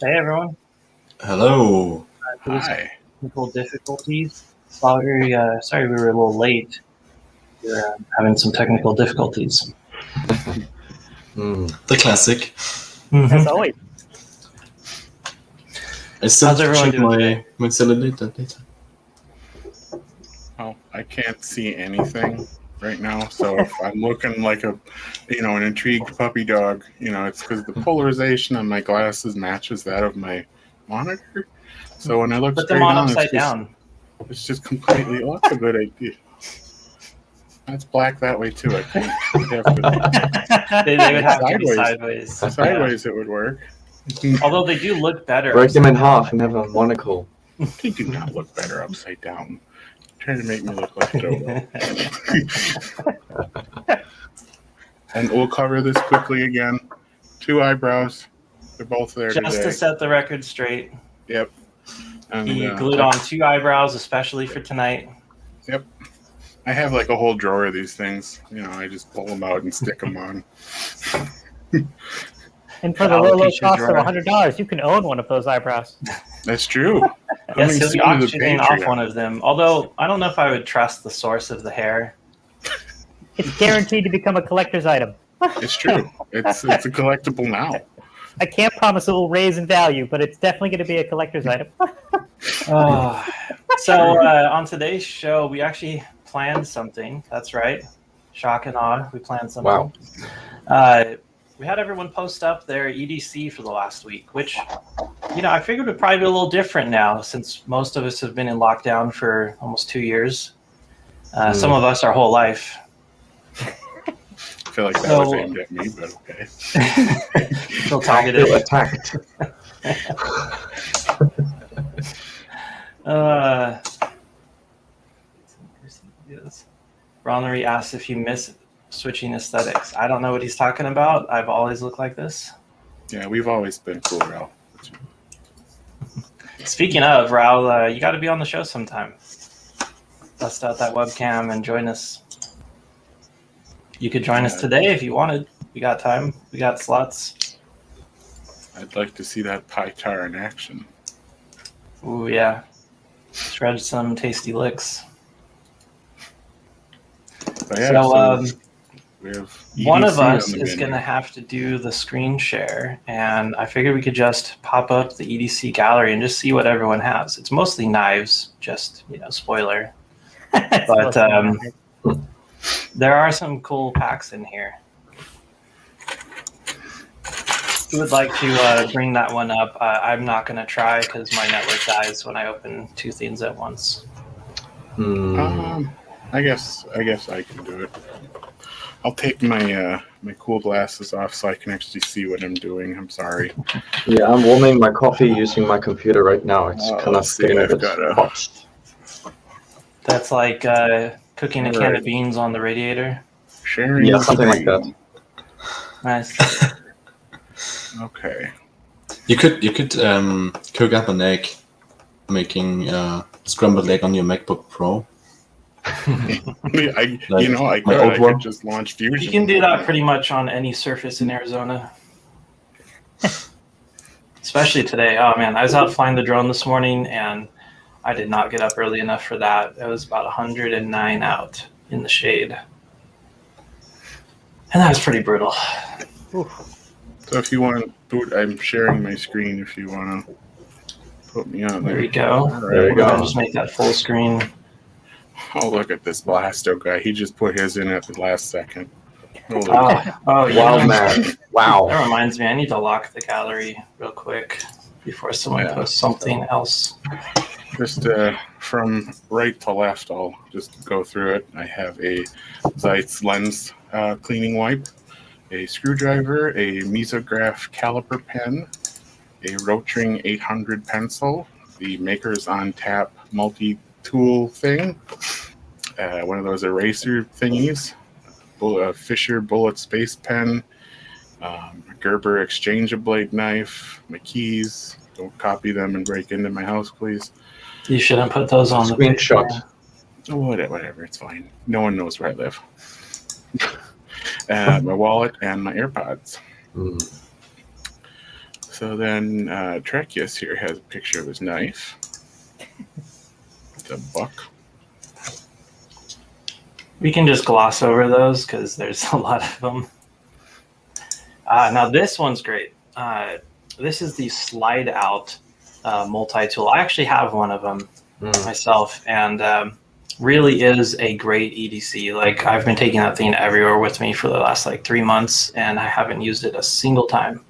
Hey everyone. Hello. Hi. Technical difficulties. Sorry, we were a little late. We're having some technical difficulties. The classic. As always. I still How's everyone check doing my cylinder data. Oh, I can't see anything right now. So if I'm looking like an intrigued puppy dog, it's because the polarization on my glasses matches that of my monitor. So when I look Put straight them on on, upside down. It's just completely. Oh, that's a good idea. That's black that way too. I think they would have to be sideways. Sideways, it would work. Although they do look better. Break them in half and have a monocle. They do not look better upside down. Trying to make me look like Dodo. And we'll cover this quickly again. 2 eyebrows. They're both there just today. To set the record straight. Yep. And, he glued on 2 eyebrows, especially for tonight. Yep. I have like a whole drawer of these things. I just pull them out and stick them on. And for the low cost of $100, you can own one of those eyebrows. That's true. Yes, he'll be auctioning off one of them. Although, I don't know if I would trust the source of the hair. It's guaranteed to become a collector's item. It's true. It's a collectible now. I can't promise it will raise in value, but it's definitely going to be a collector's item. So, on today's show, we actually planned something. That's right. Shock and awe. We planned something. Wow. We had everyone post up their EDC for the last week, which, I figured would probably be a little different now since most of us have been in lockdown for almost 2 years. Some of us our whole life. I feel like that was aimed at me, but okay. Still targeted. Attacked. Ronnery asks if you miss switching aesthetics. I don't know what he's talking about. I've always looked like this. Yeah, we've always been cool, Raul. Speaking of, Raul, you got to be on the show sometime. Bust out that webcam and join us. You could join us today if you wanted. We got time. We got slots. I'd like to see that pie tar in action. Ooh, yeah. Shred some tasty licks. But yeah, so we have one of us is going to have to do the screen share, and I figured we could just pop up the EDC gallery and just see what everyone has. It's mostly knives, just, spoiler. But there are some cool packs in here. Who would like to bring that one up? I'm not going to try because my network dies when I open 2 things at once. I guess I can do it. I'll take my my cool glasses off so I can actually see what I'm doing. I'm sorry. Yeah, I'm warming my coffee using my computer right now. It's kind of getting a bit hot. That's like cooking a can of beans on the radiator. Sharing. Yeah, something like that. Nice. Okay. You could cook up an egg, making scrambled egg on your MacBook Pro. I could just launch Fusion. You can do that pretty much on any surface in Arizona. Especially today. Oh man, I was out flying the drone this morning and I did not get up early enough for that. It was about 109 out in the shade. And that was pretty brutal. So if you want to, I'm sharing my screen if you want to put me on there. There we go. There you go. Just make that full screen. Oh, look at this Blasto guy. He just put his in at the last second. Holy Oh, you Wow, know, man. Wow. that reminds me. I need to lock the gallery real quick before someone Yeah, posts something else. Just from right to left, I'll just go through it. I have a Zeitz lens cleaning wipe, a screwdriver, a mesograph caliper pen, a Rotring 800 pencil, the Maker's on Tap multi-tool thing, one of those eraser thingies, a Fisher Bullet Space Pen, a Gerber Exchange Blade knife, my keys. Don't copy them and break into my house, please. You shouldn't put those on the Screenshot. picture. Oh, whatever, it's fine. No one knows where I live. My wallet and my AirPods. Mm. So then Trekius here has a picture of his knife. It's a buck. We can just gloss over those because there's a lot of them. Now this one's great. This is the slide out multi-tool. I actually have one of them myself, and really is a great EDC. Like, I've been taking that thing everywhere with me for the last like 3 months, and I haven't used it a single time.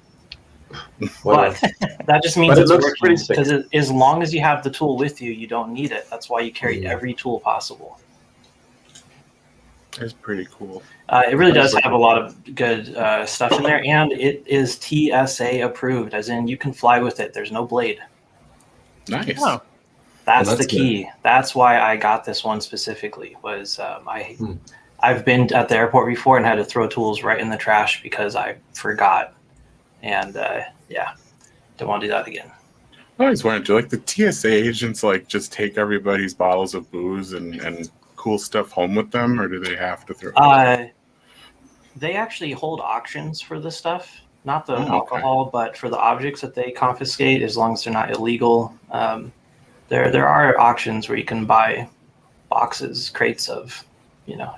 But that just means it's working, because as long as you have the tool with you, you don't need it. That's why you carry every tool possible. It's pretty cool. It really does have a lot of good stuff in there, and it is TSA approved, as in you can fly with it. There's no blade. Nice. Oh. That's the key. Good. That's why I got this one specifically. Was I've been at the airport before and had to throw tools right in the trash because I forgot, and don't want to do that again. I always wondered, do like the TSA agents like just take everybody's bottles of booze and cool stuff home with them, or do they have to throw it? They actually hold auctions for this stuff, not the alcohol, but for the objects that they confiscate, as long as they're not illegal. There are auctions where you can buy boxes, crates of,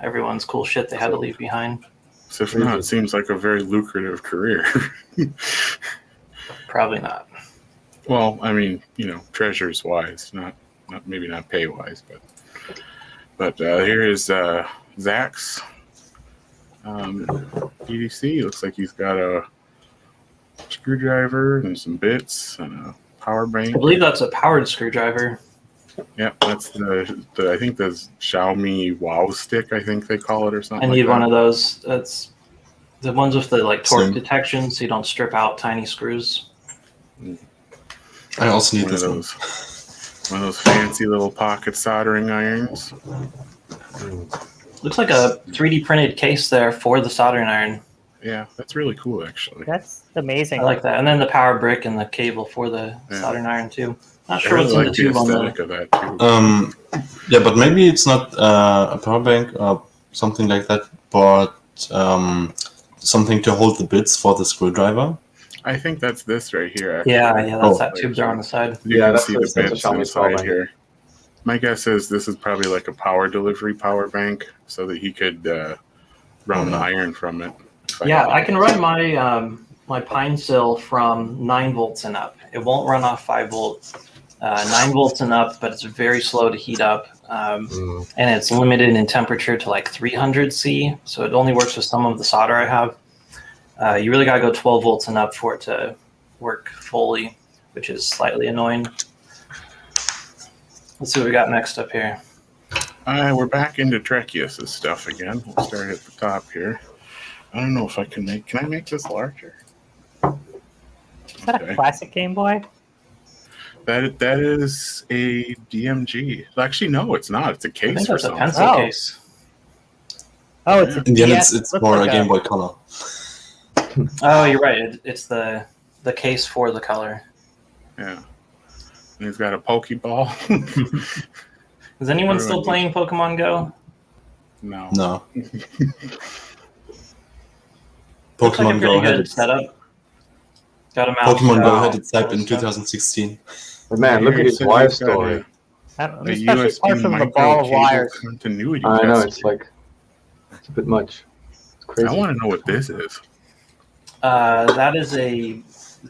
everyone's cool shit they had to leave behind. So if not, it seems like a very lucrative career. Probably not. Well, I mean, treasures wise, not maybe not pay wise, but here is Zach's EDC. Looks like he's got a screwdriver and some bits and a power bank. I believe that's a powered screwdriver. Yeah, that's the I think the Xiaomi Wow stick, I think they call it, or something. I need one of those. That's the ones with the torque detection, so you don't strip out tiny screws. I also need this one of those fancy little pocket soldering irons. Looks like a 3D printed case there for the soldering iron. Yeah, that's really cool, actually. That's amazing. I like that. And then the power brick and the cable for the soldering iron, too. Not sure what's in the tube on aesthetic of that, too. Yeah, but maybe it's not a power bank or something like that, but something to hold the bits for the screwdriver. I think that's this right here, actually. Yeah, that's that tube there on the side. You can see the bits inside here. My guess is this is probably like a power delivery power bank so that he could run the iron from it. Yeah, I can run my Pine Sill from 9 volts and up. It won't run off 5 volts. 9 volts and up, but it's very slow to heat up. And it's limited in temperature to like 300 C, so it only works with some of the solder I have. You really gotta go 12 volts and up for it to work fully, which is slightly annoying. Let's see what we got next up here. We're back into Trekius' stuff again. We'll start at the top here. I don't know if I can I make this larger? Is that a classic Game Boy? That is a DMG. Actually, no, it's not. It's a case. I think that's a pencil case. Oh, it's a in the end, it's more like a Game Boy Color. Oh, you're right. It's the case for the color. Yeah. And he's got a Pokeball. Is anyone still playing Pokemon Go? No. Pokemon Go had its setup. Got a mouse. Pokemon Go had its hype in 2016. But man, look at his wire story. Especially apart from the ball of wires. Continuity I know, it's a bit much. It's crazy. I want to know what this is. That is a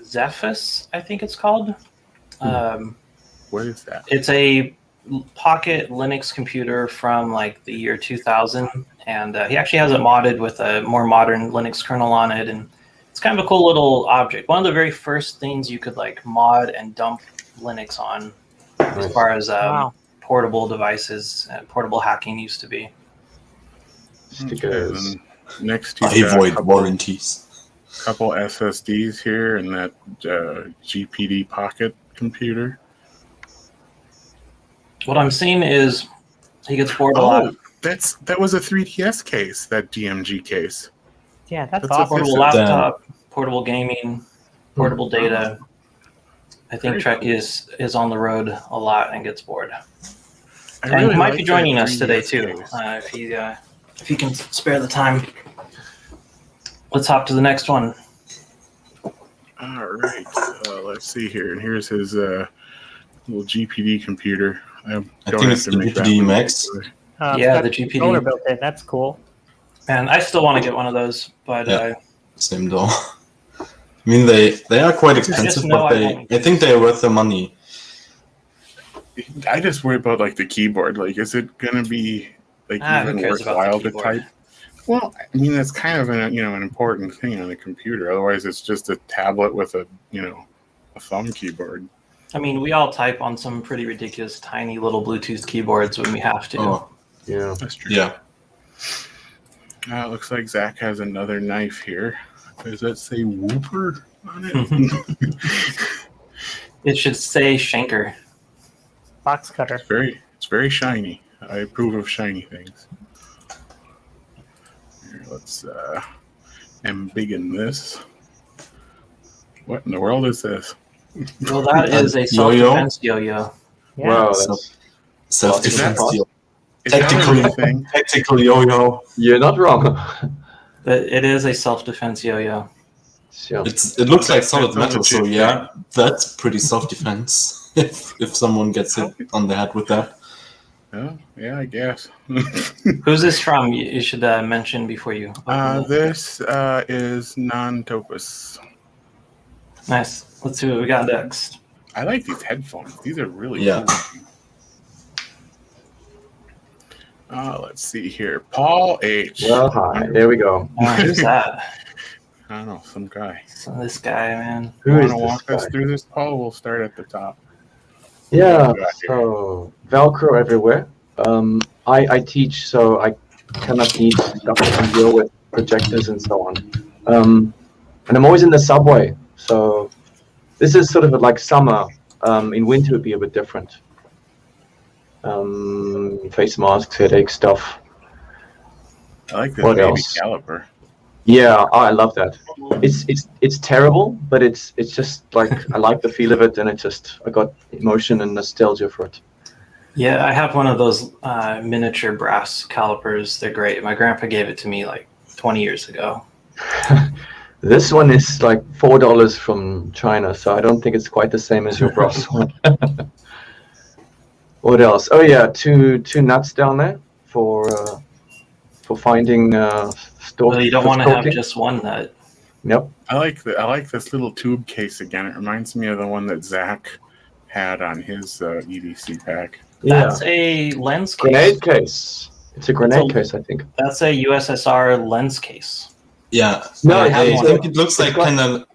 Zephyrus, I think it's called. What is that? It's a pocket Linux computer from like the year 2000, and he actually has it modded with a more modern Linux kernel on it, and it's kind of a cool little object. One of the very first things you could like mod and dump Linux on, as far as Wow. portable devices and portable hacking used to be. Stickers. Next, I you've got avoid warranties. couple SSDs here and that GPD pocket computer. What I'm seeing is he gets bored a lot. That was a 3DS case, that DMG case. Yeah, that's That's a awesome. Portable Damn. laptop, portable gaming, portable data. I think Very Trek cool. is on the road a lot and gets bored. I And really he might like be joining that us today 3DS too, case. if he can spare the time. Let's hop to the next one. All right, let's see here. And here's his little GPD computer. I think don't have it's to the make that GPD one Max. big. Yeah, it's the got controller GPD. built in. That's cool. And I still want to get one of those, but Yeah. Same though. I mean, they are quite expensive, know but I won't. I think they're worth the money. I just worry about like the keyboard. Like, is it gonna be like who even cares about the worthwhile to keyboard? type? Well, I mean that's kind of an important thing on a computer. Otherwise, it's just a tablet with a thumb keyboard. I mean, we all type on some pretty ridiculous, tiny little Bluetooth keyboards when we have to. Oh, Yeah. That's true. yeah. It looks like Zach has another knife here. Does that say Whooper on it? It should say Shanker. Box cutter. It's very shiny. I approve of shiny things. Here, let's embiggen this. What in the world is this? Well, that is a self-defense yo-yo. Yeah. Wow, So- that's, Self-defense Is deal. Is that a Tactically. real thing? Tactical yo-yo. you're not wrong. But it is a self-defense yo-yo. Yeah. It looks like solid It's a metal, so legit yeah, that's pretty self-defense. if someone gets hit on the head with that. Oh, yeah, I guess. Who's this from? You should mention before you. open it. This is non-topus. Nice. Let's see what we got next. I like these headphones. These are really Yeah. cool. Let's see here. Paul H. Well, hi. There we go. Who's that? I don't know, some guy. So this guy, man. Who Want is to this walk us guy? through this, Paul? We'll start at the top. Yeah, What do you got here? so Velcro everywhere. I teach, so I cannot need stuff that can deal with projectors and so on. And I'm always in the subway, so this is sort of like summer. In winter, it would be a bit different. Face masks, headache stuff. I like this What baby else? caliper. Yeah, I love that. It's terrible, but it's just like I like the feel of it, and I got emotion and nostalgia for it. Yeah, I have one of those miniature brass calipers. They're great. My grandpa gave it to me like 20 years ago. This one is like $4 from China, so I don't think it's quite the same as your brass one. What else? Oh yeah, two nuts down there for finding store. Well, you don't for want to have stalking. just one nut. Yep. I like this little tube case again. It reminds me of the one that Zach had on his EDC pack. Yeah. That's a lens case. Grenade case. It's a grenade a- case, I think. That's a USSR lens case. Yeah. No, I have I one. think it looks like It's got- kind of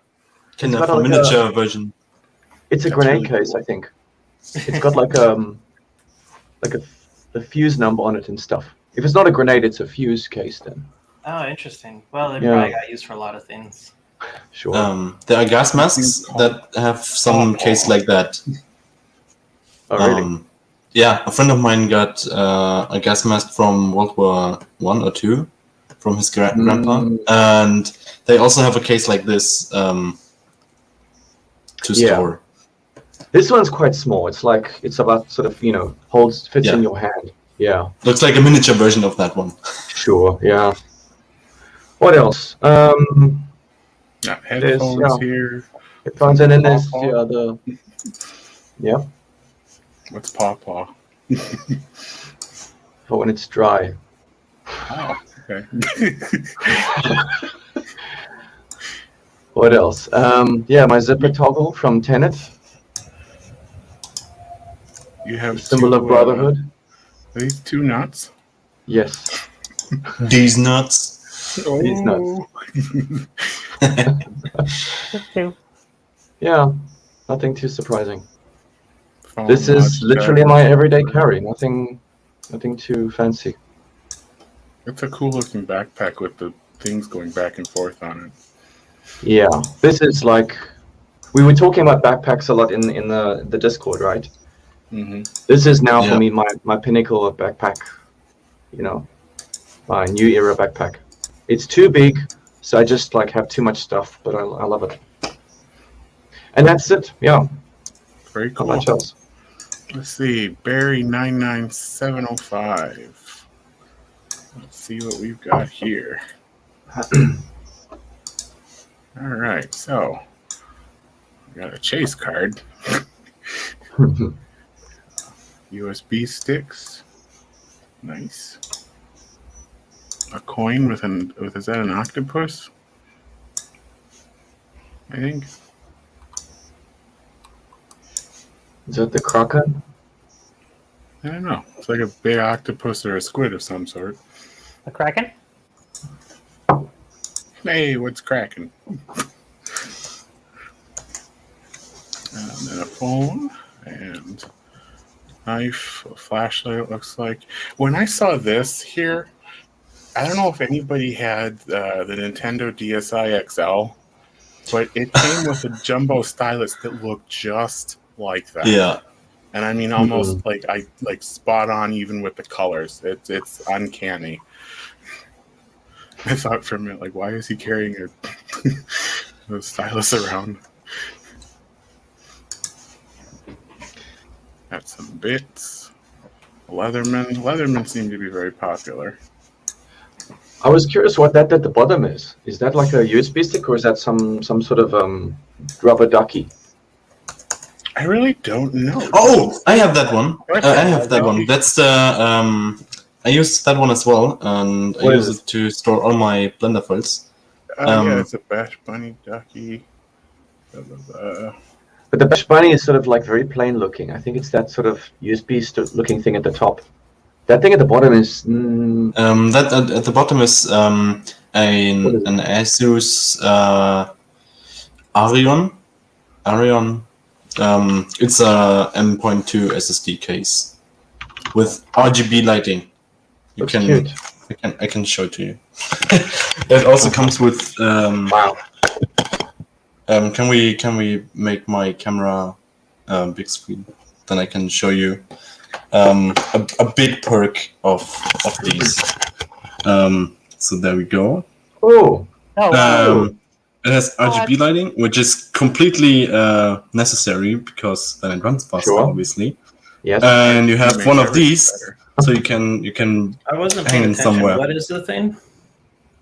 it's got a like miniature version. It's a That's grenade really case, I think. It's got like a fuse number on it and stuff. If it's not a grenade, it's a fuse case then. Oh, interesting. Well, they Yeah. probably got used for a lot of things. Sure. There are gas masks that have some case like that. Oh, really? Yeah, a friend of mine got a gas mask from World War I or II from his grandpa, and they also have a case like this to Yeah. store. This one's quite small. It's about sort of, fits Yeah. in your hand. Yeah, Looks like a miniature version of that one. sure. Yeah. What else? Yeah, headphones yeah. here. Headphones, and then there's the other. Yeah, What's Pawpaw? for when it's dry. Oh, okay. What else? Yeah, my zipper toggle from Tenet. You have Symbol of brotherhood. Are these 2 nuts? Yes. These nuts. These nuts. Just 2. Yeah, nothing too surprising. Phone, This is Logitech. literally my everyday carry. Nothing too fancy. It's a cool looking backpack with the things going back and forth on it. Yeah, this is like we were talking about backpacks a lot in the Discord, right? Mm-hmm. This is now for Yeah. me my pinnacle of backpack. You know, my new era backpack. It's too big, so I just like have too much stuff, but I love it. And that's it. Yeah, Very not cool. much else. Let's see, Barry 99705. Let's see what we've got here. All right, so we got a chase card, USB sticks, nice. A coin with is that an octopus? I think. Is that the Kraken? I don't know. It's like a big octopus or a squid of some sort. A Kraken? Hey, what's cracking? And then a phone and knife, a flashlight, it looks like. When I saw this here, I don't know if anybody had the Nintendo DSi XL, but it came with a jumbo stylus that looked just like that. Yeah. And I mean, almost like spot on, even with the colors. It's uncanny. I thought for a minute, like, why is he carrying a stylus around? Got some bits. Leatherman seem to be very popular. I was curious what that at the bottom is. Is that like a USB stick or is that some sort of rubber ducky? I really don't know. Oh, I have that one. I have that one. That's the I use that one as well, and I use it to store all my Blender files. Yeah, it's a Bash Bunny ducky. But the Bash Bunny is sort of like very plain looking. I think it's that sort of USB looking thing at the top. That thing at the bottom is. That at the bottom is an Asus Arion. It's a M.2 SSD case with RGB lighting. Cute. I can show it to you. It also comes with. Wow. Can we make my camera big screen? Then I can show you a big perk of these. So there we go. Oh. It has RGB lighting, which is completely necessary because then it runs faster, obviously. Yes. And you have one of these, so you can I wasn't hang paying in attention. somewhere. What is the thing?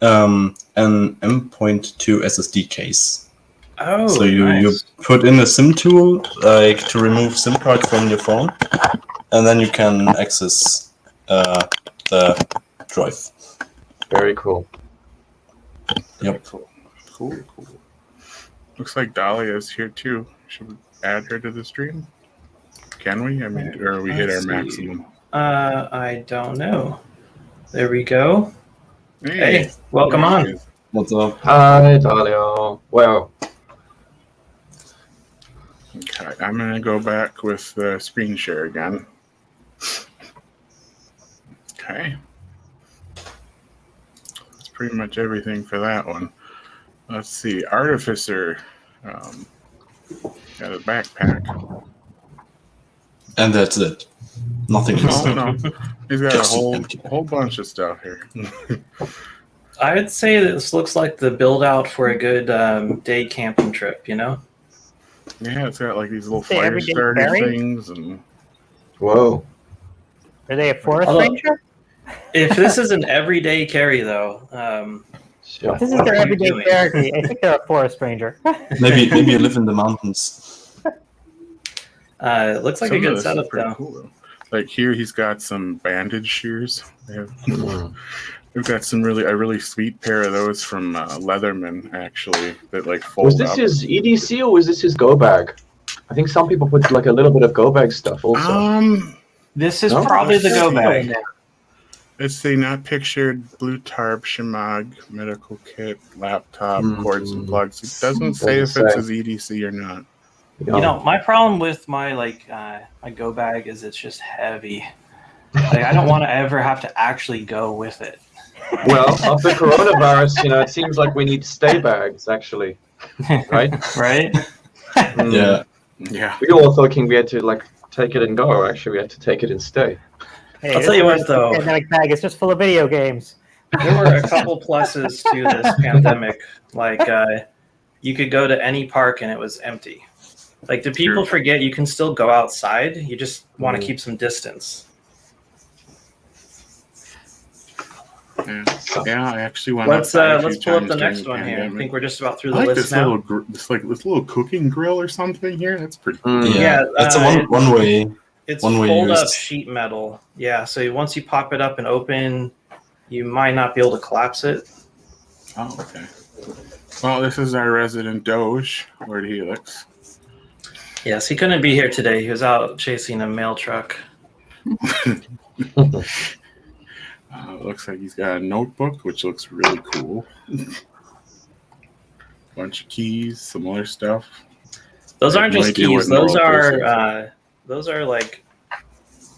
An M.2 SSD case. Oh, So you nice. put in a SIM tool, like to remove SIM cards from your phone, and then you can access the drive. Very cool. Yep. Cool. Looks like Dahlia is here too. Should we add her to the stream? Can we? I mean, or we hit our Let's see. maximum? I don't know. There we go. Hey, Hey, welcome there on. she is. What's up? Hi, Dalia. Wow. Okay, I'm gonna go back with the screen share again. Okay. That's pretty much everything for that one. Let's see, Artificer got a backpack. And that's it. Nothing else. Oh no, he's got Just a empty. whole bunch of stuff here. I would say this looks like the build out for a good day camping trip, you know? Yeah, it's got like these little Say fire everyday starter carry? things and Whoa. Are they a forest Although- ranger? If this is an everyday carry, though, Sure. This is What their are you everyday doing? carry. I think they're a forest ranger. Maybe you live in the mountains. it looks like some a of good this is setup, pretty though. cool though. Like here, he's got some bandage shears. Mm. We've got a really sweet pair of those from Leatherman actually that like fold Was this up. his EDC or was this his go bag? I think some people put like a little bit of go bag stuff also. This is No? probably the go bag. Let's say not pictured, blue tarp, shemag, medical kit, laptop, cords and plugs. It doesn't say if it's as EDC or not. You know, my problem with my my go bag is it's just heavy. Like I don't want to ever have to actually go with it. Well, after coronavirus, it seems like we need stay bags actually, right? Right? Yeah. Yeah. We were all thinking we had to like take it and go. Actually, we had to take it and stay. Hey, I'll tell you what, though. Pandemic bag. It's just full of video games. There were a couple pluses to this pandemic. Like you could go to any park and it was empty. Like, do people forget you can still go outside? You just want to keep some distance. Yeah, I actually want. Let's pull up the next one here. I think we're just about through the list now. This little cooking grill or something here. That's pretty cool. Yeah, that's a one way. It's fold up sheet metal. Yeah, so once you pop it up and open, you might not be able to collapse it. Oh, okay. Well, this is our resident Doge, Lord Helix. Yes, he couldn't be here today. He was out chasing a mail truck. Looks like he's got a notebook, which looks really cool. Bunch of keys, some other stuff. Those aren't just keys. Those are like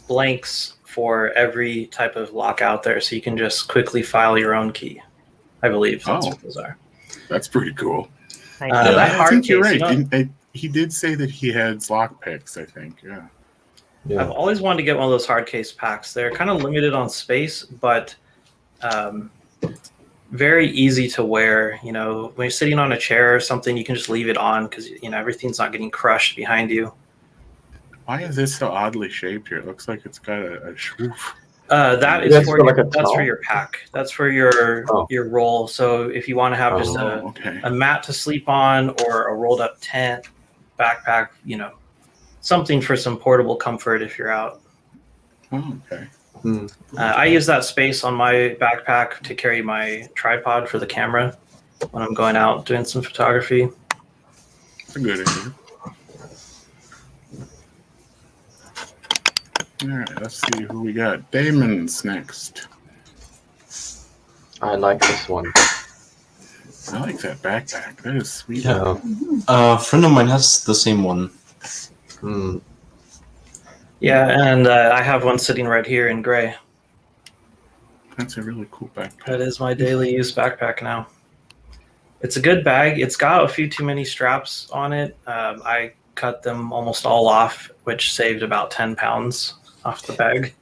blanks for every type of lock out there, so you can just quickly file your own key. I believe that's what those are. That's pretty cool. I think you're right. He did say that he had lock picks, I think. Yeah. I've always wanted to get one of those hard case packs. They're kind of limited on space, but very easy to wear. When you're sitting on a chair or something, you can just leave it on because everything's not getting crushed behind you. Why is this so oddly shaped here? It looks like it's got a shoof. That's for your pack. That's for your roll. So if you want to have just a mat to sleep on or a rolled up tent, backpack, something for some portable comfort if you're out. Oh, okay. I use that space on my backpack to carry my tripod for the camera when I'm going out doing some photography. That's a good idea. All right, let's see who we got. Damon's next. I like this one. I like that backpack. That is sweet. Yeah. A friend of mine has the same one. Yeah, and I have one sitting right here in gray. That's a really cool backpack. That is my daily use backpack now. It's a good bag. It's got a few too many straps on it. I cut them almost all off, which saved about 10 pounds off the bag.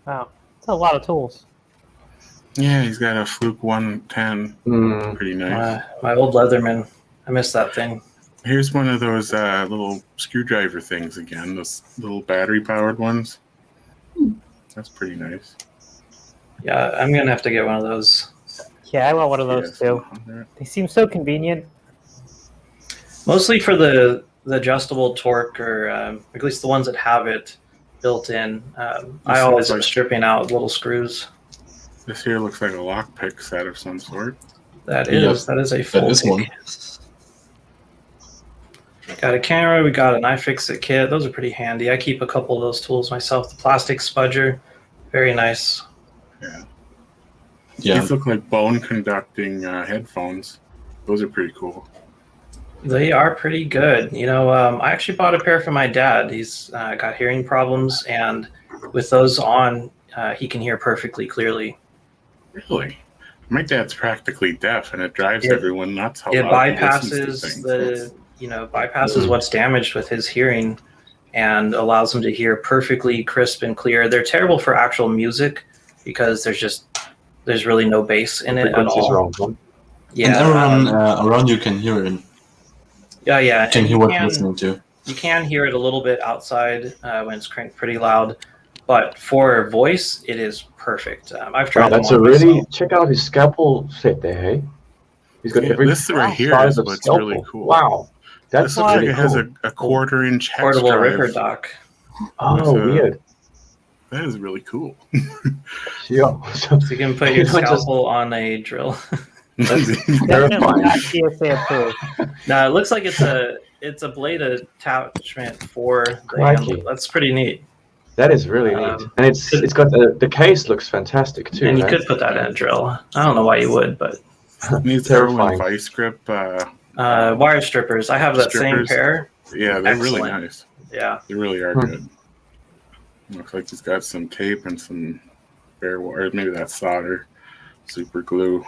Wow, that's a lot of tools. Yeah, he's got a Fluke 110. Pretty nice. My old Leatherman. I miss that thing. Here's one of those little screwdriver things again, those little battery-powered ones. That's pretty nice. Yeah, I'm going to have to get one of those. Yeah, I want one of those too. They seem so convenient. Mostly for the adjustable torque, or at least the ones that have it built in. I always am stripping out little screws. This here looks like a lockpick set of some sort. That is a full one. Got a camera, we got an iFixit kit. Those are pretty handy. I keep a couple of those tools myself. The plastic spudger, very nice. Yeah. These look like bone conducting headphones. Those are pretty cool. They are pretty good. I actually bought a pair for my dad. He's got hearing problems, and with those on, he can hear perfectly clearly. Really? My dad's practically deaf, and it drives everyone nuts. How it loud bypasses bypasses what's damaged with his hearing, and allows him to hear perfectly crisp and clear. They're terrible for actual music because there's really no bass in it at all. Wrong. Yeah, and everyone around you can hear it. Yeah. Can hear what you're listening to. You can hear it a little bit outside when it's cranked pretty loud, but for voice, it is perfect. I've tried. That's a really check out his scalpel set there. Hey, he's got every this right here is what's really cool. Wow, that's this looks like it has a 1/4-inch hex portable drive. ripper dock. Oh, weird. That is really cool. Yeah, so you can put your scalpel on a drill. Definitely Terrifying. not TSA approved. No, it looks like it's a blade attachment for the Crikey. handle. That's pretty neat. That is really neat, and it's got the case looks fantastic too. And you right? could put that in a drill. I don't know why you would, but Needs Terrifying. Irwin vice grip. wire strippers. I have that same Strippers. pair. Yeah, they're really Excellent. nice. Yeah. They really are Hmm. good. Looks like he's got some tape and some bare wire. Maybe that's solder, super glue.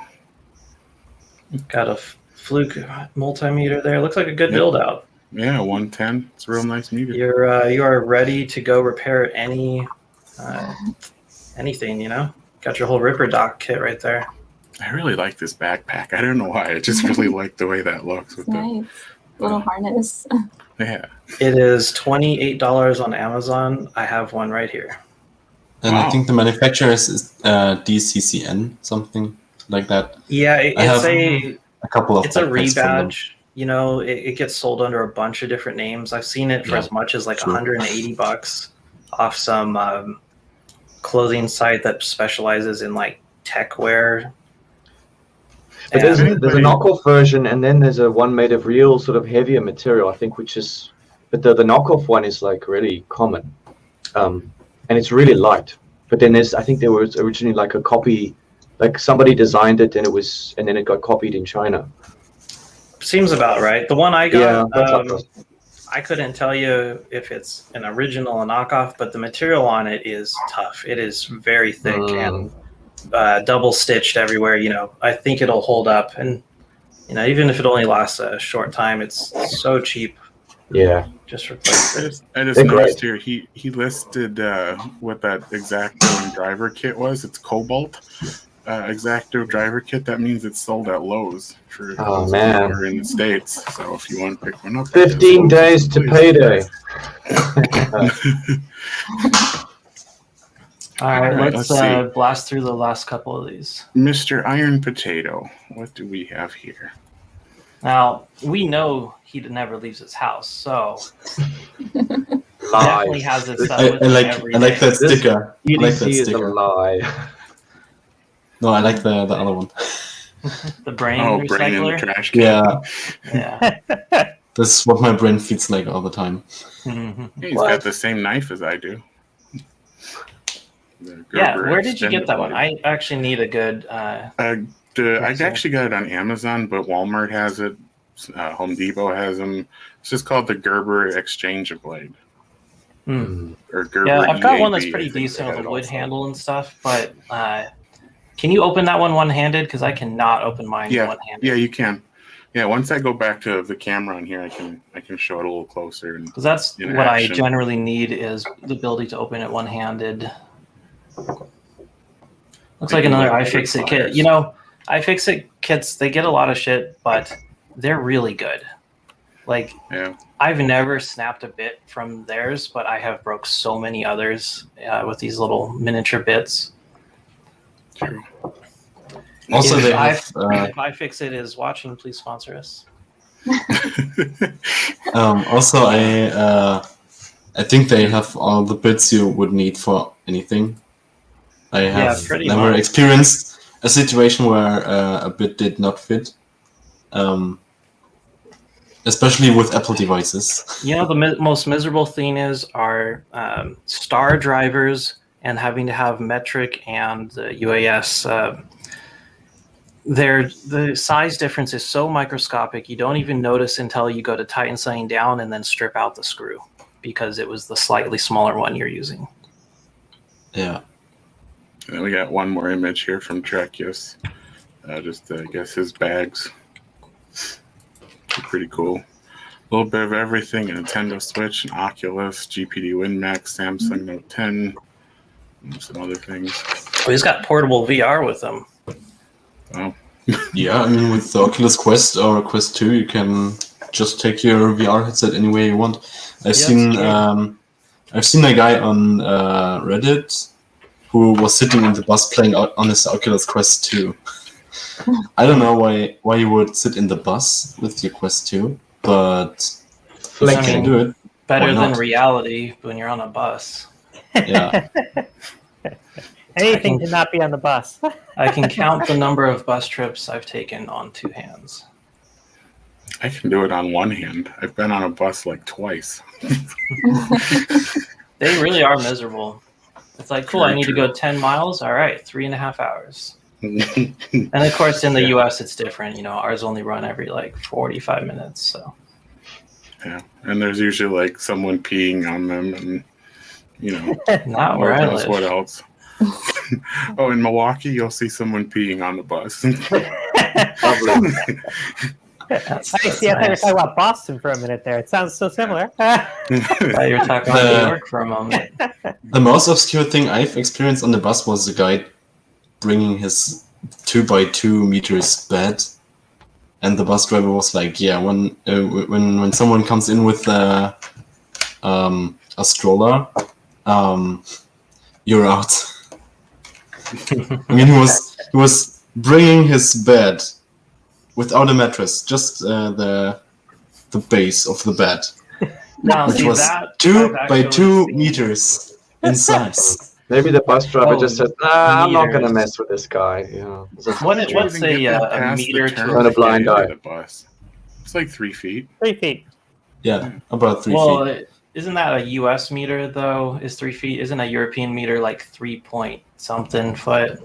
Got a Fluke multimeter there. Looks like a good Yep. build out. Yeah, 110. It's a real nice meter. You are ready to go repair anything. Got your whole Ripper Dock kit right there. I really like this backpack. I don't know why. I just really like the way that looks with It's nice. Little harness. Yeah. It is $28 on Amazon. I have one right here. And Wow. I think the manufacturer is DCCN, something like that. Yeah, I have it's a couple of a backpacks from them. rebadge. It gets sold under a bunch of different names. I've seen it for Yeah, as much as like sure. $180 off some clothing site that specializes in like tech wear. But there's And- a knockoff version, and then there's a one made of real sort of heavier material, I think, which is, but the knockoff one is like really common, and it's really light. But then I think there was originally like a copy, like somebody designed it, and then it got copied in China. Seems about right. The one I Yeah, got, that's like I couldn't tell you if it's an original or knockoff, but the material on it is tough. It is very thick and double stitched everywhere. I think it'll hold up, and even if it only lasts a short time, it's so cheap. Yeah. Just replace it. I just They're noticed here he listed what that X-Acto driver kit was. It's Cobalt X-Acto driver kit. That means it's sold at Lowe's for Oh, those man. who are in the States. So if you want to pick one up, 15 days to payday. All right, All right, let's let's see. blast through the last couple of these. Mr. Iron Potato, what do we have here? Now, we know he never leaves his house, so definitely Lies. has it set I with him every like day. that sticker. I like that EDC is a sticker. lie. No, I like the other one. The brain Oh, brain in the recycler. trash can. Yeah, Yeah. that's what my brain feels like all the time. Mhm. He's What? got the same knife as I do. The Yeah, Gerber where did you get that extended one? blade. I actually need a good. I Yes, sir. actually got it on Amazon, but Walmart has it. Home Depot has them. It's just called the Gerber Exchange Blade. Or Gerber Yeah, I've got one that's EAB, pretty I think decent they with had a it wood also. handle and stuff, but can you open that one-handed? Because I cannot open mine Yeah, one-handed. yeah, you can. Yeah, once I go back to the camera on here, I can show it a little closer. And Because that's in what action. I generally need is the ability to open it one-handed. Looks like They do another like iFixit pliers. kit. iFixit kits, they get a lot of shit, but they're really good. Like, yeah, I've never snapped a bit from theirs, but I have broke so many others with these little miniature bits. true. Also, if they I- have. If iFixit is watching, please sponsor us. Also, I think they have all the bits you would need for anything. I have pretty never much. experienced a situation where a bit did not fit, especially with Apple devices. The most miserable thing is our star drivers and having to have metric and the UAS. The size difference is so microscopic you don't even notice until you go to tighten something down and then strip out the screw because it was the slightly smaller one you're using. Yeah. And then we got one more image here from Trekius. Just I guess his bags. Pretty cool. A little bit of everything: a Nintendo Switch, an Oculus, GPD WinMax, Samsung Note 10, and some other things. Oh, he's got portable VR with him. Wow. Yeah, I mean, with the Oculus Quest or Quest 2, you can just take your VR headset anywhere you want. I've seen a guy on Reddit who was sitting in the bus playing out on his Oculus Quest 2. I don't know why you would sit in the bus with your Quest 2, but if you can do it. Better Why than not? reality when you're on a bus. Yeah. Anything to not be on the bus. I can count the number of bus trips I've taken on 2 hands. I can do it on one hand. I've been on a bus like twice. They really are miserable. It's like, cool, Very I need true. to go 10 miles. All right, 3.5 hours. And of course, in the Yeah. US, it's different. You know, ours only run every like 45 minutes. So Yeah, and there's usually like someone peeing on them, and you know, not where Lord I knows live. what else. Oh, in Milwaukee, you'll see someone peeing on the bus. That's I see. I thought you were nice. talking about Boston for a minute there. It sounds so similar. I thought you were talking about New York for a moment. The most obscure thing I've experienced on the bus was the guy bringing his 2x2 meters bed, and the bus driver was like, "Yeah, when someone comes in with a stroller, you're out." I mean, he was bringing his bed without a mattress, just the base of the bed, Now, which see, was that 2 I've by actually 2 seen. meters in size. Maybe the bus driver just said, "Nah, I'm not gonna meters. mess with this guy." You know, just- What's Even a get them a past meter the to turn Not a get blind into eye. the bus? It's like 3 feet. 3 feet. Yeah, about 3 feet. Well, isn't that a U.S. meter though? Is 3 feet? Isn't a European meter like 3 point something foot?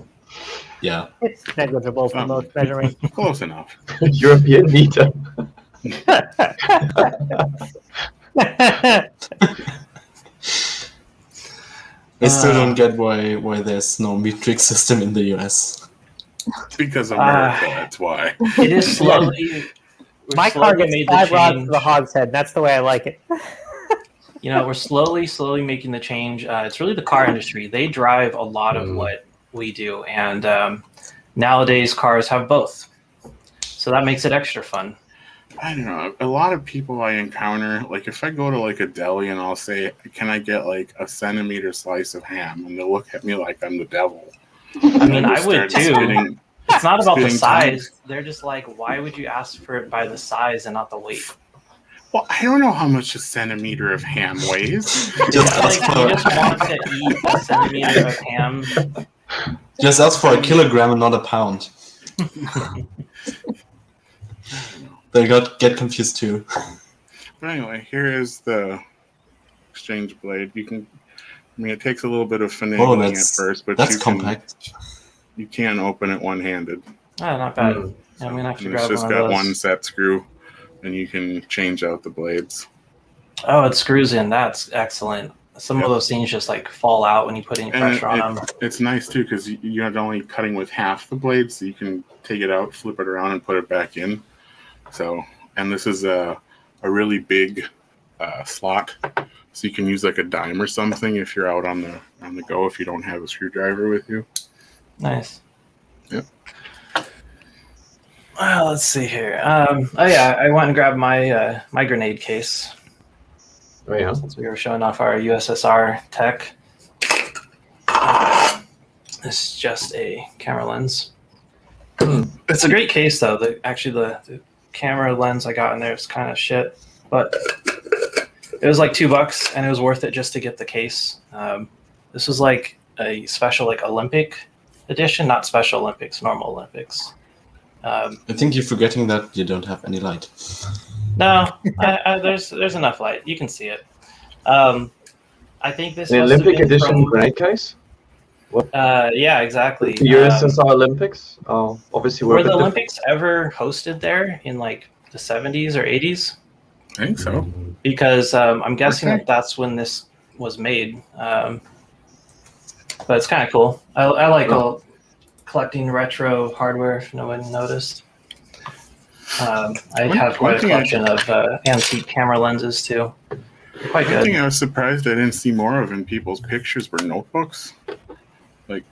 Yeah. It's negligible for most measuring. Close enough. European meter. I still don't get why there's no metric system in the US. Because America, that's why. It is slowly. My slowly car gets made the 5 rods change. to the hogshead. That's the way I like it. You know, we're slowly making the change. It's really the car industry. They drive a lot of what we do, and nowadays cars have both. So that makes it extra fun. I don't know. A lot of people I encounter, like if I go to like a deli and I'll say, "Can I get like a centimeter slice of ham?" and they'll look at me like I'm the devil. I mean, And I just would start too. spitting- It's not about the spitting size. They're just like, why would you ask for it by the size and not the weight? Well, I don't know how much a centimeter of ham weighs. Just Like, ask you for, just want to eat a centimeter of ham. just ask for a kilogram and not a pound. They get confused too. But anyway, here is the exchange blade. You can, I mean, it takes a little bit of finagling at first, but that's you can, compact. you can open it one-handed. Oh, not bad. Yeah, I'm gonna have to And it's grab just one of got those. one set screw, and you can change out the blades. Oh, it screws in. That's excellent. Some of those things just like fall out when you put any pressure on them. It's nice too because you're not only cutting with half the blade, so you can take it out, flip it around, and put it back in. So, and this is a really big slot, so you can use like a dime or something if you're out on the go if you don't have a screwdriver with you. Nice. Yep. Well, let's see here. Oh yeah, I went and grabbed my my grenade case. Oh yeah. Since we were showing off our USSR tech. This is just a camera lens. It's a great case though. The camera lens I got in there is kind of shit, but it was like $2 and it was worth it just to get the case. This was like a special like Olympic edition, not Special Olympics, normal Olympics. I think you're forgetting that you don't have any light. No, there's enough light. You can see it. I think this The must have Olympic been edition from- grenade case. yeah, exactly. The USSR Olympics. Oh, obviously we're Were a the bit Olympics ever hosted there in like the 70s or 80s? I think so. Because I'm guessing Okay. that that's when this was made. But it's kind of cool. I like collecting retro hardware, if no one noticed. I have quite a collection of antique camera lenses too. Quite One thing good. I was surprised I didn't see more of in people's pictures were notebooks. Like,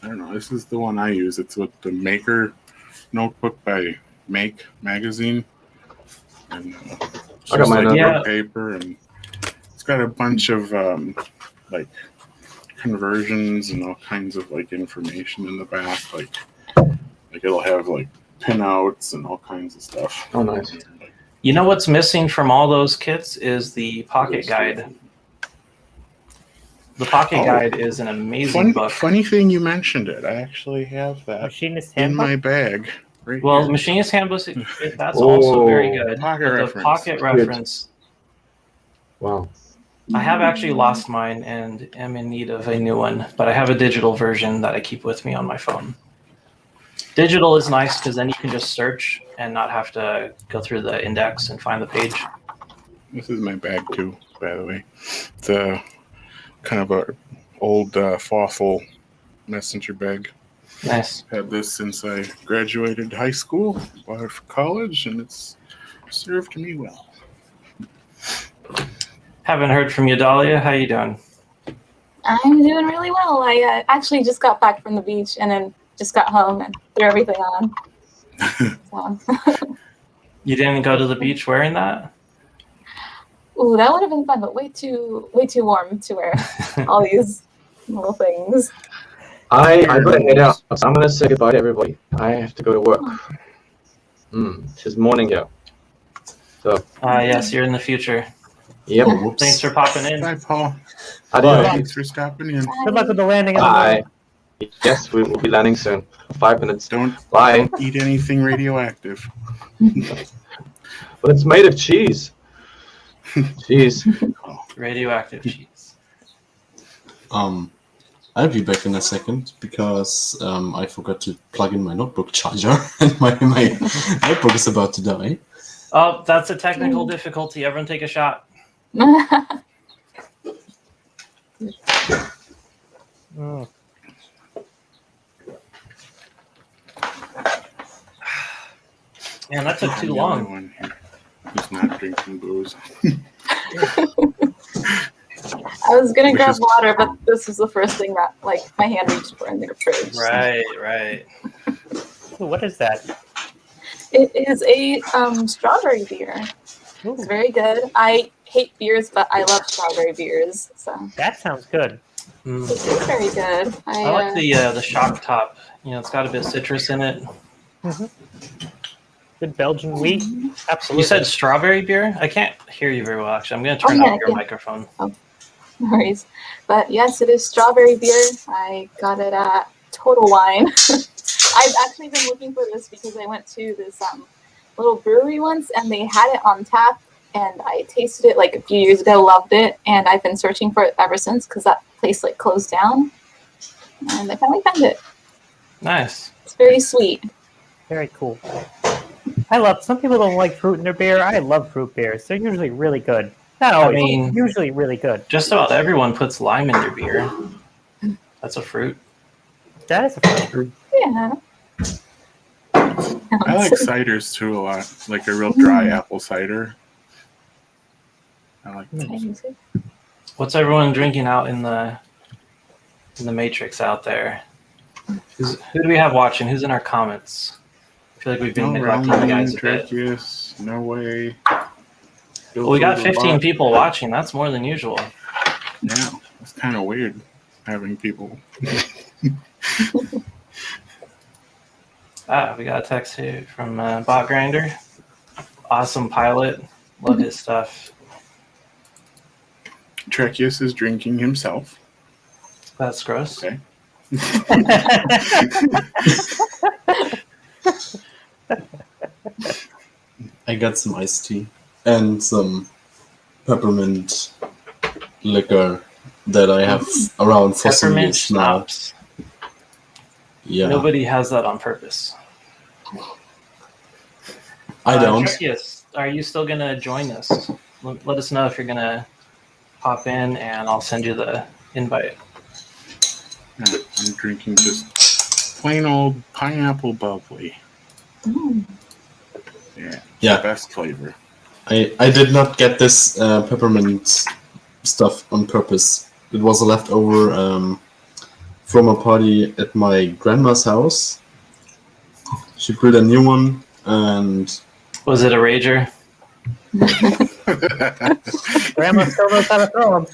I don't know, this is the one I use. It's with the Maker notebook by Make magazine. And it's I got just mine like on. Yeah. note paper, and it's got a bunch of like conversions and all kinds of like information in the back. Like it'll have like pinouts and all kinds of stuff. Oh, nice. You know what's missing from all those kits is the pocket guide. The Pocket Oh. Guide is an amazing book. Funny thing you mentioned it. I actually have that Machinist in my handbook. bag. Right Well, here. Machinist Handbook, that's also very Oh, good. Pocket But the reference. Pocket reference, wow. I have actually lost mine and am in need of a new one, but I have a digital version that I keep with me on my phone. Digital is nice because then you can just search and not have to go through the index and find the page. This is my bag too, by the way. It's a kind of a old fossil messenger bag. Nice. Had this since I graduated high school, bought it for college, and it's served me well. Haven't heard from you, Dahlia. How you doing? I'm doing really well. I actually just got back from the beach and then just got home and threw everything on. So. You didn't go to the beach wearing that? Ooh, that would have been fun, but way too warm to wear all these little things. I gotta head out. So I'm gonna say goodbye to everybody. I have to go to work. It's morning here. So. Yes, you're in the future. Yep. Thanks for popping in. Bye, Paul. Adios. Thanks for stopping in. Good luck with the landing. Bye. Yes, we will be landing soon. 5 minutes. Don't Bye. eat anything radioactive. But it's made of cheese. Cheese. Radioactive cheese. I'll be back in a second because I forgot to plug in my notebook charger and my notebook is about to die. Oh, that's a technical difficulty. Everyone take a shot. Mm. Man, that took I'm too the long. only one here who's not drinking booze. I was gonna Which grab is- water, but this was the first thing that like my hand reached for in the fridge. Right. Ooh, what is that? It is a strawberry beer. Ooh, It's very good. I hate beers, but I love strawberry beers, so that sounds good. Mm. it's very good. I like the shock top. You know, it's got a bit of citrus in it. Good Belgian wheat. Absolutely. You said strawberry beer? I can't hear you very well, actually. I'm going to turn yeah, up your yeah. microphone. No worries. But yes, it is strawberry beer. I got it at Total Wine. I've actually been looking for this because I went to this little brewery once and they had it on tap and I tasted it like a few years ago, loved it, and I've been searching for it ever since because that place like closed down and I finally found it. Nice. It's very sweet. Very cool. I love. Some people don't like fruit in their beer. I love fruit beers. They're usually really good. Not always. mean- usually really good. Just about everyone puts lime in their beer. That's a fruit. That is a fruit. Yeah. I like ciders too a lot, like a real dry apple cider. I like those. What's everyone drinking out in the Matrix out there? Who do we have watching? Who's in our comments? I feel like we've been No neglecting the Roman, guys a bit. Treacherous, no way. Well, we got 15 people watching. That's more than usual. Yeah, it's kind of weird having people. We got a text here from Bot Grinder. Awesome pilot. Love his stuff. Treacherous is drinking himself. That's gross. Okay. I got some iced tea and some peppermint liquor that I have around for some Peppermint years now. schnapps. Yeah, Nobody has that on purpose. I don't. Yes. Are you still going to join us? Let us know if you're going to pop in and I'll send you the invite. Yeah, I'm drinking just plain old pineapple bubbly. Mm. Yeah, Yeah. the best flavor. I did not get this peppermint stuff on purpose. It was a leftover from a party at my grandma's house. She brewed a new one, and Was it a rager? Grandma still knows how to throw them.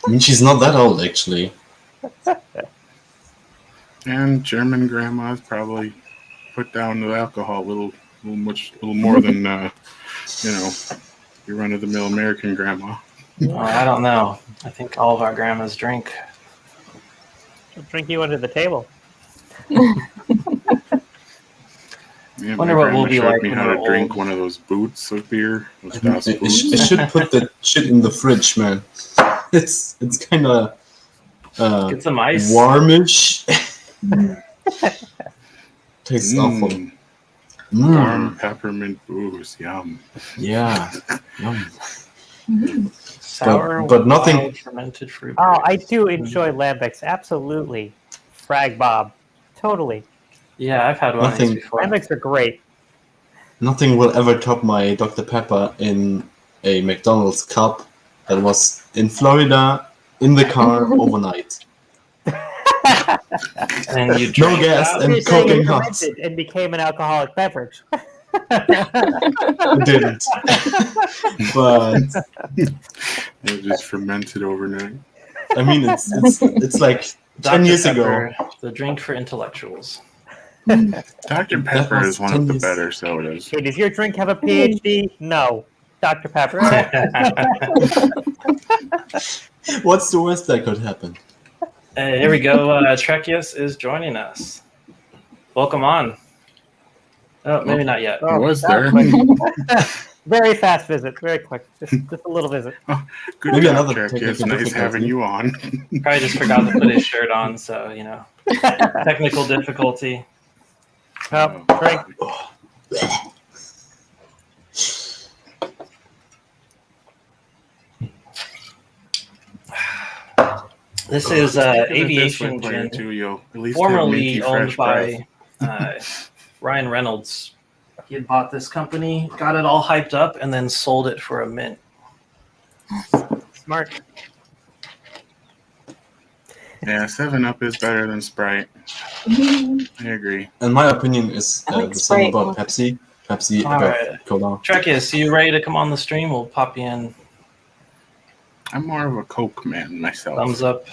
I mean, she's not that old actually. And German grandmas probably put down the alcohol a little more than your run-of-the-mill American grandma. I don't know. I think all of our grandmas drink. I'll drink you under the table. Yeah, Wonder my what we'll grandma be showed like me when how we're to drink old. one of those boots of beer. Those Das It boots. should put the shit in the fridge, man. It's kind of Get some ice. warmish. Tastes awful. Warm peppermint booze. Yum. Yeah. Yum. Sour, but nothing- wild fermented fruit. Oh, I berries. do enjoy lambics. Absolutely. Frag Bob. Totally. Yeah, I've had one of these Nothing- before. Lambics are great. Nothing will ever top my Dr. Pepper in a McDonald's cup that was in Florida in the car overnight. And you No drink gas that? and You're saying cooking it hot. fermented and became an alcoholic beverage. It didn't. But It just fermented overnight. I mean, it's like 10 Dr. years Pepper, ago. the drink for intellectuals. Dr. Pepper was is one 10 of the years. better sodas. Okay, does your drink have a PhD? No. Dr. Pepper. What's the worst that could happen? Here we go. Trekius is joining us. Welcome on. Oh, maybe not yet. I was that there. quick. Very fast visit. Very quick. Just a little visit. Good Maybe job, another Jack. technical It's nice difficulty. having you on. Probably just forgot to put his shirt on, so, you know. Technical difficulty. Oh, drink. This is Think of it this aviation way, player gin, too, you'll at least have formerly minty owned fresh by breath. Ryan Reynolds. He had bought this company, got it all hyped up, and then sold it for a mint. Smart. Yeah, 7-Up is better than Sprite. I agree. In my opinion, is I like the same Sprite about more. Pepsi. Pepsi All above right. Cola. Trekius, you ready to come on the stream? We'll pop you in. I'm more of a Coke man myself. Thumbs up.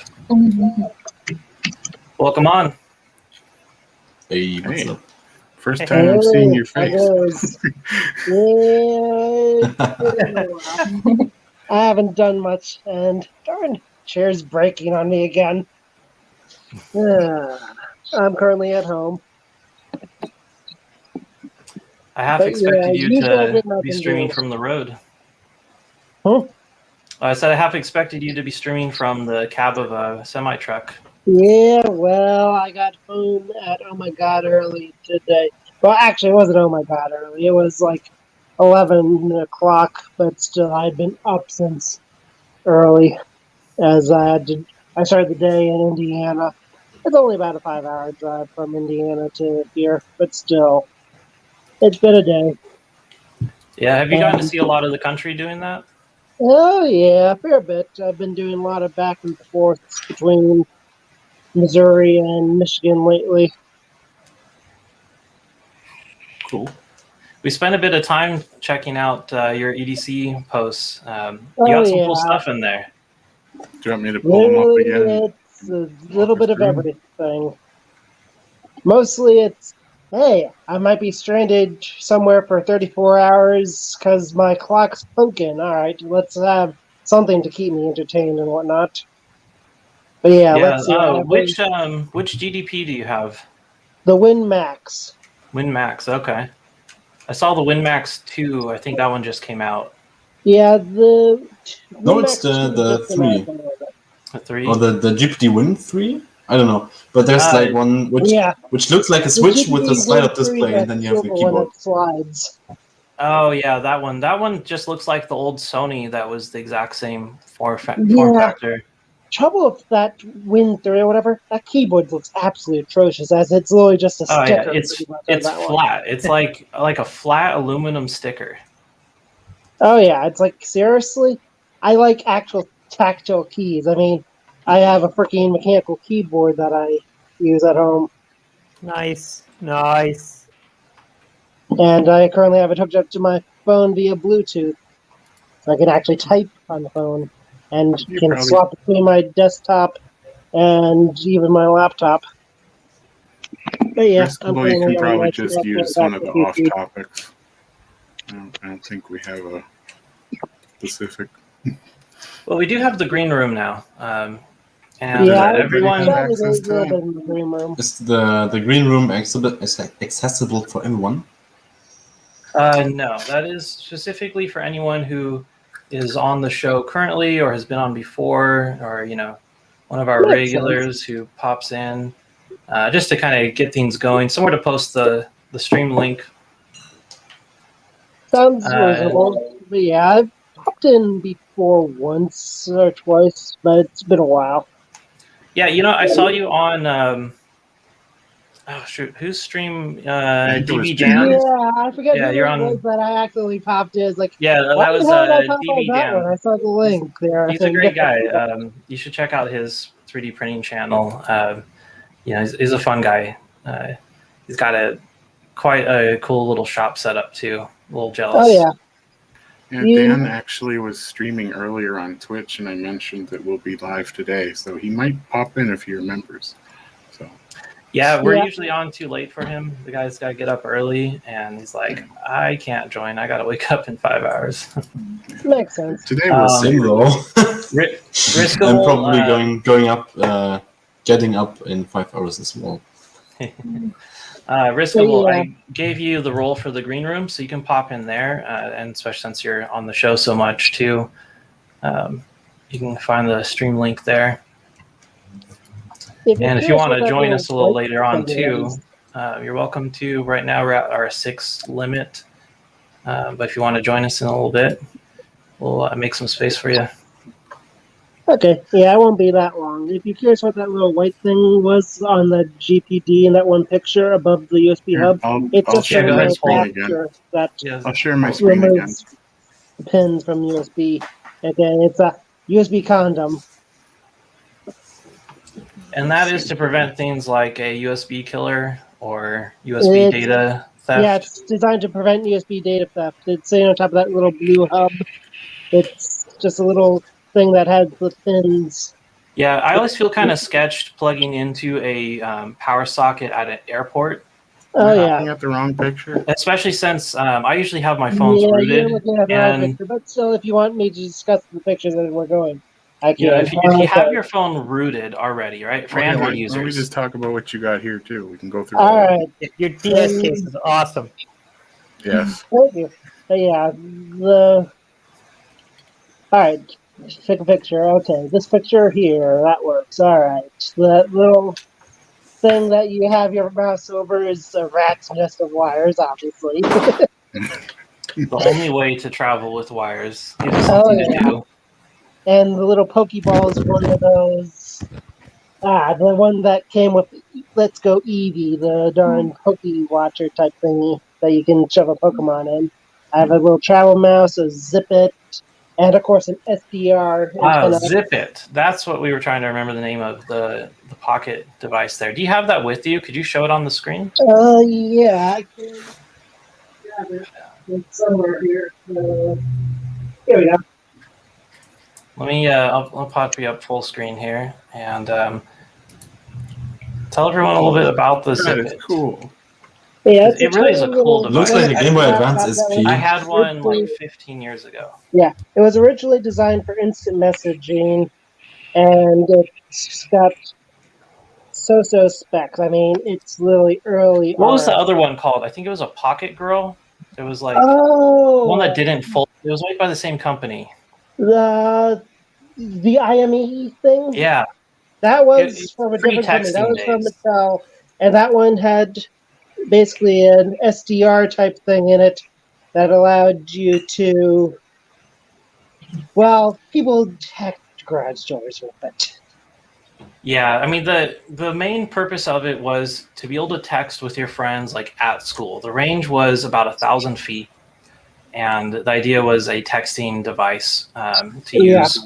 Welcome on. Hey, what's Hey. up? First time I'm seeing your Hey, face. Yeah, I haven't done much, and darn, chair's breaking on me again. I'm currently at home. I half But expected yeah, you usual to bit nothing be streaming doing. from the road. Huh? I said I half expected you to be streaming from the cab of a semi truck. Yeah, well, I got home at oh my god early today. Well, actually, it wasn't oh my god early. It was like 11 o'clock, but still, I'd been up since early, as I started the day in Indiana. It's only about a 5-hour drive from Indiana to here, but still, it's been a day. Yeah, have you gotten to see a lot of the country doing that? Oh yeah, a fair bit. I've been doing a lot of back and forth between Missouri and Michigan lately. Cool. We spent a bit of time checking out your EDC posts. You Oh, got some cool yeah. stuff in there. Do you want me to pull them up Really, again? it's a little us bit of through 'em? everything. Mostly it's, hey, I might be stranded somewhere for 34 hours because my clock's pumpkin. All right, let's have something to keep me entertained and whatnot. But yeah, let's see. I have which GDP do you have? the Win Max. WinMax, okay. I saw the WinMax 2. I think that one just came out. Yeah, the No, Win it's Max the 2 just came out 3. a little bit. The 3. Or the GPT Win 3? I don't know. But there's like one Yeah, which looks like a the Switch with a GPD slide-up 3, display, and then you have that's a the one keyboard. that slides. Oh, yeah, that one. That one just looks like the old Sony that was the exact same form Yeah. factor. Trouble with that Win 3 or whatever, that keyboard looks absolutely atrocious, as it's literally just a Oh, yeah, sticker. it's pretty much on it's that one. flat. It's like a flat aluminum sticker. Oh yeah, it's like seriously, I like actual tactile keys. I mean, I have a freaking mechanical keyboard that I use at home, Nice. Nice. and I currently have it hooked up to my phone via Bluetooth, so I can actually type on the phone and You can probably- swap between my desktop and even my laptop. But yeah, First I'm of all, you planning can on probably like, just going use back one of to the PC. off topics. I don't think we have a specific. Well, we do have the green room now, and Yeah, everyone. have probably access a to little it? bit in the green room. Is the green room accessible for everyone? No, that is specifically for anyone who is on the show currently or has been on before, or one of our Makes sense. regulars who pops in, just to kind of get things going. Somewhere to post the stream link. Sounds reasonable. But yeah, I've popped in before once or twice, but it's been a while. Yeah, I saw you on. Oh shoot, whose stream? think it was DB Jam. Dan. Yeah, I forget Yeah, who you're it on. was that I accidentally popped in. It's like, Yeah, why that the was hell did I pop on DB that one? Dan. I saw the link there. He's a great guy. You should check out his 3D printing channel. He's a fun guy. He's got quite a cool little shop set up too. A little jealous. Oh yeah. Yeah, You- Dan actually was streaming earlier on Twitch, and I mentioned that we'll be live today, so he might pop in if he remembers. So Yeah, we're Yeah. usually on too late for him. The guy's got to get up early, and he's like, I can't join. I got to wake up in 5 hours. Makes sense. today was Same though. Riskable, I'm probably going up, getting up in 5 hours as well. Riskable, Yeah. I gave you the role for the green room, so you can pop in there, and especially since you're on the show so much too, you can find the stream link there. And if you want to join us a little later on too, you're welcome to. Right now we're at our 6 limit, but if you want to join us in a little bit, we'll make some space for you. Okay, yeah, it won't be that long. If you're curious what that little white thing was on the GPD in that one picture above the USB Here, hub, it's I'll just share go a ahead, my little screen again. capture that Yeah. I'll share my screen again. removes pins from USB. Okay, it's a USB condom. And that is to prevent things like a USB killer or USB It's- data theft. Yeah, it's designed to prevent USB data theft. It's sitting on top of that little blue hub. It's just a little thing that has the pins. Yeah, I always feel kind of sketched plugging into a power socket at an airport, Oh Am I yeah. looking at the wrong picture? especially since I usually have my phones Yeah, rooted. you're looking at the right and picture, but still, if you want me to discuss the picture that we're going, I can. if you have your phone rooted already, right, for Okay, Android why don't we users. just talk about what you got here too? We can go through All all of right, it. Your DS case is awesome. Yes. thank you. But yeah, all right, take a picture. Okay, this picture here, that works. All right, that little thing that you have your mouse over is a rat's nest of wires, obviously. The only way to travel with wires. Gives you Oh, something to yeah. do. And the little Pokeball is one of those. The one that came with Let's Go Eevee, the darn Poke Watcher type thingy that you can shove a Pokemon in. I have a little travel mouse, a Zip It, and of course an SDR antenna. Zip It. That's what we were trying to remember the name of the pocket device there. Do you have that with you? Could you show it on the screen? Yeah, I can grab it. It's somewhere here. Here we go. Let me. I'll pop you up full screen here and tell everyone a little bit about the That Zip is It. cool. Yeah, It really is a cool device. Looks like a Game Boy Advance SP. I had one like 15 years ago. Yeah, it was originally designed for instant messaging, and it's got so-so specs. I mean, it's literally early. What was the RF. other one called? I think it was a Pocket Girl. It was like Oh, one that didn't fold. It was made by the same company. the IME thing. Yeah. That was It's from a different company. That pre-texting was from days. Mattel, and that one had basically an SDR type thing in it that allowed you to, well, people hacked garage doors with it. Yeah, I mean the main purpose of it was to be able to text with your friends like at school. The range was about 1,000 feet, and the idea was a texting device to Yeah. use.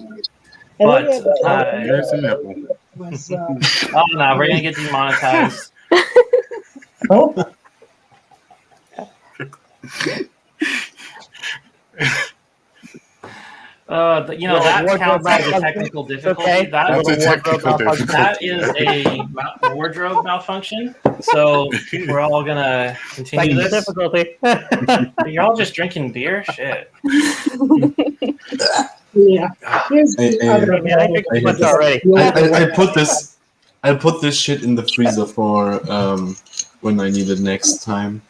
And But, then you had the Here's a nipple. was, Oh no, we're gonna get demonetized. oh, That wardrobe counts as a malfunction. technical difficulty. Okay. That's a technical difficulty. That is a wardrobe malfunction. So we're all gonna continue Technical this. difficulty. You're all just drinking beer? Shit. Yeah. Here's the Hey, other Hey, man, I drink I too much hate this. already. I put this shit in the freezer for when I need it next time.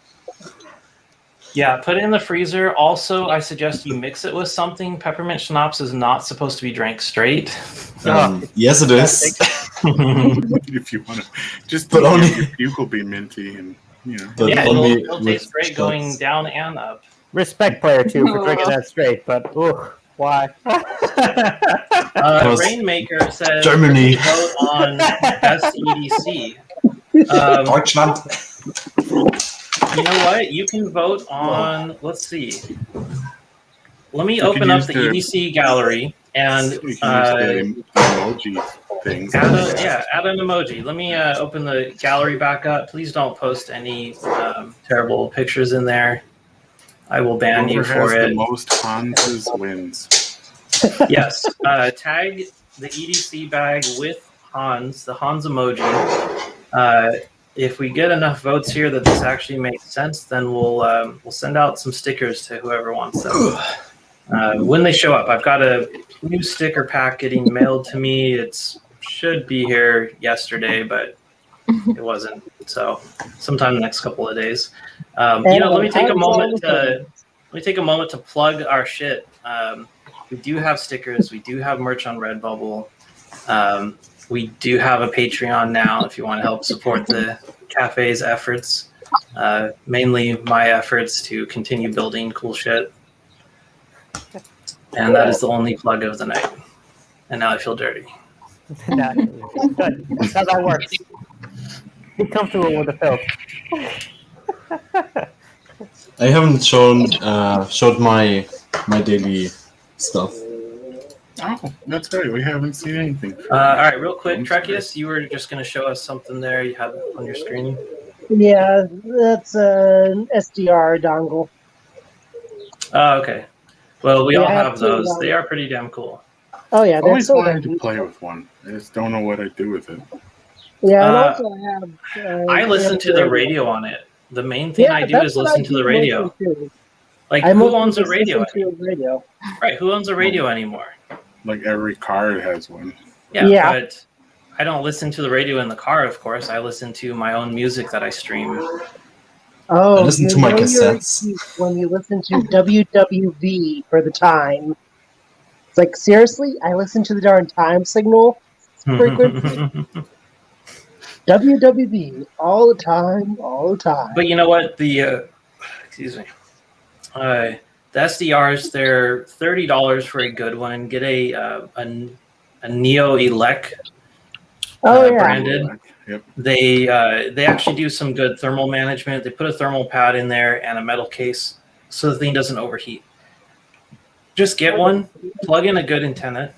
Yeah, put it in the freezer. Also, I suggest you mix it with something. Peppermint schnapps is not supposed to be drank straight. Yes, it is. If you want to, just But only- your puke will be minty, and you know. But Yeah, only it'll with taste great schnapps. going down and up. Respect player 2 for drinking that straight, but why? Because Rainmaker says Germany. vote on best EDC. Deutschland. You know what? You can vote on. Let's see. Let me You can open up use the the- EDC gallery and You can use the emoji things. add an emoji. Let me open the gallery back up. Please don't post any terrible pictures in there. I will ban you Whoever for has it. the most Hanses wins. Yes, tag the EDC bag with Hans, the Hans emoji. If we get enough votes here that this actually makes sense, then we'll send out some stickers to whoever wants them. When they show up, I've got a new sticker pack getting mailed to me. It should be here yesterday, but it wasn't. So sometime in the next couple of days. Let me take a moment to plug our shit. We do have stickers. We do have merch on Redbubble. We do have a Patreon now if you want to help support the cafe's efforts. Mainly my efforts to continue building cool shit. And that is the only plug of the night. And now I feel dirty. Good. That's how that works. Be comfortable with the filth. I haven't showed my daily stuff. Oh, that's right. We haven't seen anything. All right, real quick, Trekius, you were just going to show us something there you had on your screen. Yeah, that's an SDR dongle. Oh, okay. Well, we all Yeah, have those. They are pretty damn cool. Oh yeah, I they're always so wanted to damn play useful. with one. I just don't know what I'd do with it. Yeah, and Uh, also I have. I listen to the radio on it. The main thing I do is listen to the radio. Like, who owns a radio? Right, who owns a radio anymore? Like every car has one. Yeah, but I don't listen to the radio in the car, of course. I listen to my own music that I stream. Oh, I listen to my cassettes. When you listen to WWV for the time, it's like, seriously, I listen to the darn time signal frequency. WWV all the time. But you know what? Excuse me. The SDRs, they're $30 for a good one. Get a Neo Elec branded. Yep. They actually do some good thermal management. They put a thermal pad in there and a metal case so the thing doesn't overheat. Just get one, plug in a good antenna,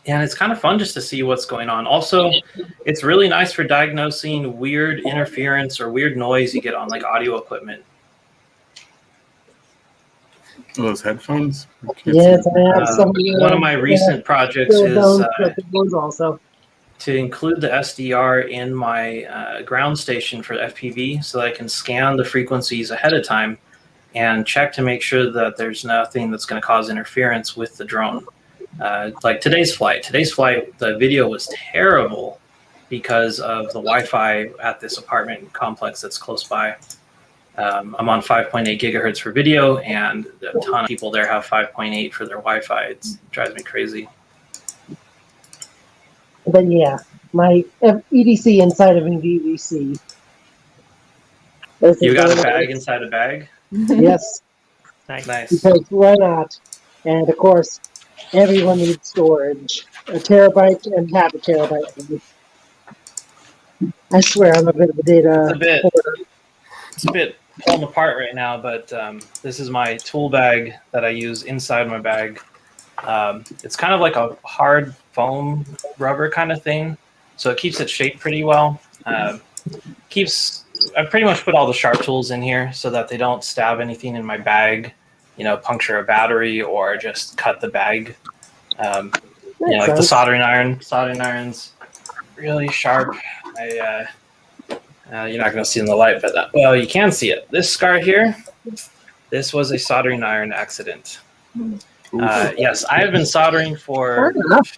and it's kind of fun just to see what's going on. Also, it's really nice for diagnosing weird interference or weird noise you get on like audio equipment. Those headphones? Yes, I have some. One of my recent projects is also to include the SDR in my ground station for FPV so that I can scan the frequencies ahead of time and check to make sure that there's nothing that's going to cause interference with the drone. Like today's flight, the video was terrible because of the Wi-Fi at this apartment complex that's close by. I'm on 5.8 gigahertz for video, and a ton of people there have 5.8 for their Wi-Fi. It drives me crazy. But yeah, my EDC inside of a VVC. You got a bag inside a bag? Yes. Nice. Because why not? And of course, everyone needs storage. A terabyte and half a terabyte. I swear I'm a bit of a data hoarder. It's a bit falling apart right now, but this is my tool bag that I use inside my bag. It's kind of like a hard foam rubber kind of thing, so it keeps its shape pretty well. I pretty much put all the sharp tools in here so that they don't stab anything in my bag, puncture a battery or just cut the bag. Like the soldering iron. Soldering iron's really sharp. You're not going to see in the light, but you can see it. This scar here, this was a soldering iron accident. Yes, I have been soldering Fair enough.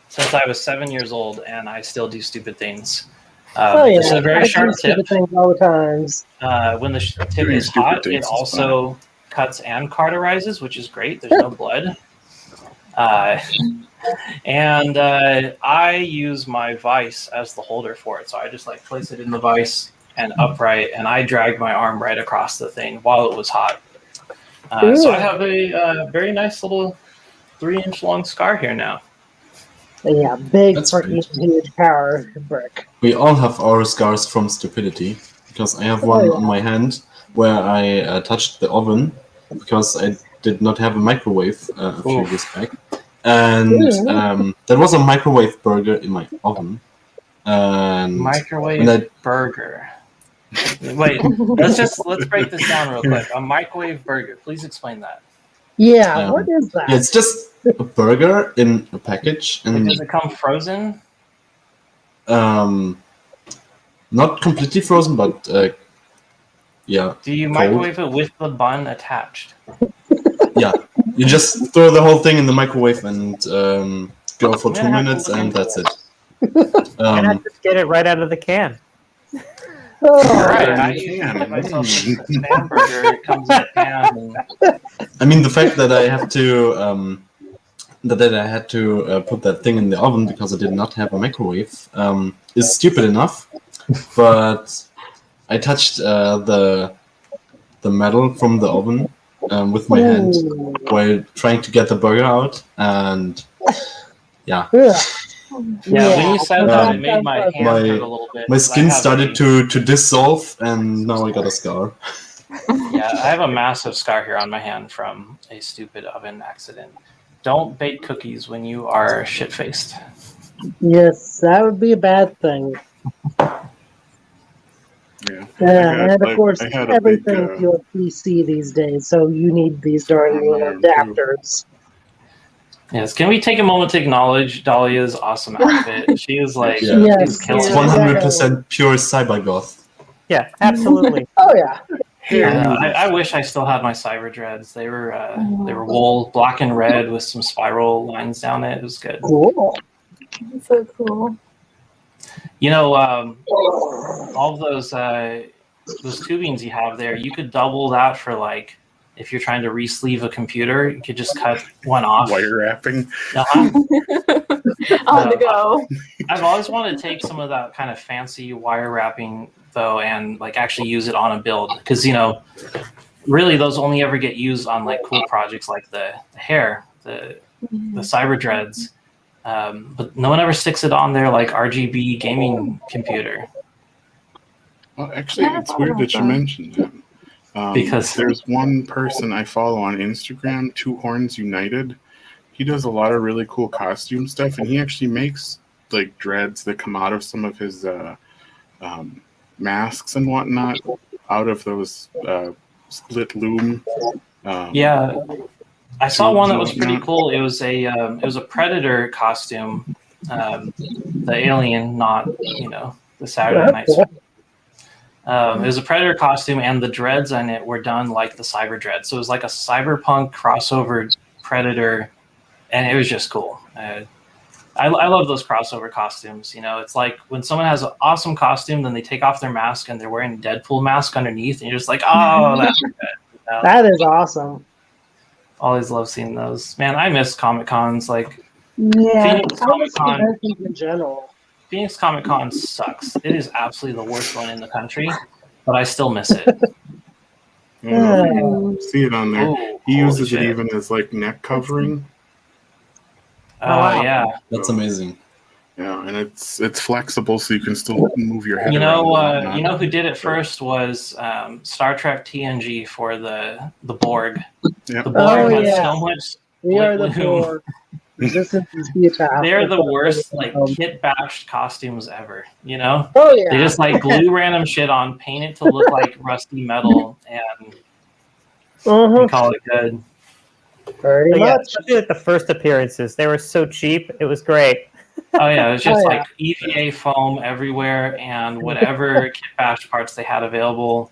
since I was 7 years old, and I still do stupid things. Oh yeah, This is a very I do sharp tip. stupid things all the times. When the tip Doing is stupid hot, things it is also cuts and cauterizes, which is great. There's no blood. And I use my vise as the holder for it. So I just like place it in the vise and upright, and I drag my arm right across the thing while it was hot. So I have a very nice little 3-inch long scar here now. Yeah, big That's freaking great. huge power brick. We all have our scars from stupidity, because I have one on my hand where I touched the oven because I did not have a microwave a few years back. And there was a microwave burger in my oven. And Microwave when I, burger. Wait, let's break this down real quick. A microwave burger. Please explain that. Yeah, what is that? yeah, it's just a burger in a package, and Does it come frozen? not completely frozen, but yeah. Do you cold. microwave it with the bun attached? Yeah, you just throw the whole thing in the microwave and go for I'm 2 gonna have to minutes, look and into that's it. Why not just get it right out of the can? Oh, Right, Yeah, I you usually can. get myself a spam burger. It comes in a pan. And I mean, the fact that I have to that I had to put that thing in the oven because I did not have a microwave is stupid enough, but I touched the metal from the oven with my hand while trying to get the burger out, and yeah. yeah, when you said that, it made my hand my- hurt a little bit. My 'cause I skin have started to dissolve, and now I got a scar. Yeah, I have a massive scar here on my hand from a stupid oven accident. Don't bake cookies when you are shit-faced. yes, that would be a bad thing. Yeah. And of course, I had a big, everything's your PC these days, so you need these darn on my little end, too. adapters. Yes, can we take a moment to acknowledge Dahlia's awesome outfit? She is like, Yeah. Yes, she's killing It's it. 100% pure cybergoth. Yeah, absolutely. Oh yeah. I wish I still had my cyber dreads. They were wool, black and red with some spiral lines down it. It was good. Cool. So cool. You know, all of those tubings you have there, you could double that for like if you're trying to re-sleeve a computer, you could just cut one off. Wire wrapping. Uh-huh. On the go. I've always wanted to take some of that kind of fancy wire wrapping though, and like actually use it on a build, because really those only ever get used on like cool projects like the hair, the cyber dreads, but no one ever sticks it on their like RGB gaming computer. Well, actually, Yeah, it's weird that you mentioned that. Because there's one person I follow on Instagram, Two Horns United. He does a lot of really cool costume stuff, and he actually makes like dreads that come out of some of his masks and whatnot out of those split loom. Yeah, I saw one that was pretty cool. It was a Predator costume, the alien, not the Saturday Night. It was a Predator costume, and the dreads on it were done like the Cyber Dread. So it was like a cyberpunk crossover Predator, and it was just cool. I love those crossover costumes. It's like when someone has an awesome costume, then they take off their mask and they're wearing a Deadpool mask underneath, and you're just like, oh, that's good. That is awesome. Always love seeing those. Man, I miss Comic Cons. Like Yeah, Phoenix Comic Con. in general. Phoenix Comic Con sucks. It is absolutely the worst one in the country, but I still miss it. See it on there. Ooh, He holy uses shit. it even as like neck covering. Oh wow. yeah. That's amazing. Yeah, and it's flexible, so you can still move your head. You around know who did it first was Star Trek TNG for the Borg. Yep. The Borg Oh, had yeah. so much. We are the Bloom. poor. Resistance is futile. They're the worst like kit bashed costumes ever. Oh yeah. They just like glue random shit on, paint it to look like rusty metal, and call it good. Pretty But yeah, much. especially like the first appearances, they were so cheap. It was great. Oh yeah, it was just Oh, yeah. like EVA foam everywhere, and whatever kit bash parts they had available.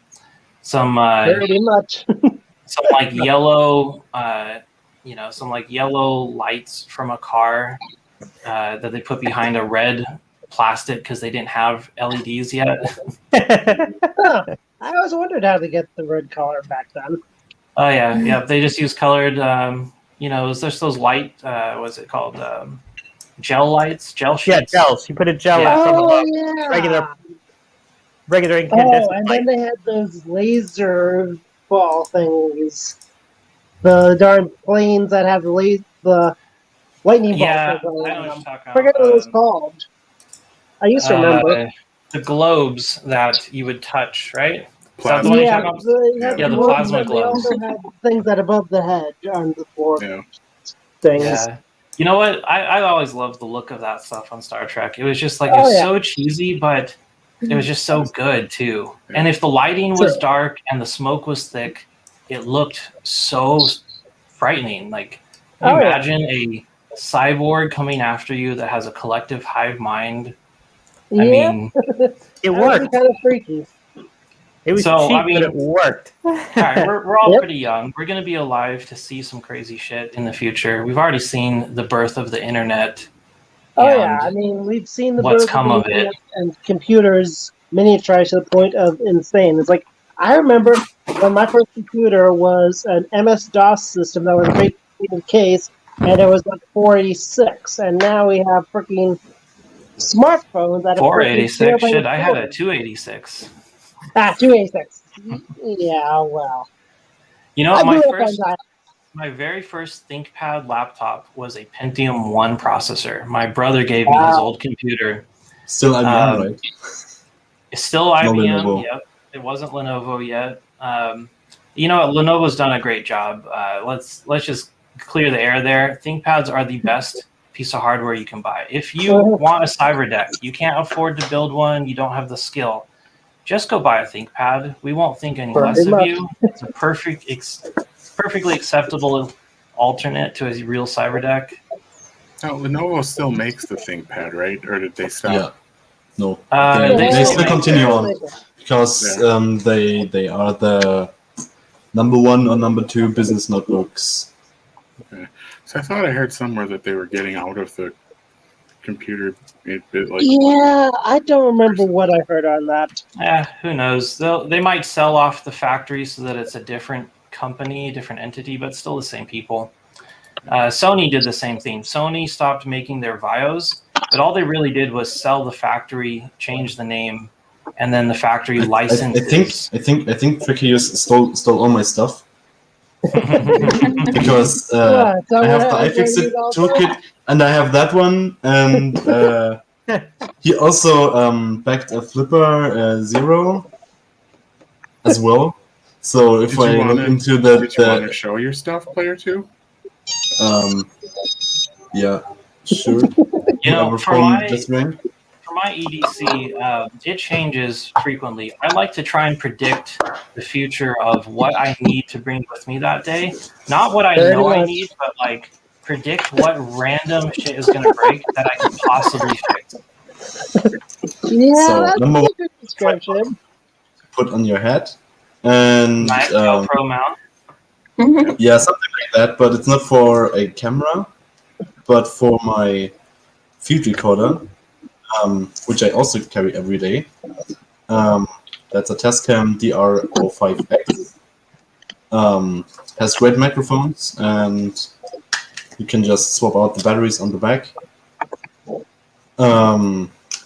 Some Pretty much. some like yellow some like yellow lights from a car that they put behind a red plastic because they didn't have LEDs yet. Huh. I always wondered how to get the red color back then. Oh yeah. They just use colored. Is there's those light? What's it called? Gel lights, gel Yeah, sheets. gels. You put a gel Yeah. in front of Oh a yeah. regular Oh, incandescent and light. then they had those laser ball things. The darn planes that have the lightning Yeah, bolts. I know what on you're them. talking I forget what it was about. called. I used to remember. The globes that you would touch, right? Is that the Plasma. one you're Yeah, talking about? they had Yeah, the globes, plasma and they globes. also had things that above the head on the floor Yeah. things. Yeah. You know what? I always loved the look of that stuff on Star Trek. It was just like, it Oh, was yeah. so cheesy, but it was just so good too. And if the lighting was Sure. dark and the smoke was thick, it looked so frightening. Like, can you Oh, yeah. imagine a cyborg coming after you that has a collective hive mind? Yeah, I mean, It that would worked. be kind of freaky. It was So, cheap, I mean- but it worked. all right, we're all Yep. pretty young. We're going to be alive to see some crazy shit in the future. We've already seen the birth of the internet. Oh and yeah, I mean we've seen the what's birth come the of it. internet and computers miniaturized to the point of insane. It's like I remember when my first computer was an MS DOS system that was a big case, and it was like 486, and now we have freaking smartphones that are 486. Shit, I had a 286. 286. Yeah, well, You know, I my grew up on that. my very first ThinkPad laptop was a Pentium 1 processor. My brother gave me his Wow. old computer. Still IBM, Um, right? It's still No IBM. Lenovo. Yep, it wasn't Lenovo yet. Lenovo's done a great job. Let's just clear the air there. ThinkPads are the best piece of hardware you can buy. If you want a Cyberdeck, you can't afford to build one, you don't have the skill, just go buy a ThinkPad. We won't think any Pretty less of much. you. It's a perfectly acceptable alternate to a real Cyberdeck. Now, Lenovo still makes the ThinkPad, right? Or did they stop? Yeah. No. They they still still make continue it. on because they are the number 1 or number 2 business notebooks. Okay. So I thought I heard somewhere that they were getting out of the computer bit, like Yeah, I don't remember what I heard on that. Who knows? They might sell off the factory so that it's a different company, different entity, but still the same people. Sony did the same thing. Sony stopped making their Vios, but all they really did was sell the factory, change the name, and then the factory licenses. I think Trickius stole all my stuff because So I have the we're iFixit doing all toolkit and I have that one, and he also backed a Flipper Zero as well. So if Did you I wanna- look into did you want to the show your stuff, player 2? yeah, sure. For Just rang. my EDC, it changes frequently. I like to try and predict the future of what I need to bring with me that day. Not what I know I need, but like predict what random shit is going to break that I could possibly fix. Yeah, So, that's number a one, good description. put on your head, and My GoPro mount. yeah, something like that. But it's not for a camera, but for my field recorder, which I also carry every day. That's a Tascam DR05X. Has great microphones, and you can just swap out the batteries on the back.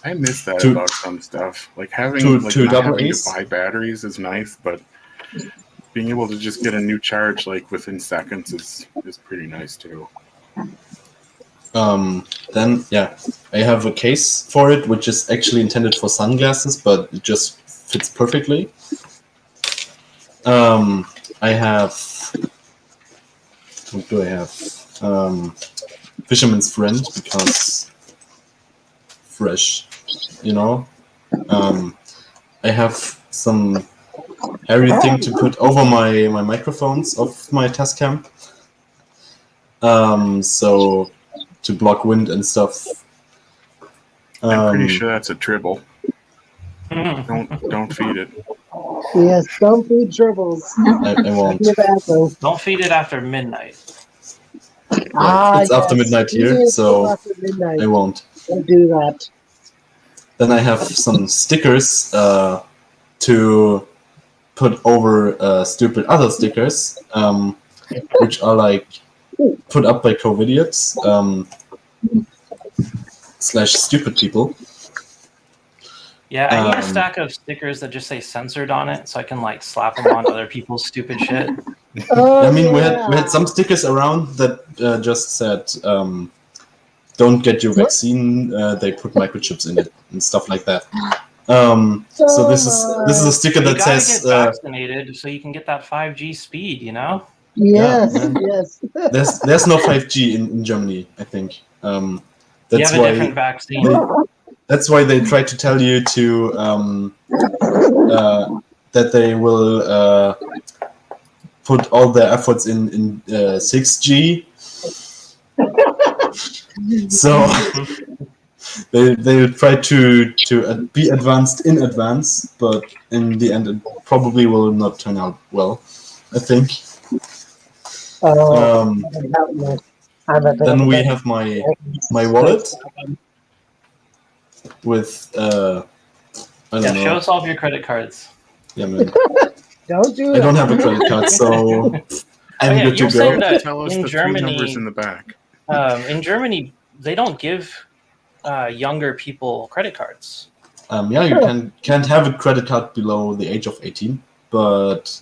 I miss that Two- about some stuff. Like having two not double having A's. to buy batteries is nice, but being able to just get a new charge like within seconds is pretty nice too. Then yeah, I have a case for it, which is actually intended for sunglasses, but it just fits perfectly. I have, what do I have? Fisherman's Friend, because fresh, you know. I have some hairy thing to put over my microphones of my Tascam. So to block wind and stuff. I'm pretty sure that's a tribble. Don't feed it. Yes, don't feed dribbles. I won't. You're bathroom. Don't feed it after midnight. It's after midnight here, It is so after midnight. I won't. Don't do that. Then I have some stickers to put over stupid other stickers, which are like put up by co-idiots / stupid people. Yeah, I need a stack of stickers that just say censored on it, so I can like slap them on other people's stupid shit. Oh, I mean, we had some stickers around that just said, "Don't get your vaccine." They put microchips in it and stuff like that. So this is a sticker You that gotta says, get vaccinated so you can get that 5G speed, you know? Yes, Yeah, yes. "There's no 5G in Germany." I think You that's have a why different vaccine. that's why they try to tell you to that they will put all their efforts in 6G. So they'll try to be advanced in advance, but in the end, it probably will not turn out well, I think. Then we have my wallet with I don't know. Show us all of your credit cards. Yeah, man. Don't do I that. don't have a credit card, so I'm good you to were saying go. that Tell us in the three numbers Germany, in the back. in Germany, they don't give younger people credit cards. Yeah, you can't have a credit card below the age of 18, but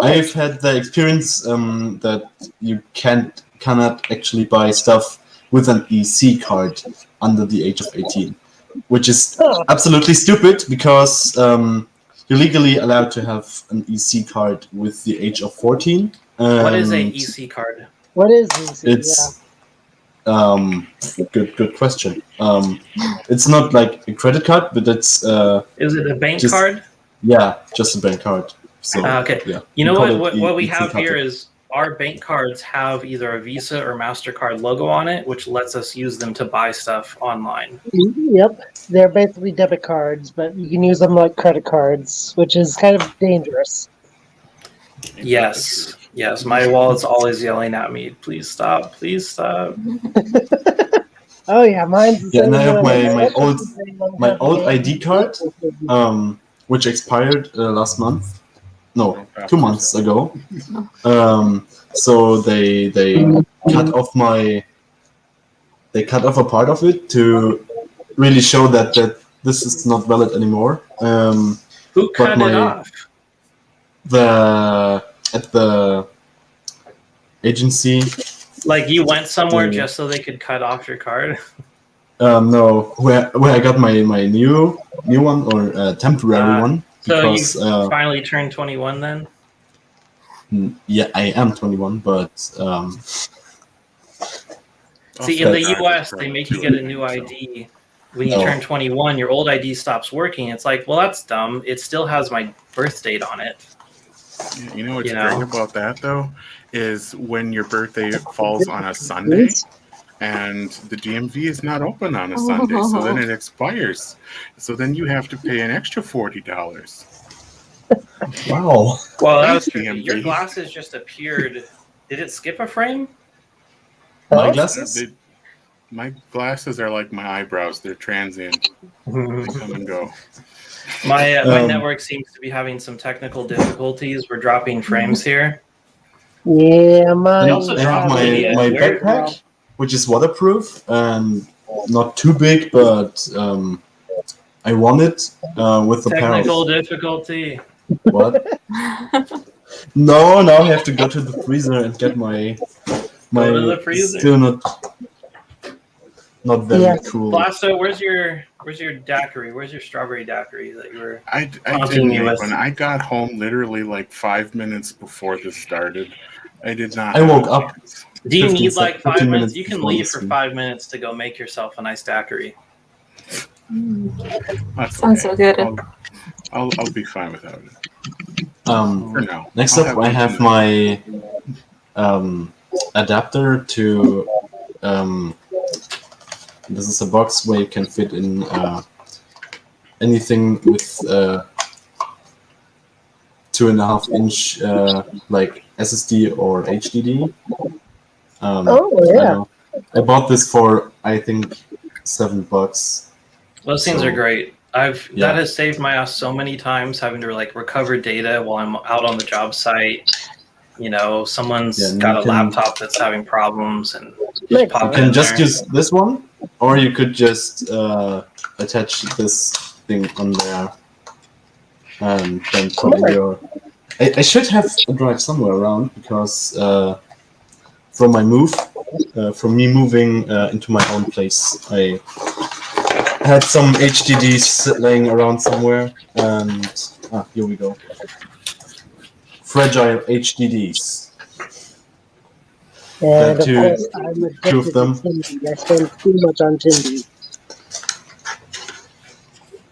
I've had the experience that you cannot actually buy stuff with an EC card under the age of 18, which is absolutely stupid because you're legally allowed to have an EC card with the age of 14. What is a EC card? What is this? It's good question. It's not like a credit card, but it's Is it a bank just- card? yeah, just a bank card. So Okay. yeah, You know call what? it What we EC have card. here is our bank cards have either a Visa or MasterCard logo on it, which lets us use them to buy stuff online. Yep, they're basically debit cards, but you can use them like credit cards, which is kind of dangerous. Yes. Yes. My wallet's always yelling at me, please stop. Please stop. Oh yeah, mine's the Yeah, and same I have way. my old ID card, which expired last month. No, 2 months ago. So they cut off a part of it to really show that this is not valid anymore. Who cut it off? At the agency. Like you went somewhere just so they could cut off your card? No, where I got my new one or temporary one. Because, so you finally turned 21 then? Yeah, I am 21, but see, in the US, they make you get a new ID when you turn 21. Your old ID stops working. It's like, well, that's dumb. It still has my birth date on it. You know what's great about that though is when your birthday falls on a Sunday. And the DMV is not open on a Sunday, so then it expires. So then you have to pay an extra $40. Wow. Well, that was tricky. Your glasses just appeared. Did it skip a frame? My glasses? My glasses are like my eyebrows. They're transient. They come and go. My network seems to be having some technical difficulties. We're dropping frames here. Yeah, mine. I have my backpack, which is waterproof and not too big, but I want it with the technical difficulty. What? No, now I have to go to the freezer and get my go to the freezer. Still not very cool. Blasto, where's your daiquiri? Where's your strawberry daiquiri that you were? I didn't make one. I got home literally like 5 minutes before this started. I did not. I woke up. Do you need like 5 minutes? You can leave for 5 minutes to go make yourself a nice daiquiri. Sounds so good. I'll be fine without it. For now. Next up, I have my adapter to. This is a box where you can fit in anything with 2.5 inch like SSD or HDD. Oh, I yeah. know. I bought this for I think $7. Those things are great. Yeah. That has saved my ass so many times having to like recover data while I'm out on the job site. You know, someone's Yeah, and got you a can- laptop that's having problems, and just Makes pop You it can in just there. use this one, or you could just attach this thing on there and then put in your. I should have a drive somewhere around because from my move, from me moving into my own place, I had some HDDs laying around somewhere, and here we go. Fragile HDDs. And of Two- course, I'm two addicted of them. to Tindy. I spend too much on Tindy.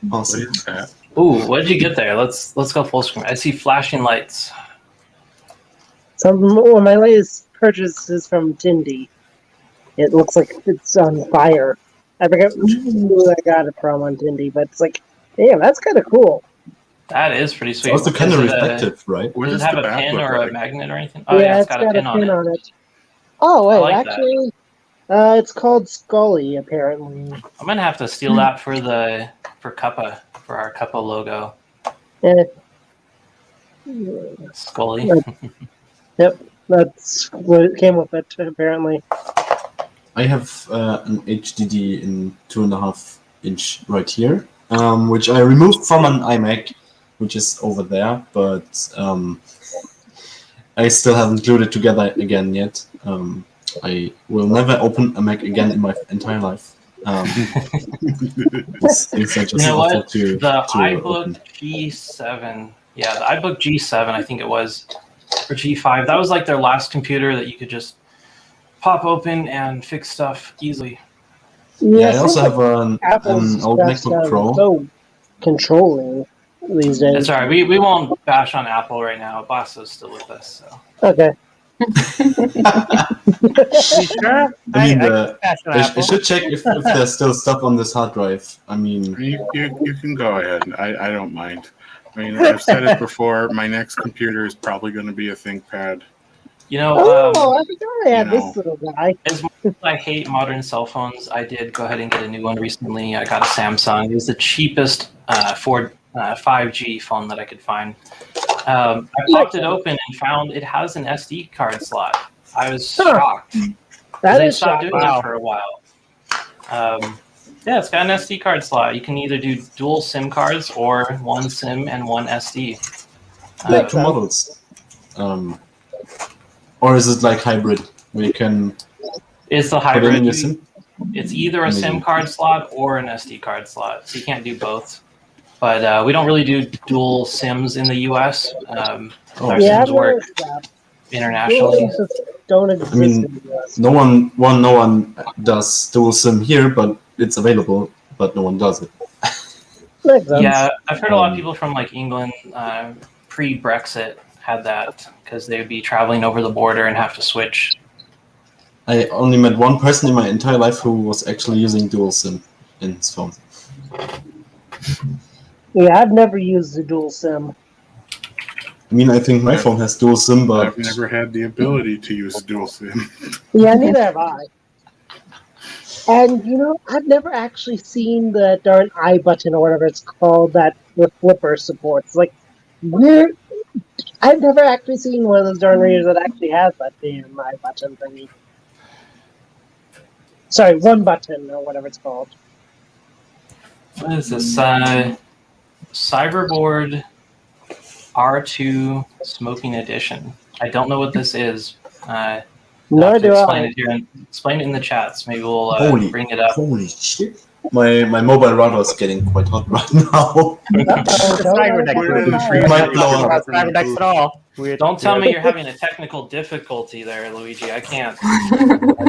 What Awesome. is that? Ooh, what did you get there? Let's go full screen. I see flashing lights. One of my latest purchases from Tindy. It looks like it's on fire. I forget who I got it from on Tindy, but it's like, damn, that's kind of cool. That is pretty It's sweet. also kind Is of it a- reflective, right? What Does it does have the a back pin look or a like? magnet or anything? Oh yeah, it's got a pin on it. Oh wait, like that. actually, it's called Scully. Apparently, I'm gonna have to steal that for Cuppa, for our Cuppa logo. Eh, Scully. yep, that's what it came with it. Apparently, I have an HDD in 2.5 inch right here, which I removed from an iMac, which is over there, but I still haven't glued it together again yet. I will never open a Mac again in my entire life. These things are just You know awful what? to The open. iBook G7. Yeah, the iBook G7, I think it was, or G5. That was like their last computer that you could just pop open and fix stuff easily. Yeah, it I also seems have like an Apple's old just MacBook Pro. so controlling these days. It's all right. We won't bash on Apple right now. Basso's still with us, so. Okay. You sure? I mean, I I should check if there's still stuff on this hard drive. I mean, You can go ahead. I don't mind. I mean, I've said it before. My next computer is probably going to be a ThinkPad. You know, Oh, I forgot I had you this know. little guy. as much as I hate modern cell phones, I did go ahead and get a new one recently. I got a Samsung. It was the cheapest 5G phone that I could find. I popped it open and found it has an SD card slot. I was shocked. That They is stopped shocking. doing that for a while. Yeah, it's got an SD card slot. You can either do dual SIM cards or one SIM and one SD. there are two models. Or is it like hybrid, where you can It's the put it in hybrid. your SIM? It's either a SIM Amazing. card slot or an SD card slot, so you can't do both. But we don't really do dual SIMs in the US. Our Yeah, I've SIMs work noticed that. internationally. Dual SIMs don't exist mean, in the US. No one does dual SIM here, but it's available, but no one does it. Makes sense. Yeah, I've heard a lot of people from like England pre-Brexit had that because they would be traveling over the border and have to switch. I only met one person in my entire life who was actually using dual SIM in his phone. Yeah, I've never used a dual SIM. I mean, I think my phone has dual SIM, but I've never had the ability to use dual SIM. Yeah, neither have I. And you know, I've never actually seen the darn I button or whatever it's called that the flipper supports. Like, where? I've never actually seen one of those darn readers that actually has that damn I button thingy. Sorry, one button or whatever it's called. What is this? Cyberboard R2 Smoking Edition. I don't know what this is. Nor do explain I. it here. Explain it in the chats. Maybe we'll bring it up. holy shit! My mobile router is getting quite hot right now. Cyberdeck. Put it in the We're freezer. Might blow not up. talking about Cyberdecks at all. Don't tell me you're having a technical difficulty there, Luigi. I can't.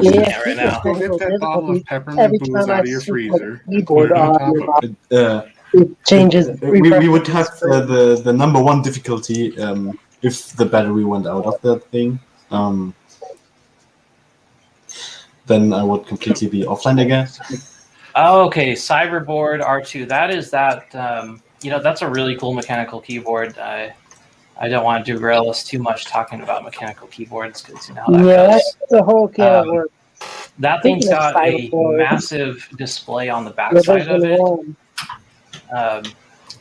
Yeah, can't right now. Go get that bottle of every peppermint booze time I out of your switch my freezer. keyboard Put it on on, top of it. it changes. We would have the number one difficulty if the battery went out of that thing. Then I would completely be offline again. Oh, okay. Cyberboard R2. That is that. That's a really cool mechanical keyboard. I I don't want to derail us too much talking about mechanical keyboards because you know how that Yeah, goes. that's the whole can of work. That thing's Speaking of got a cyberboards, massive display on the backside Revision of it. 1.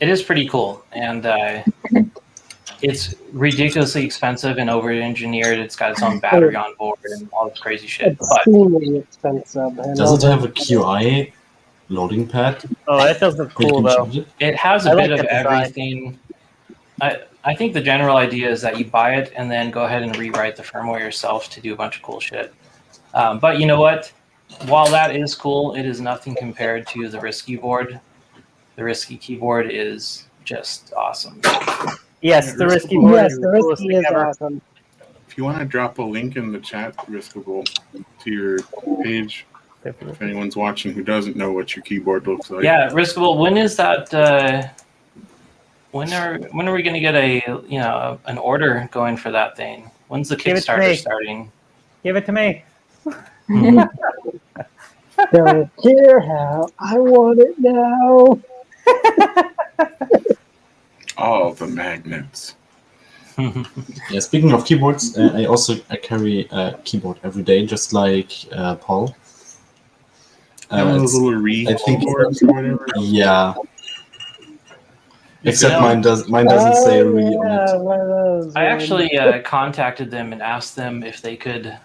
It is pretty cool, and it's ridiculously expensive and over-engineered. It's got its own battery on board and all this crazy shit. But Extremely expensive. And Does it have a over- QI loading pad? Oh, that does look that you cool can though. change it? it has a I bit like of that design. everything. I think the general idea is that you buy it and then go ahead and rewrite the firmware yourself to do a bunch of cool shit. But you know what? While that is cool, it is nothing compared to the Risky board. The Risky keyboard is just awesome. Yes, the risky board Yes, is the the coolest risky thing is ever. awesome. If you want to drop a link in the chat, Riskable, to your page, if anyone's watching who doesn't know what your keyboard looks like. Yeah, Riskable. When is that? When are we going to get an order going for that thing? When's the Give it to Kickstarter me. starting? Give it to me. Don't care how I want it now. Oh, the magnets. Yeah, speaking of keyboards, I carry a keyboard every day, just like Paul. Those It's- little Re I think- keyboards or whatever. yeah. Except know- mine doesn't say Re on yeah, it. one of those I ones. actually contacted them and asked them if they could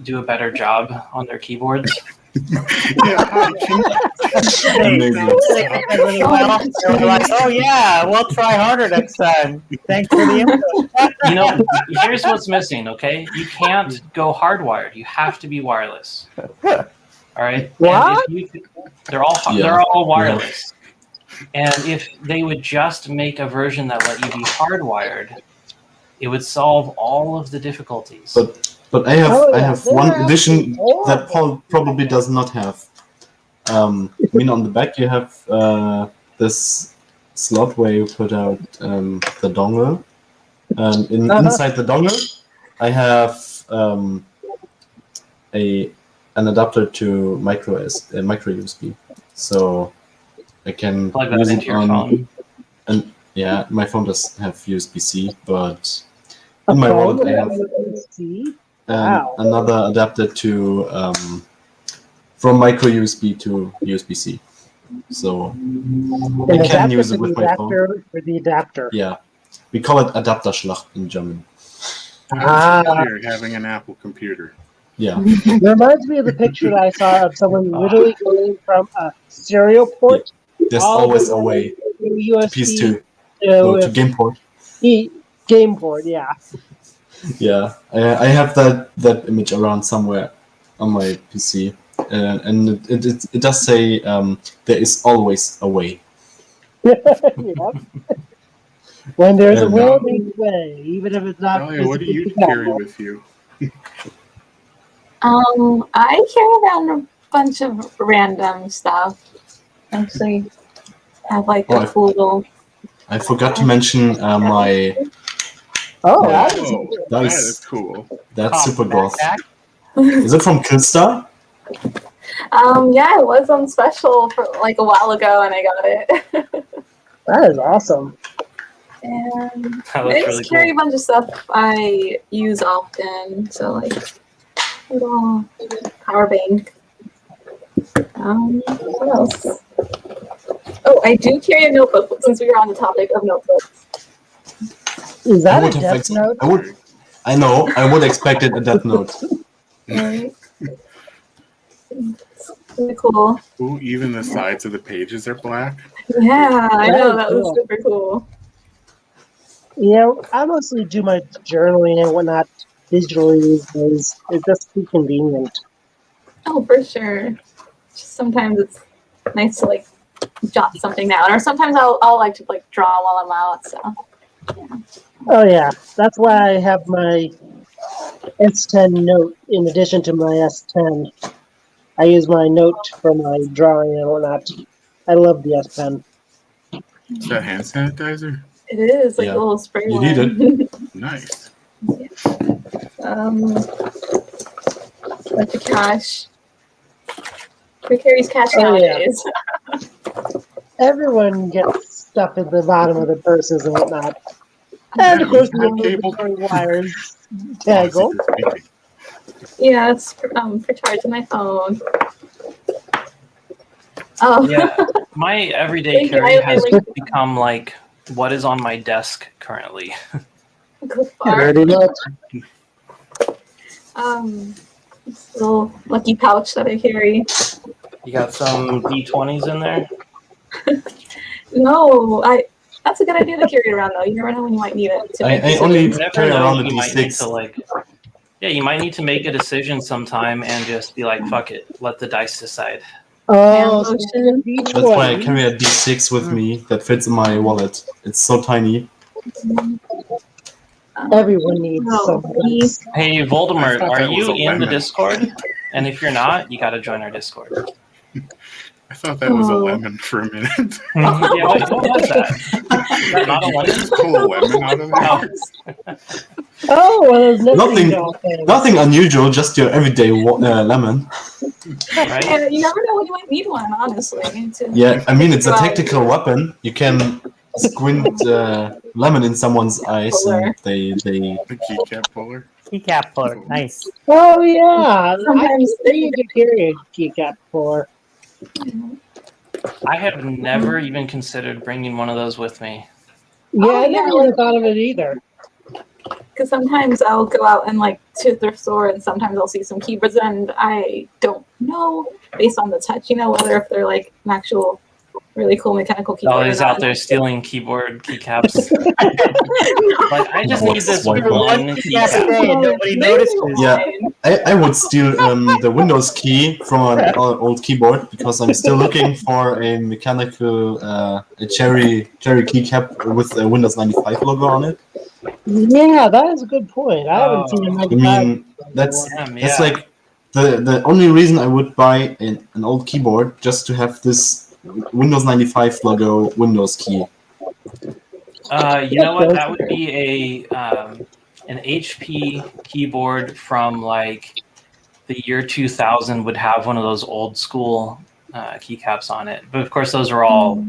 do a better job on their keyboards. Yeah, hi, Amazing. They did really well. They were like, oh yeah, we'll try harder next time. Thanks for the input. You know, here's what's missing. Okay, you can't go hardwired. You have to be wireless. All right. What? And if they're all wireless. And if they would just make a version that let you be hardwired, it would solve all of the difficulties. But I have Oh, I yeah, have they're one addition horrible. that Paul probably does not have. I mean, on the back you have this slot where you put out the dongle. Inside the dongle, I have an adapter to micro USB, so I can Plug that use into it your on. phone. And yeah, my phone does have USB-C, but in my wallet I have See? and Wow. another adapter to from micro USB to USB-C. So An I can adapter use for it with the my phone. adapter for the adapter. Yeah, we call it Adapterschlacht in German. Ah. You're having an Apple computer. Yeah, It reminds me of the picture that I saw of someone literally going from a serial port there's all always the a way. to USB Piece 2, to to game port. game port. Yeah. Yeah, I have that image around somewhere on my PC, and it does say there is always a way. Yep. When there's a And, will, there's a way, even if it's not. Dahlia, what do you physically carry possible. with you? I carry around a bunch of random stuff. Actually, have like Oh, a cool little. I forgot to mention my Oh, Yeah. that is Oh, that that is- is cool. that's super goth. Backpack. Is it from Killstar? Yeah, it was on special for like a while ago, and I got it. that is awesome. And That I looks just really carry cool. a bunch of stuff I use often. So like little power bank. What else? Oh, I do carry a notebook since we were on the topic of notebooks. Is I that would a have Death Note? I know. I would expect it a Death Note. Right? It's really cool. Ooh, even the sides of the pages are black. Yeah, I That know is that was cool. super cool. Yeah, I mostly do my journaling and whatnot digitally these days. It's just too convenient. Oh, for sure. Just sometimes it's nice to like jot something down, or sometimes I'll like to like draw while I'm out. So Oh yeah, that's why I have my S10 note in addition to my S10. I use my note for my drawing and whatnot. I love the S Pen. Is that hand sanitizer? it is like Yeah. a little spray You one. need it. Nice. Like the cash. Who carries cash Oh, yeah. nowadays? Everyone gets stuff at the bottom of their purses and whatnot. And of course, the Ethernet cable. obligatory wires Oh, I see tangle. you're speaking. Yeah, it's for charging my phone. Oh, Yeah, my everyday Thank you. carry I has like become like what is on my desk currently. go far. Already know. This little lucky pouch that I carry. You got some D20s in there? No, that's a good idea to carry it around though. You never know when you might need it to make I only decisions. You never carry know around when a you might need D6. to like. Yeah, you might need to make a decision sometime and just be like, "Fuck it, let the dice decide." Oh, so Motion. D20. That's why I carry a D6 with me that fits in my wallet. It's so tiny. Everyone needs No, some dice. Hey, I Voldemort, thought are that was you a in the lemon. Discord? And if you're not, you got to join our Discord. I thought that was a Oh. lemon for a minute. Yeah, what was that? Is that not a Did you lemon? just pull a lemon out of there? Oh, Oh, one of those Nothing- doll things. Nothing unusual, just your everyday lemon. right? Yeah, you never know when you might need one, honestly. Yeah, I mean, it's a Wow. tactical weapon. You can squint lemon in someone's eyes and they The keycap puller. Keycap puller. Nice. Oh, yeah. I Sometimes think you could carry a keycap for. I have never even considered bringing one of those with me. Yeah, Oh, I never yeah, even like- thought of it either. Because sometimes I'll go out and like to a thrift store, and sometimes I'll see some keyboards, and I don't know based on the touch, whether if they're like an actual really cool mechanical keyboard. Oh, or he's not. out there stealing keyboard keycaps. Like, I just need this Swipe up. one Keycap keycap. today, and nobody Maybe notices. Yeah. mine. I would steal the Windows key from an old keyboard because I'm still looking for a mechanical a cherry keycap with a Windows 95 logo on it. Yeah, that is a good point. I Oh. haven't seen a I 95. mean, that's Damn, that's yeah. like the only reason I would buy an old keyboard just to have this Windows 95 logo Windows key. You know what? That would be an HP keyboard from like the year 2000 would have one of those old school keycaps on it. But of course, those are all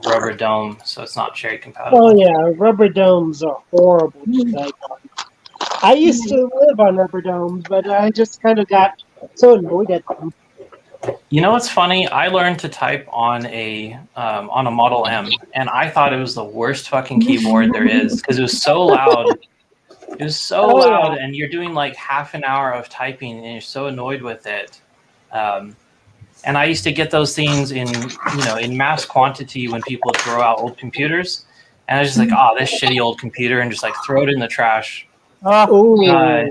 rubber dome, so it's not cherry compatible. Oh, yeah, rubber domes are horrible to type on. I used to live on rubber domes, but I just kind of got so annoyed at them. You know what's funny? I learned to type on a Model M, and I thought it was the worst fucking keyboard there is because it was so loud. It was so Oh, loud, yeah. and you're doing like half an hour of typing, and you're so annoyed with it. And I used to get those things in mass quantity when people would throw out old computers, and I was just like, oh, this shitty old computer, and just like throw it in the trash. Oh,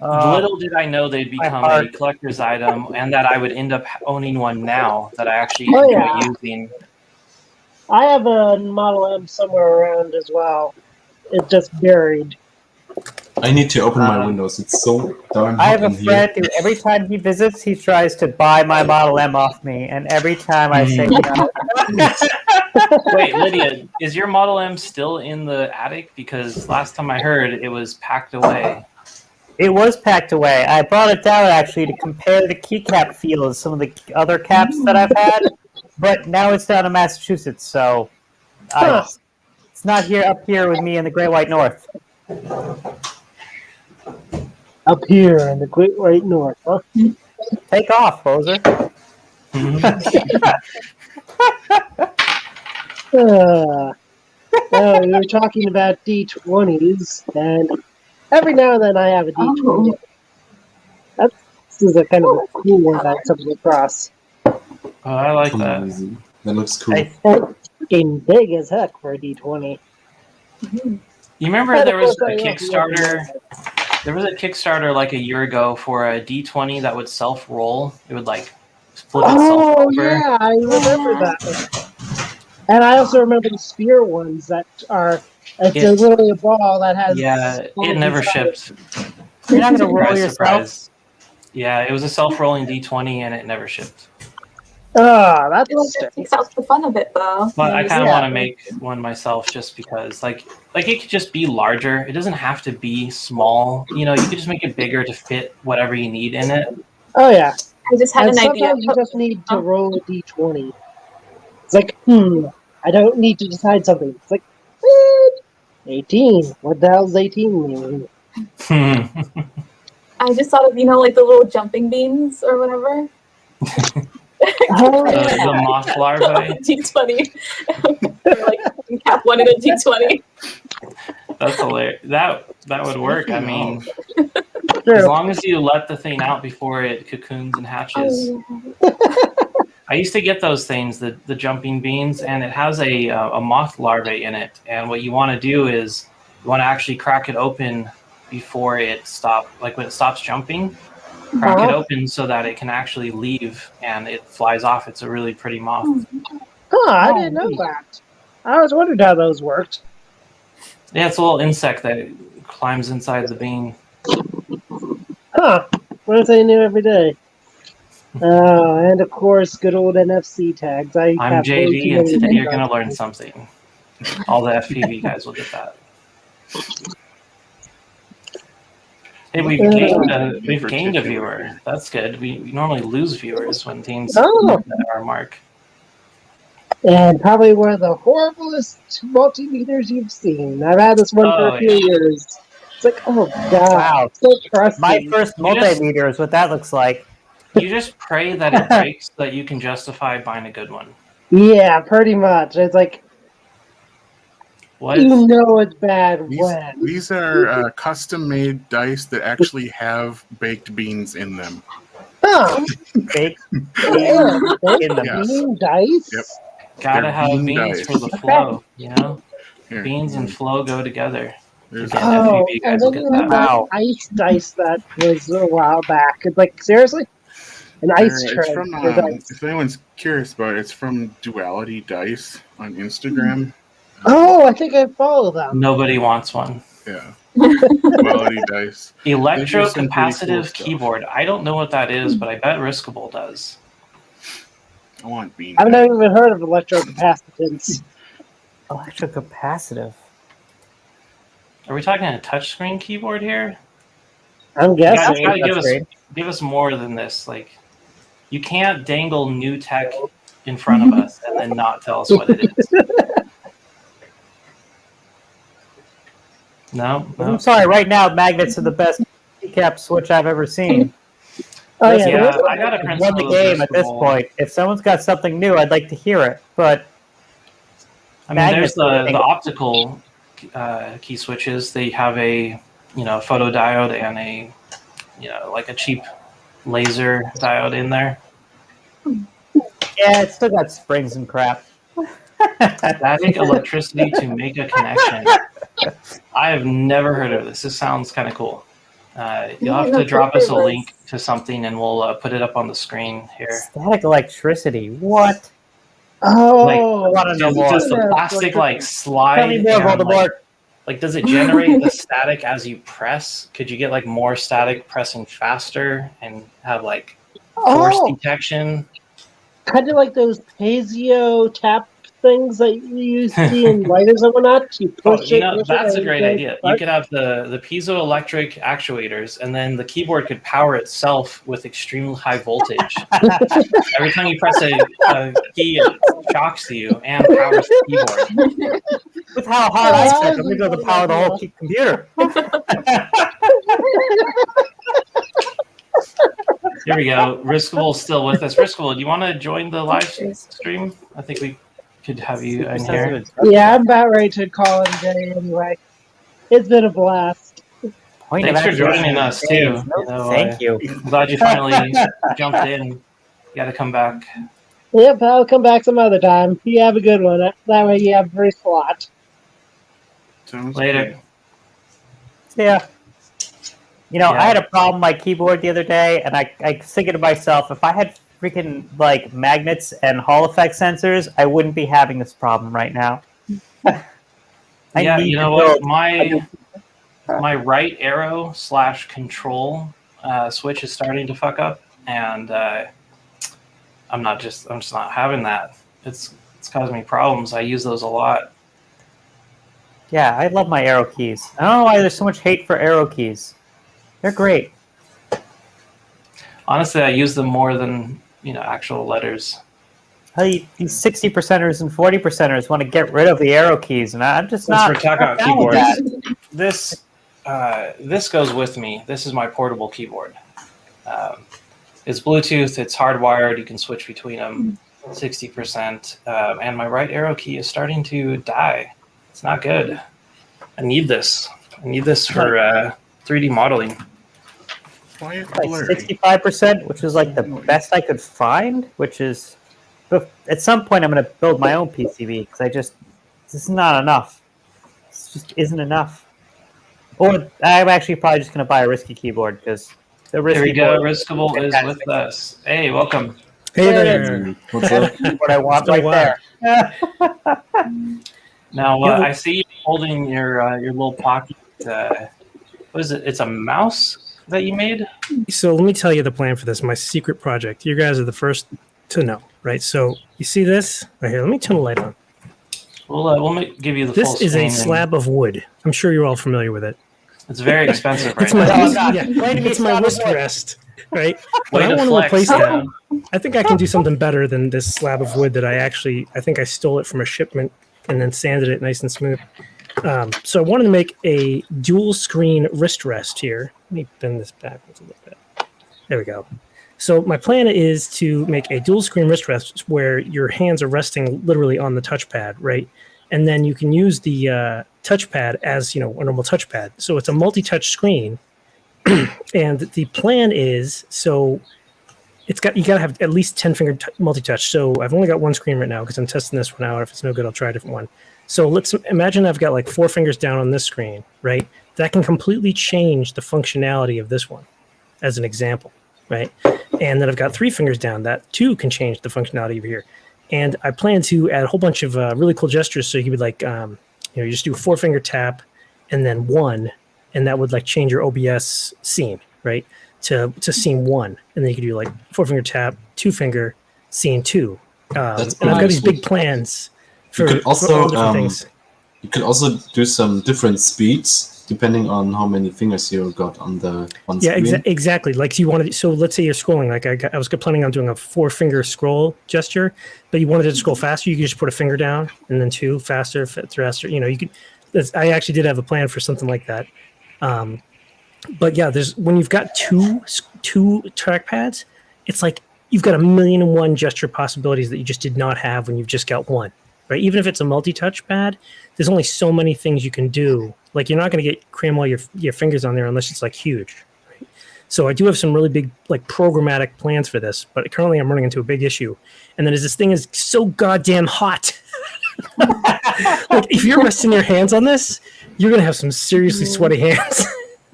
Oh, Little did I know they'd become a heart. collector's item, and that I would end up owning one now that I actually Oh, enjoy yeah. using. I have a Model M somewhere around as well. It's just buried. I need to open my Windows. It's so darn I hot have a in here. friend who every time he visits, he tries to buy my Model M off me, and every time I say no. Wait, Lydia, is your Model M still in the attic? Because last time I heard, it was packed away. It was packed away. I brought it down actually to compare the keycap feel of some of the other caps that I've had, but now it's down in Massachusetts, so it's not up here with me in the Great White North. Up here in the Great White North, huh? Take off, poser. Well, we were talking about D20s, and every now and then I have a D20. This is a kind of a cool one that I stumbled across. Oh, I like that. Amazing. That looks cool. Hey, Fucking big as heck for a D20. You remember And there of was course, a I love Kickstarter? the There was a Kickstarter like a year ago for a D20 that would self-roll. It would like flip itself Oh, over. yeah, I remember that one. And I also remember the sphere ones that are, it's literally a ball that has... Yeah, it never shipped. you're not going to roll Surprise, yourself? surprise. Yeah, it was a self-rolling D20 and it never shipped. Oh, that's It takes out the fun of it, though. But I kind of Yeah. want to make one myself just because, like it could just be larger. It doesn't have to be small. You could just make it bigger to fit whatever you need in it. Oh, yeah. I just had And an idea. sometimes you just need to roll a D20. It's like, I don't need to decide something. It's like, 18. What the hell's 18 mean? I just thought of, like the little jumping beans or whatever. Oh, The moth larvae. D20. Or like cap one in a D20. That's hilarious. That would work. I mean, as true. long as you let the thing out before it cocoons and hatches. I used to get those things, the jumping beans, and it has a moth larvae in it. And what you want to do is you want to actually crack it open before it stops. Like when it stops jumping, crack it open so that it can actually leave and it flies off. It's a really pretty moth. Huh, I didn't know that. I always wondered how those worked. Yeah, it's a little insect that climbs inside the bean. Huh. Learn something new every day. Oh, and of course, good old NFC tags. I'm have way JD, too and many today you're of going to those. learn something. All the FPV guys will get that. Hey, we've gained a viewer. That's good. We normally lose viewers when teams hit our mark. And probably one of the horriblest multimeters you've seen. I've had this one for a few years. It's like, oh god, Wow. so trusting. My first multimeter is what that looks like. You just pray that it breaks so that you can justify buying a good one. Yeah, pretty much. It's like, What? you know it's bad when. These are custom-made dice that actually have baked beans in them. Huh. Baked Yeah, in them. Yes. bean dice? Yep. Gotta They're have bean beans dice. for the flow, you know? Here. Beans and flow go together. There's Again, Oh, FPV and guys will then get you have that. that ice dice that was a while back. It's like, seriously? An ice it's tray from, for dice. if anyone's curious about it, it's from Duality Dice on Instagram. Oh, I think I follow them. Nobody wants one. Yeah. Duality Dice. They do some pretty cool Electrocapacitive stuff. keyboard. I don't know what that is, but I bet Riskable does. I want bean I've dice. never even heard of electrocapacitance. Electrocapacitive. Are we talking a touchscreen keyboard here? I'm You guys guessing. gotta give us more than this. Like, you can't dangle new tech in front of us and then not tell us what it is. No. I'm sorry, right now magnets are the best keycap switch I've ever seen. Oh, yeah. Yeah, there's- I got a Won principle the of game at this Riskable. point. If someone's got something new, I'd like to hear it. But I mean, there's Magnets, the optical key switches. They have a photodiode and a like a cheap laser diode in there. yeah, it's still got springs and crap. Static electricity to make a connection. I have never heard of this. This sounds kind of cool. You'll have to drop us a link to something, and we'll put it up on the screen here. Static electricity. What? Oh, Like, I want to know more. Does the plastic like slide? Tell me more, and, Voldemort. like, does it generate the static as you press? Could you get like more static pressing faster and have like force detection? Kind of like those Paseo tap things that you see in lighters and whatnot. You push it. push That's it, a great and idea. what? You could have the piezoelectric actuators, and then the keyboard could power itself with extremely high voltage. Every time you press a key, it shocks you and powers the keyboard. With how hard I spent, I'm going to be able to power the whole computer. Here we go. Riskable still with us. Riskable, do you want to join the live stream? I think we could have you in here. Yeah, I'm about ready to call it a day anyway. It's been a blast. Thanks for joining us too. Thank you. I'm glad you finally jumped in. You got to come back. Yep, I'll come back some other time. You have a good one. That way you have a free slot. Sounds Later. Yeah. You know, Yeah. I had a problem with my keyboard the other day, and I was thinking to myself, if I had freaking like magnets and Hall effect sensors, I wouldn't be having this problem right now. Yeah, you know what? My right arrow / control switch is starting to fuck up, and I'm just not having that. It's causing me problems. I use those a lot. Yeah, I love my arrow keys. I don't know why there's so much hate for arrow keys. They're great. Honestly, I use them more than actual letters. Hey, these 60%ers and 40%ers want to get rid of the arrow keys, and I'm just Since not. we're talking about down with keyboards, that. this goes with me. This is my portable keyboard. It's Bluetooth. It's hardwired. You can switch between them. 60%, and my right arrow key is starting to die. It's not good. I need this. I need this for 3D modeling. Why is Like blurry? 65%, which is like the best I could find. Which is, at some point, I'm going to build my own PCB because this is not enough. This just isn't enough. Or I'm actually probably just going to buy a risky keyboard because the risky. There we go. Riskable is with us. Hey, welcome. Hey There it there. What's up? What I want It's been right a there. Now, Yeah. I see you holding your little pocket. What is it? It's a mouse that you made? So let me tell you the plan for this, my secret project. You guys are the first to know, right? So you see this right here? Let me turn the light on. We'll give you the full This is screen a and slab of wood. I'm sure you're all familiar with it. It's very expensive right It's my, No, now. I'm not. yeah, Going to be it's my slab of wrist wood. rest, right? But Way I to want to flex, replace that. yeah. I think I can do something better than this slab of wood that I think I stole it from a shipment and then sanded it nice and smooth. So I wanted to make a dual screen wrist rest here. Let me bend this backwards a little bit. There we go. So my plan is to make a dual screen wrist rest where your hands are resting literally on the touchpad, right? And then you can use the touchpad as, a normal touchpad. So it's a multi-touch screen. And the plan is, so you got to have at least 10 finger multi-touch. So I've only got one screen right now because I'm testing this one out. If it's no good, I'll try a different one. So let's imagine I've got like 4 fingers down on this screen, right? That can completely change the functionality of this one, as an example, right? And then I've got 3 fingers down. That too can change the functionality over here. And I plan to add a whole bunch of really cool gestures. So you could be like, you just do a 4-finger tap and then 1, and that would like change your OBS scene, right? To scene 1, and then you could do like 4-finger tap, 2-finger, scene 2. That's And I've got these cool. big plans for, You could for also all different things. you could also do some different speeds depending on how many fingers you got on the one Yeah, screen. exactly. Like you wanted. So let's say you're scrolling. Like I was planning on doing a 4-finger scroll gesture, but you wanted it to scroll faster. You could just put a finger down and then 2 faster. You could. I actually did have a plan for something like that. But yeah, when you've got two trackpads, it's like you've got 1,000,001 gesture possibilities that you just did not have when you've just got one. Right? Even if it's a multi-touch pad, there's only so many things you can do. Like you're not going to cram all your fingers on there unless it's like huge. Right? So I do have some really big like programmatic plans for this, but currently I'm running into a big issue. And then this thing is so goddamn hot. Like if you're resting your hands on this, you're going to have some seriously sweaty hands.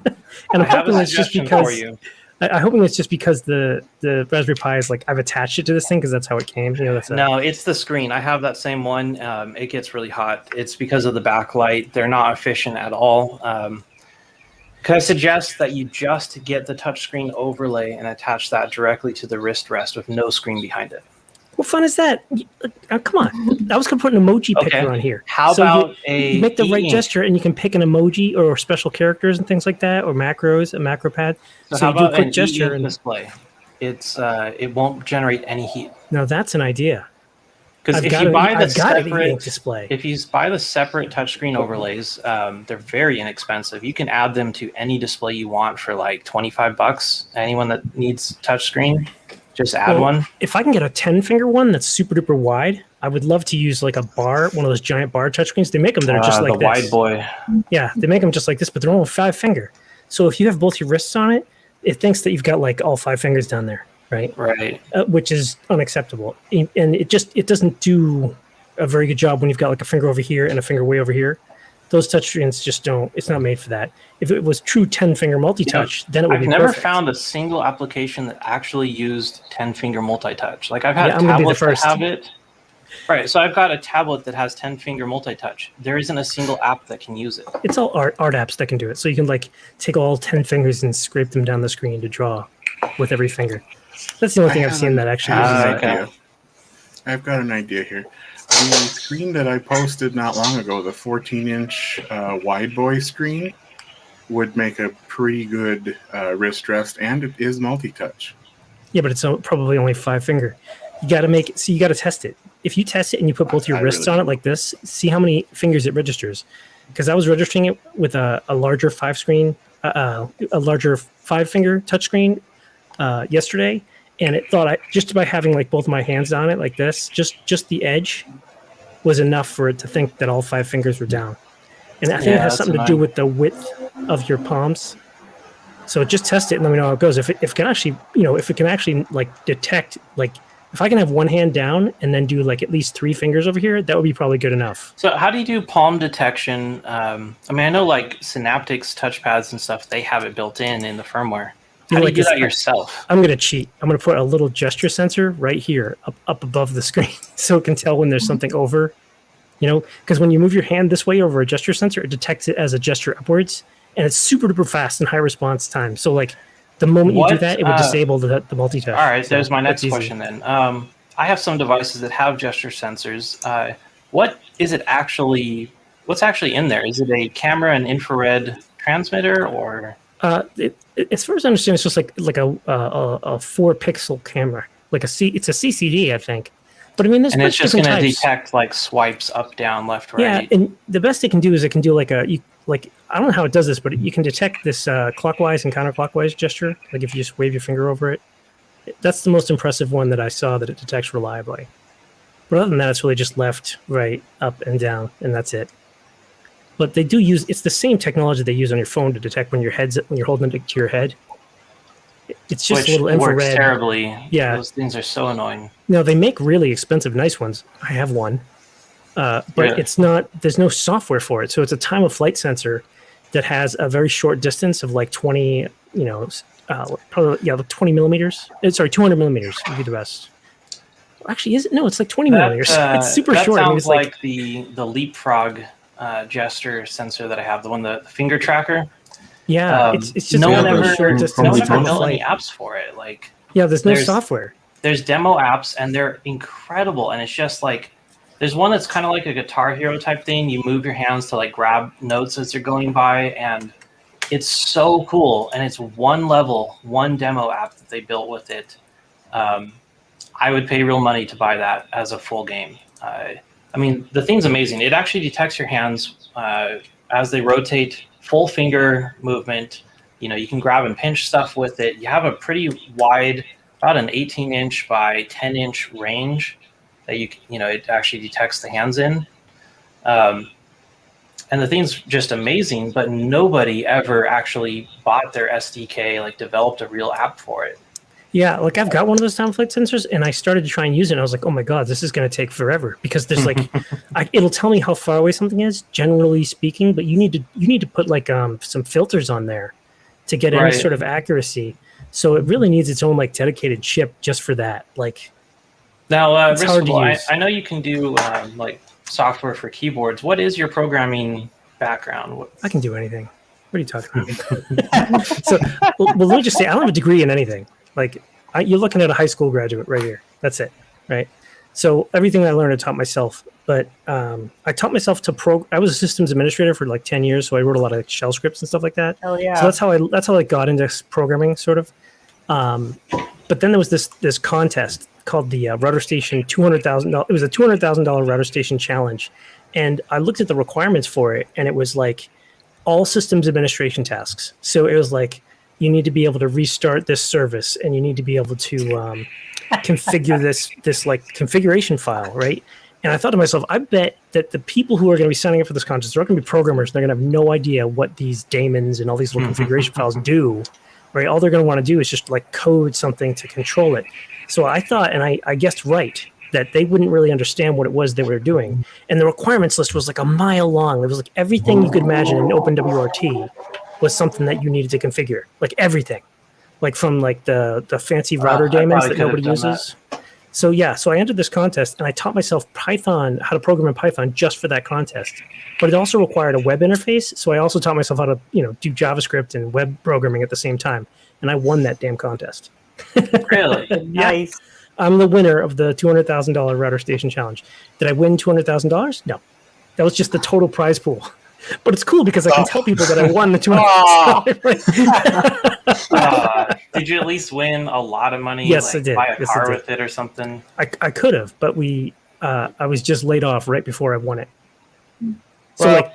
And I'm hoping it's just because I'm hoping it's just because the Raspberry Pi is like I've attached it to this thing because that's how it came. No, it's the screen. I have that same one. It gets really hot. It's because of the backlight. They're not efficient at all. Could I suggest that you just get the touchscreen overlay and attach that directly to the wrist rest with no screen behind it? What fun is that? Come on. I was going to put an emoji picture on here. How about you make the right gesture and you can pick an emoji or special characters and things like that, or macros, a macro pad. So how you do about a quick an gesture and display? It won't generate any heat. No, that's an idea. Because if you buy the separate touchscreen overlays, they're very inexpensive. You can add them to any display you want for like $25. Anyone that needs touchscreen, just add one. If I can get a 10-finger one that's super duper wide, I would love to use like a bar, one of those giant bar touchscreens. They make them that are just like the this. wide boy. Yeah, they make them just like this, but they're only 5-finger. So if you have both your wrists on it, it thinks that you've got like all 5 fingers down there, right? Right. Which is unacceptable, and it doesn't do a very good job when you've got like a finger over here and a finger way over here. Those touchscreens just don't. It's not made for that. If it was true 10-finger multi-touch, then it would be perfect. I've never found a single application that actually used 10-finger multi-touch. Like I've had I'm gonna be the tablets that first. have it. Right, so I've got a tablet that has 10-finger multi-touch. There isn't a single app that can use it. It's all art apps that can do it. So you can like take all 10 fingers and scrape them down the screen to draw with every finger. That's the only thing I've seen that actually uses it. Okay. I've got an idea here. The screen that I posted not long ago, the 14-inch wide boy screen, would make a pretty good wrist rest, and it is multi-touch. Yeah, but it's probably only 5-finger. You got to test it. If you test it and you put both your wrists on it like this, see how many fingers it registers. Because I was registering it with a larger a larger 5-finger touchscreen yesterday, and it thought just by having like both my hands on it like this, just the edge was enough for it to think that all 5 fingers were down. And I think it has something to do with the width of your palms. So just test it and let me know how it goes. If it can actually like detect, like if I can have one hand down and then do like at least 3 fingers over here, that would be probably good enough. So how do you do palm detection? I mean, I know like Synaptics touchpads and stuff, they have it built in the firmware. How do you do that yourself? I'm going to cheat. I'm going to put a little gesture sensor right here up above the screen so it can tell when there's something over. Because when you move your hand this way over a gesture sensor, it detects it as a gesture upwards, and it's super duper fast and high response time. So like the moment you do that, it would disable the multitouch. All right, there's my next question then. I have some devices that have gesture sensors. What's actually in there? Is it a camera and infrared transmitter, or? As far as I understand, it's just like a 4-pixel camera, it's a CCD, I think. But I mean, there's it's just going to detect like swipes up, down, left, right. Yeah, and the best it can do is it can do I don't know how it does this, but you can detect this clockwise and counterclockwise gesture. Like if you just wave your finger over it, that's the most impressive one that I saw that it detects reliably. But other than that, it's really just left, right, up, and down, and that's it. But they do it's the same technology they use on your phone to detect when you're holding it to your head. It's just a little infrared. Works terribly. Yeah, those things are so annoying. No, they make really expensive, nice ones. I have one, but it's not. There's no software for it, so it's a time of flight sensor that has a very short distance of like 20. Probably 20 millimeters. Sorry, 200 millimeters would be the best. Actually, is it? No, it's like 20 millimeters. It's super short. That sounds like the leapfrog gesture sensor that I have, the finger tracker. Yeah, it's just no one ever built any apps for it. Like there's no software. There's demo apps and they're incredible, and it's just like there's one that's kind of like a Guitar Hero type thing. You move your hands to like grab notes as they're going by, and it's so cool. And it's one demo app that they built with it. I would pay real money to buy that as a full game. I mean, the thing's amazing. It actually detects your hands as they rotate. Full finger movement. You can grab and pinch stuff with it. You have a pretty wide, about an 18-inch by 10-inch range that it actually detects the hands in. And the thing's just amazing, but nobody ever actually bought their SDK, like developed a real app for it. Yeah, like I've got one of those time flight sensors, and I started to try and use it, and I was like, oh my god, this is going to take forever, because there's like, it'll tell me how far away something is, generally speaking, but you need to put like some filters on there to get any sort of accuracy. So it really needs its own like dedicated chip just for that. Like, now, Redbubble, I know you can do like software for keyboards. What is your programming background? I can do anything. What are you talking about? So, well, let me just say, I don't have a degree in anything. Like, you're looking at a high school graduate right here. That's it, right? So everything I learned, I taught myself. But I taught myself to I was a systems administrator for like 10 years, so I wrote a lot of shell scripts and stuff like that. Oh yeah. So that's how I got into programming, sort of. But then there was this contest called the Router Station $200,000. It was a $200,000 Router Station challenge, and I looked at the requirements for it, and it was like all systems administration tasks. So it was like, you need to be able to restart this service, and you need to be able to configure this like configuration file, right? And I thought to myself, I bet that the people who are going to be signing up for this contest are going to be programmers. They're going to have no idea what these daemons and all these little configuration files do, right? All they're going to want to do is just like code something to control it. So I thought, and I guessed right, that they wouldn't really understand what it was they were doing. And the requirements list was like a mile long. It was like everything you could imagine in OpenWRT was something that you needed to configure, like everything, like from like the fancy router daemons that nobody uses. So I entered this contest, and I taught myself Python, how to program in Python just for that contest. But it also required a web interface, so I also taught myself how to do JavaScript and web programming at the same time, and I won that damn contest. Really? Nice. I'm the winner of the $200,000 Router Station Challenge. Did I win $200,000? No, that was just the total prize pool. But it's cool because I can tell people that I won the 200. Did you at least win a lot of money? Yes, like, I did. Buy a Yes, I car did. with it or something? I could have, but I was just laid off right before I won it. So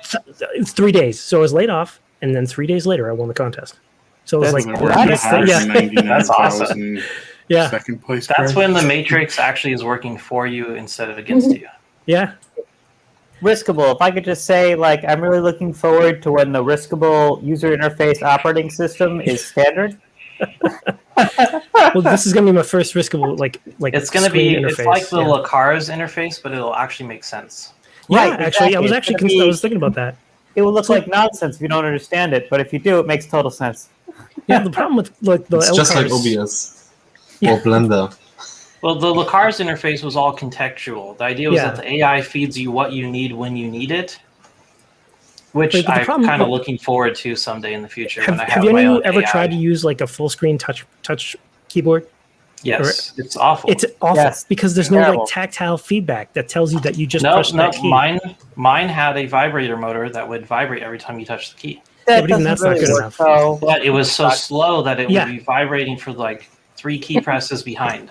it's 3 days. So I was laid off, and then 3 days later, I won the contest. So it was That's like, That's awesome. Yeah. Second place. That's prize. when the Matrix actually is working for you instead of against you. Yeah. Riskable. If I could just say, like, I'm really looking forward to when the Riskable user interface operating system is standard. Well, this is going to be my first Riskable, like It's going to screen be, interface. it's like the yeah. Lacar's interface, but it'll actually make sense. Yeah, Right, actually, I was exactly. I was thinking about that. It will look like nonsense if you don't understand it, but if you do, it makes total sense. Yeah, the problem with like the It's just like LCARs OBS or Blender. Well, the Lacar's interface was all contextual. The idea was Yeah. that the AI feeds you what you need when you need it, which But the I'm problem- kind of looking forward to someday in the future. when I Have you my any own ever AI. tried to use like a full screen touch keyboard? Yes, it's awful. It's awful Yes. because there's no Terrible. like tactile feedback that tells you that you just no, pressed that key. mine had a vibrator motor that would vibrate every time you touched the key. Yeah, but even doesn't that's not good work, enough. though. But it was so slow that it Yeah. would be vibrating for like 3 key presses behind.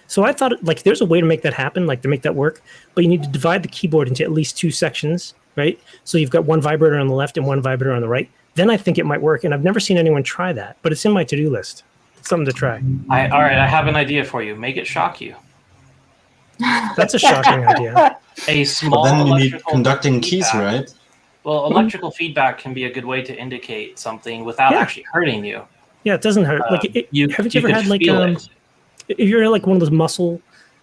So I thought like there's a way to make that happen, like to make that work, but you need to divide the keyboard into at least 2 sections, right? So you've got one vibrator on the left and one vibrator on the right. Then I think it might work, and I've never seen anyone try that, but it's in my to-do list. It's something to try. All right, I have an idea for you. Make it shock you. That's a shocking idea. A small But then you need electrical conducting keys, feedback. right? Well, electrical feedback can be a good way to indicate something without Yeah. actually hurting you. Yeah, it doesn't hurt. Like, haven't you ever could had like feel it. if you're like one of those muscle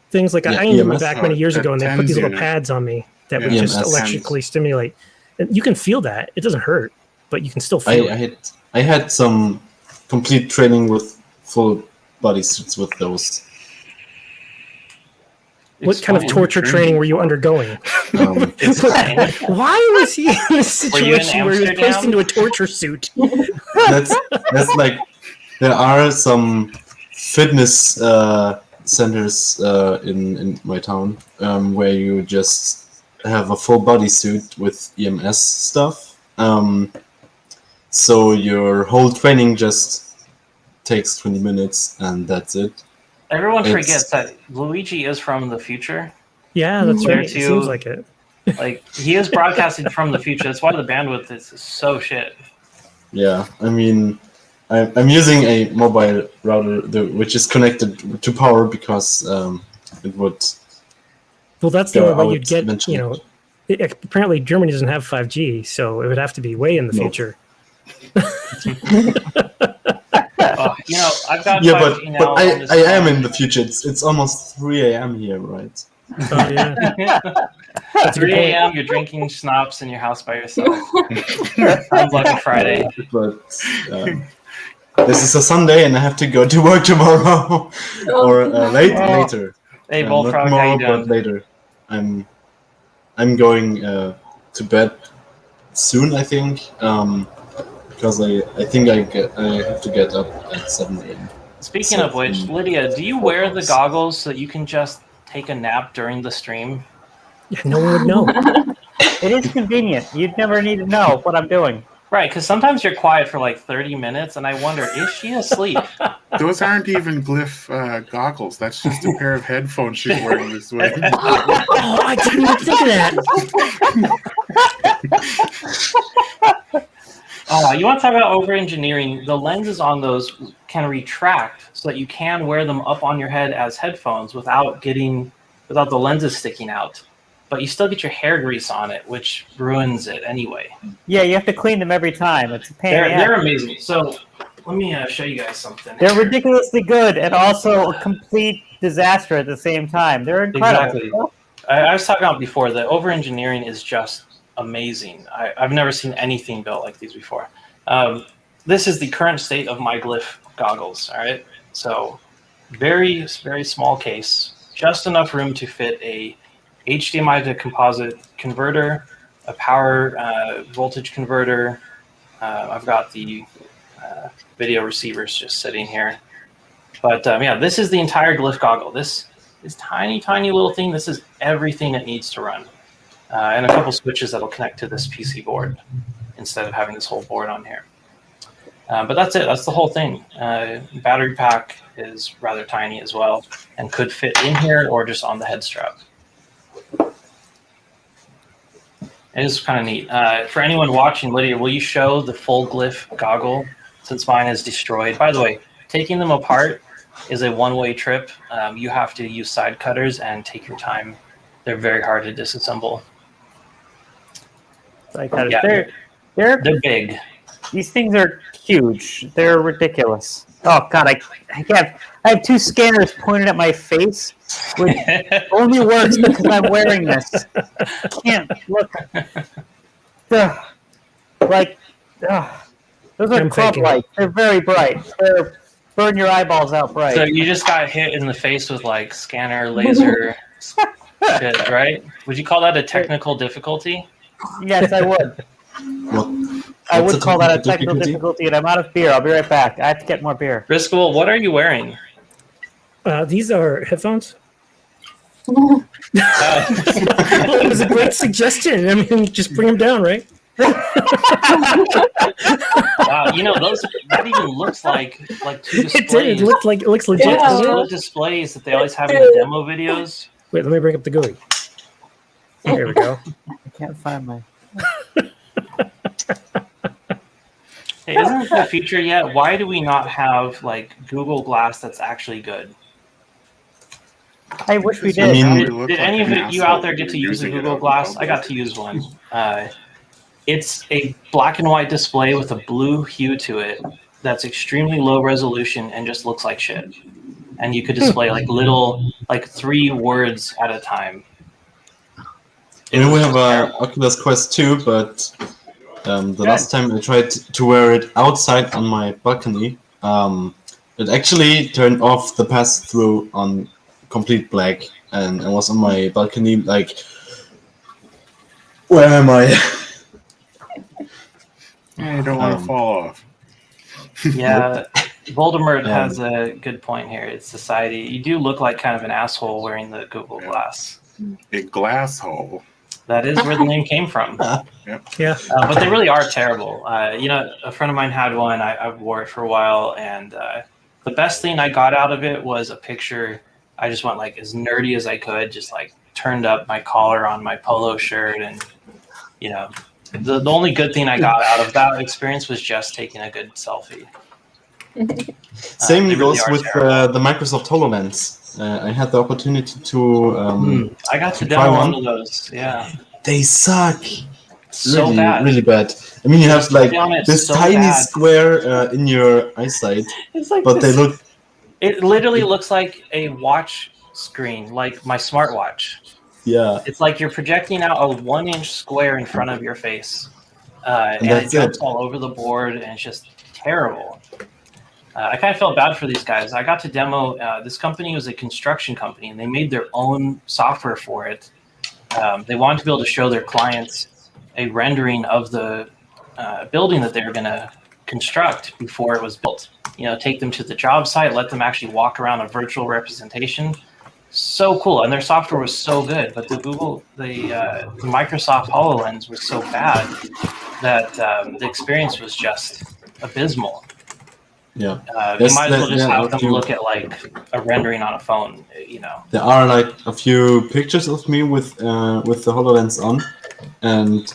things? Like Yeah, I injured my EMS. back many years That ago, and they put TENS these little unit. pads on me that would Yeah, just EMS. electrically stimulate. And you can feel that. It doesn't hurt, but you can still feel it. I had some complete training with full bodysuits with those. What kind of Explain. torture training were you undergoing? Explain. Why was he in a Were you in situation where he was placed Amsterdam? into a torture suit? that's like there are some fitness centers in my town where you just have a full bodysuit with EMS stuff. So your whole training just takes 20 minutes and that's it. Everyone It's- forgets that Luigi is from the future. Yeah, that's Where right. It to- seems like it. Like, he is broadcasting from the future. That's why the bandwidth is so shit. Yeah, I mean, I'm using a mobile router which is connected to power because it would. Well, that's the Yeah, only I way would you'd get. mention You know, apparently Germany doesn't have 5G, so it would have to be way in the No. future. You know, I've got Yeah, 5G now but on this I am phone. in the future. It's almost 3 a.m. here, right? Oh yeah, that's a good 3 point. a.m. You're drinking schnapps in your house by yourself. Sounds like a Friday. But this is a Sunday and I have to go to work tomorrow or later. Hey, Not Bullfrog, how tomorrow, you doing? but later. I'm going to bed soon, I think, because I think I have to get up at 7 a.m. Speaking of which, Lydia, do you wear the goggles so that you can just take a nap during the stream? Yeah, no one would know. It is convenient. You'd never need to know what I'm doing. Right, because sometimes you're quiet for like 30 minutes, and I wonder, is she asleep? Those aren't even glyph goggles. That's just a pair of headphones she's wearing this way. Oh, I didn't even think of that. You want to talk about over-engineering? The lenses on those can retract so that you can wear them up on your head as headphones without the lenses sticking out. But you still get your hair grease on it, which ruins it anyway. Yeah, you have to clean them every time. It's a pain in the They're ass. amazing. So let me show you guys something. They're ridiculously good and also a complete disaster at the same time. They're incredible. Exactly. I was talking about before, the over-engineering is just amazing. I've never seen anything built like these before. This is the current state of my Glyph goggles, all right? So very, very small case, just enough room to fit a HDMI to composite converter, a power voltage converter. I've got the video receivers just sitting here. But yeah, this is the entire Glyph goggle. This tiny, tiny little thing, this is everything it needs to run. and a couple switches that'll connect to this PC board instead of having this whole board on here. But that's it. That's the whole thing. Battery pack is rather tiny as well and could fit in here or just on the head strap. It is kind of neat. For anyone watching, Lydia, will you show the full glyph goggle since mine is destroyed? By the way, taking them apart is a one-way trip. You have to use side cutters and take your time. They're very hard to disassemble. Side cutters. Yeah. They're Big. These things are huge. They're ridiculous. Oh God, I have two scanners pointed at my face, which only works because I'm wearing this. I can't look. Ugh. Like, ugh. Those are club lights. They're very bright. They're burn your eyeballs out bright. So you just got hit in the face with like scanner laser shit, right? Would you call that a technical difficulty? Yes, I would. I would call that a technical difficulty, and I'm out of beer. I'll be right back. I have to get more beer. Driscoll, what are you wearing? These are headphones. Well, it was a great suggestion. I mean, just bring them down, right? Wow, you know that even looks like two displays. It did. It looks legit. Yeah. Those displays that they always have in the demo videos. Wait, let me bring up the GUI. There we go. I can't find my. Hey, isn't it the feature yet? Why do we not have like Google Glass that's actually good? I wish we I did. mean, Did any of you out there get to use a Google Glass? I got to use one. It's a black and white display with a blue hue to it that's extremely low resolution and just looks like shit. And you could display like 3 words at a time. we have a Oculus Quest 2, but the last time I tried to wear it outside on my balcony, it actually turned off the pass-through on complete black, and I was on my balcony like, where am I? I don't want to fall off. Yeah, Voldemort has a good point here. It's society. You do look like kind of an asshole wearing the Google Glass. A glass hole. That is where the name came from. Yeah. But they really are terrible. A friend of mine had one. I wore it for a while, and the best thing I got out of it was a picture. I just went like as nerdy as I could, just like turned up my collar on my polo shirt, and the only good thing I got out of that experience was just taking a good selfie. Same They goes really are with the Microsoft HoloLens. I had the opportunity to. I got to try demo one. one of those. Yeah, They suck. so really, bad. really bad. I mean, you have like be honest, this so tiny bad. square in your eyesight, It's like but they look. It literally looks like a watch screen, like my smartwatch. Yeah. It's like you're projecting out a 1-inch square in front of your face, and it that's jumps it. all over the board, and it's just terrible. I kind of felt bad for these guys. I got to demo. This company was a construction company, and they made their own software for it. They wanted to be able to show their clients a rendering of the building that they were going to construct before it was built. Take them to the job site, let them actually walk around a virtual representation. So cool, and their software was so good. But the Microsoft HoloLens was so bad that the experience was just abysmal. Yeah. You might as well just have them look at like a rendering on a phone. There are like a few pictures of me with the HoloLens on, and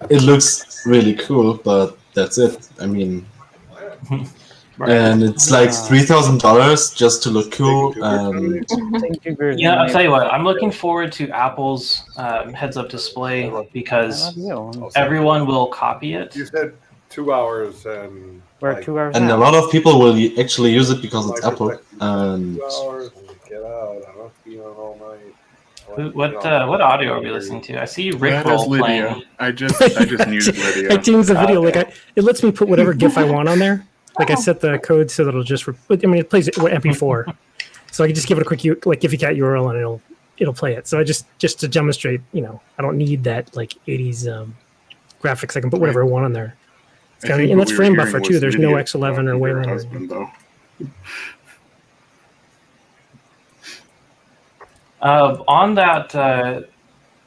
it looks really cool. But that's it. I mean. Right. And it's like $3,000 just to look cool. And I'll tell you what. I'm looking forward to Apple's heads-up display because everyone will copy it. You said 2 hours and. We're 2 hours. a lot of people will actually use it because it's Apple. And 2 hours and get out. I must be on all night. What audio are we listening to? I see Rick That is Roll Lydia. playing. I just muted Lydia. I changed the video. It lets me put whatever GIF I want on there. Like I set the code so that it'll just. It plays it with MP4, so I can just give it a quick Giphy cat URL and it'll play it. So I just to demonstrate, I don't need that like 80s graphics. I can put whatever I want on there. And that's frame buffer too. There's no X11 or Wayland. On that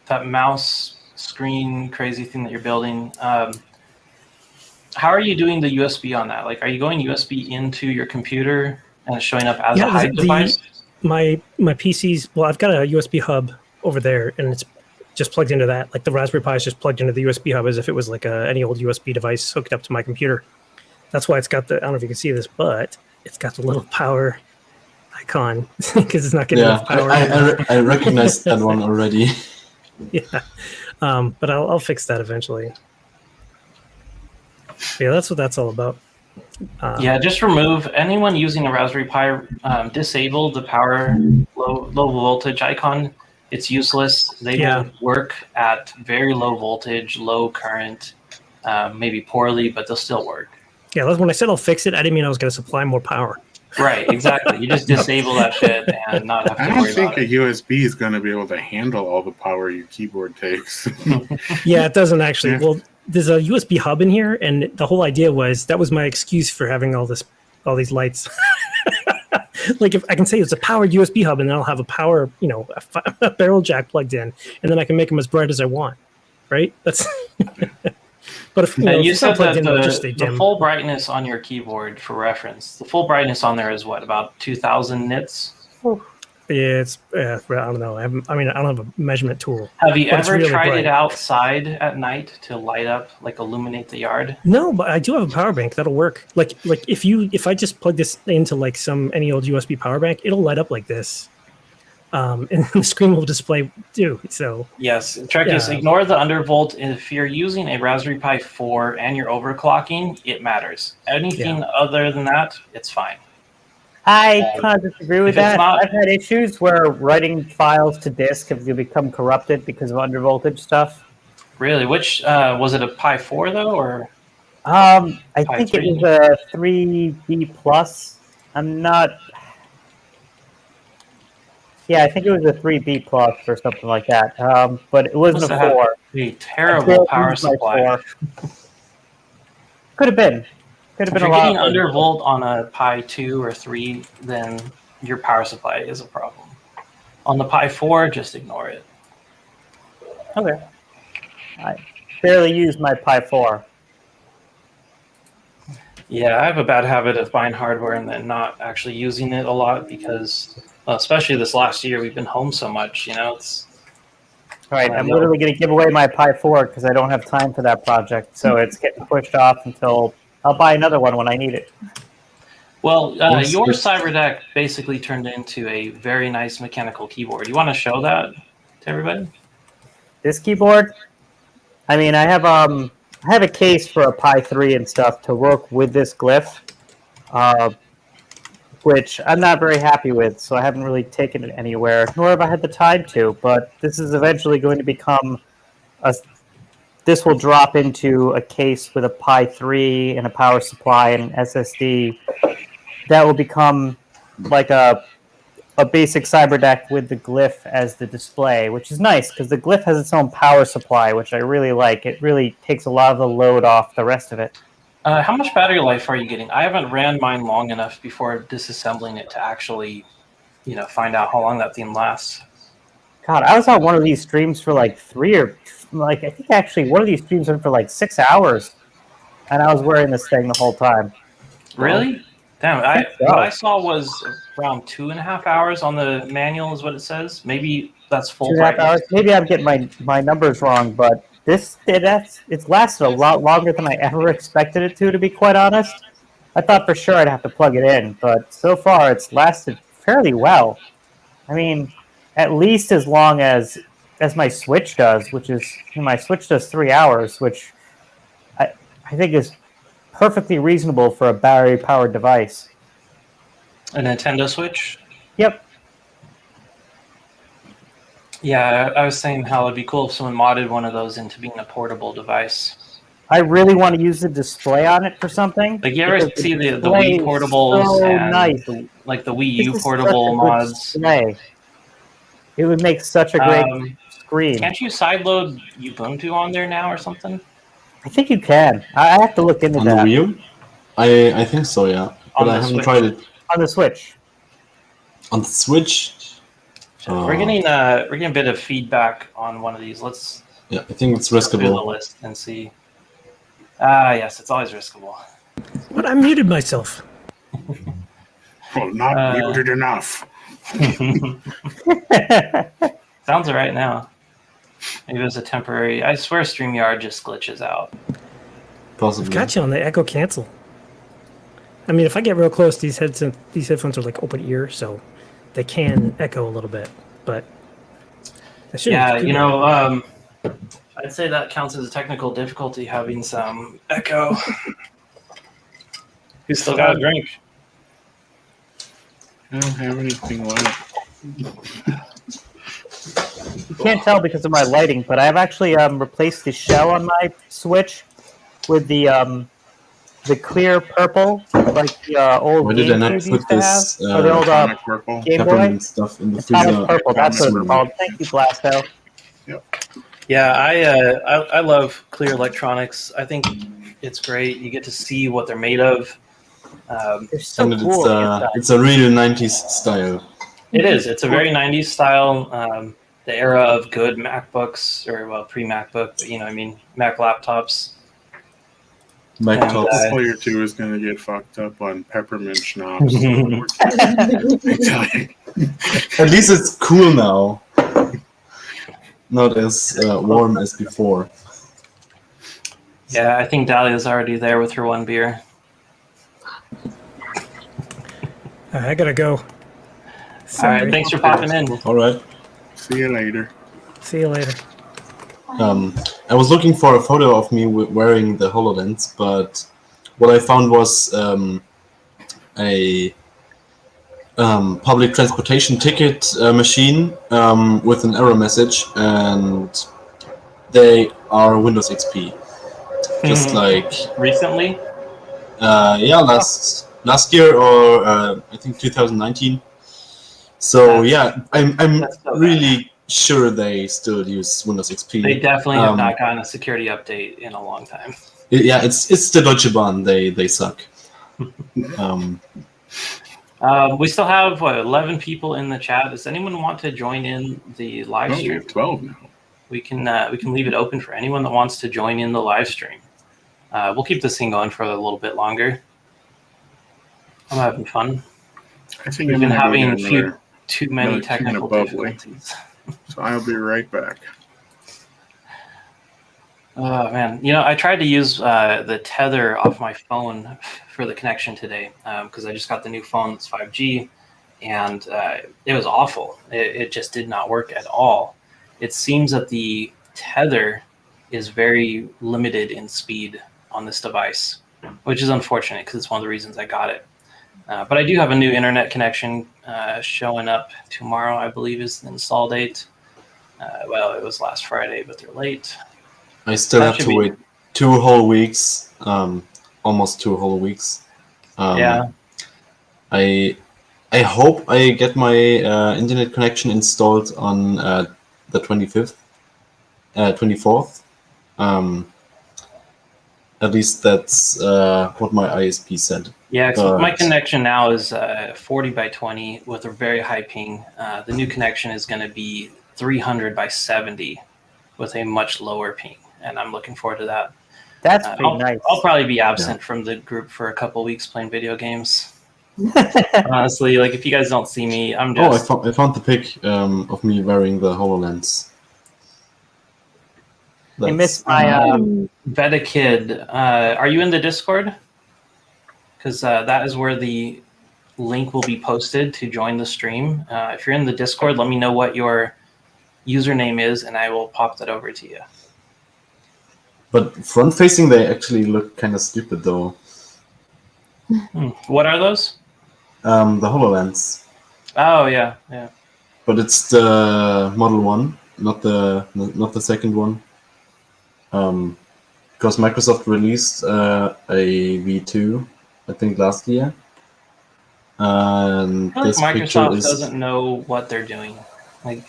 that mouse screen crazy thing that you're building. How are you doing the USB on that? Like, are you going USB into your computer and it's showing up as a hide device? My PC's, well, I've got a USB hub over there, and it's just plugged into that. Like the Raspberry Pi is just plugged into the USB hub as if it was like any old USB device hooked up to my computer. That's why it's got I don't know if you can see this, but it's got the little power icon because it's not getting enough power. I recognize that one already. Yeah, but I'll fix that eventually. Yeah, that's what that's all about. Yeah, just remove anyone using a Raspberry Pi. Disable the power low voltage icon. It's useless. They will work at very low voltage, low current, maybe poorly, but they'll still work. Yeah, when I said I'll fix it, I didn't mean I was going to supply more power. Right, exactly. You just disable that shit and not have to worry about it. I don't think a USB is going to be able to handle all the power your keyboard takes. Yeah, it doesn't actually. Well, there's a USB hub in here, and the whole idea was that was my excuse for having all these lights. Like if I can say it's a powered USB hub, and then I'll have a power, a barrel jack plugged in, and then I can make them as bright as I want. Right? That's. But if you if said that the full brightness on your keyboard, for reference, the full brightness on there is what, about 2,000 nits? Yeah, I don't know. I don't have a measurement tool. Have you ever tried it outside at night to light up, like illuminate the yard? No, but I do have a power bank that'll work. Like if I just plug this into like any old USB power bank, it'll light up like this. And the screen will display too. So yes, trick is ignore the undervolt. If you're using a Raspberry Pi 4 and you're overclocking, it matters. Anything other than that, it's fine. I kind of disagree with that. I've had issues where writing files to disk have become corrupted because of undervoltage stuff. Really? Which was it a Pi 4 though, or? I think it was a 3B plus. I'm not. Yeah, I think it was a 3B plus or something like that. But it wasn't a 4. A terrible power supply. Could have been. If you're getting undervolt on a Pi 2 or 3, then your power supply is a problem. On the Pi 4, just ignore it. Okay. I barely use my Pi 4. Yeah, I have a bad habit of buying hardware and then not actually using it a lot because, especially this last year, we've been home so much. It's. All right, I'm literally going to give away my Pi 4 because I don't have time for that project, so it's getting pushed off until I'll buy another one when I need it. Well, your Cyberdeck basically turned into a very nice mechanical keyboard. You want to show that to everybody? This keyboard? I mean, I have a case for a Pi 3 and stuff to work with this glyph, which I'm not very happy with, so I haven't really taken it anywhere, nor have I had the time to, but this is eventually going to become this will drop into a case with a Pi 3 and a power supply and an SSD. That will become like a basic Cyberdeck with the glyph as the display, which is nice because the glyph has its own power supply, which I really like. It really takes a lot of the load off the rest of it. How much battery life are you getting? I haven't ran mine long enough before disassembling it to actually, find out how long that thing lasts. God, I was on one of these streams for like I think actually one of these streams went for like 6 hours, and I was wearing this thing the whole time. Really? Damn, what I saw was around 2.5 hours on the manual is what it says. Maybe that's full 2.5 hours. Maybe I'm getting my numbers wrong, but it's lasted a lot longer than I ever expected it to be quite honest. I thought for sure I'd have to plug it in, but so far it's lasted fairly well. I mean, at least as long as my Switch does, which is my Switch does 3 hours, which I think is perfectly reasonable for a battery-powered device. A Nintendo Switch? Yep. Yeah, I was saying how it'd be cool if someone modded one of those into being a portable device. I really want to use the display on it for something. Like you ever see the Wii portables and nice. Like the Wii U portable mods? Display. It would make such a great screen. Can't you sideload Ubuntu on there now or something? I think you can. I have to look into that. On the Wii U? I think so, yeah. But I haven't tried it. On the Switch. On the Switch? So we're getting a bit of feedback on one of these. Let's Yeah, I think it's go through the riskable. list and see. Yes, it's always riskable. But I muted myself. Well, not muted enough. Sounds all right now. Maybe it was a temporary. I swear StreamYard just glitches out. Possibly. I've got you on the echo cancel. I mean, if I get real close, these headphones are like open ear, so they can echo a little bit. But I shouldn't Yeah, be too you bad. know, I'd say that counts as a technical difficulty, having some echo. Who's still got a drink? I don't have anything left. You can't tell because of my lighting, but I've actually replaced the shell on my Switch with the clear purple, like the old Why did I not GameCube put used to have, this or the old Atomic purple. Game Boy. peppermint stuff in the Atomic freezer? purple, that's what it's Atomic called. Thank you, Blasto. Yeah, I love clear electronics. I think it's great. You get to see what they're made of. They're so And cool. it's a real 90s style. It is. It's a very 90s style. The era of good MacBooks, or well, pre-MacBook, but you know, I mean, Mac laptops. Mac And, tops. Player 2 is going to get fucked up on peppermint schnapps. I tell you. At least it's cool now. Not as warm as before. Yeah, I think Dahlia's already there with her one beer. I gotta go. All Sorry. right, thanks for popping in. All right. See you later. See you later. I was looking for a photo of me wearing the HoloLens, but what I found was a public transportation ticket machine with an error message, and they are Windows XP. Just like Recently? last year, or I think 2019. So I'm That's so really sure they still use Windows XP. They definitely have not gotten a security update in a long time. It's the Deutsche Bahn. They suck. We still have 11 people in the chat. Does anyone want to join in the live Oh, stream? 12 now. We can leave it open for anyone that wants to join in the live stream. We'll keep this thing going for a little bit longer. I'm having fun. I think We've I'm been gonna go having get too many another tuna technical bubbly. difficulties. So I'll be right back. Oh man, you know, I tried to use the tether off my phone for the connection today because I just got the new phone. It's 5G, and it was awful. It just did not work at all. It seems that the tether is very limited in speed on this device, which is unfortunate because it's one of the reasons I got it. But I do have a new internet connection showing up tomorrow, I believe is the install date. Well, it was last Friday, but they're late. I still That have should to be- wait 2 whole weeks, almost 2 whole weeks. Yeah. I hope I get my internet connection installed on the 24th. At least that's what my ISP said. Yeah, so my But- connection now is 40 by 20 with a very high ping. The new connection is going to be 300 by 70 with a much lower ping, and I'm looking forward to that. That's pretty nice. I'll probably be absent from the group for a couple weeks playing video games. Honestly, like if you guys don't see me, I'm Oh, just. I found the pic of me wearing the HoloLens. I missed my Veta Kid, are you in the Discord? Because that is where the link will be posted to join the stream. If you're in the Discord, let me know what your username is, and I will pop that over to you. But front facing, they actually look kind of stupid though. What are those? The HoloLens. Oh yeah, yeah. But it's the Model 1, not the second one. Because Microsoft released a V2, I think last year. And I feel like this picture Microsoft is doesn't know what they're doing. Like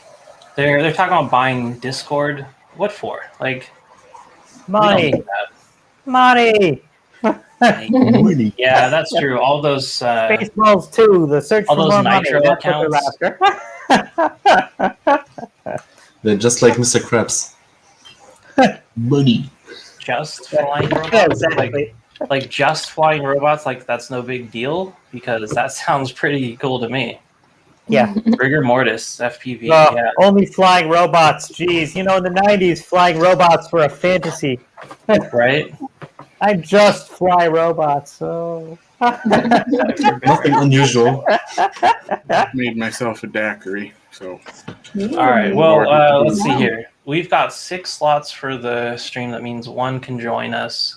they're talking about buying Discord. What for? Like we don't money. need Money. that. Yeah, that's true. All those Spaceballs 2, the search all for those more money. Nitro That's what they're accounts. after. They're just like Mr. Krabs. Money. Just flying Yeah, robots? exactly. Like just flying robots, like that's no big deal? Because that sounds pretty cool to me. Yeah. Rigor mortis, FPV, Well, yeah. only flying robots. Jeez, in the 90s, flying robots were a fantasy. Right? I just fly robots, so. Nothing unusual. Made myself a daiquiri, so All right. Well, let's see here. We've got 6 slots for the stream. That means 1 can join us.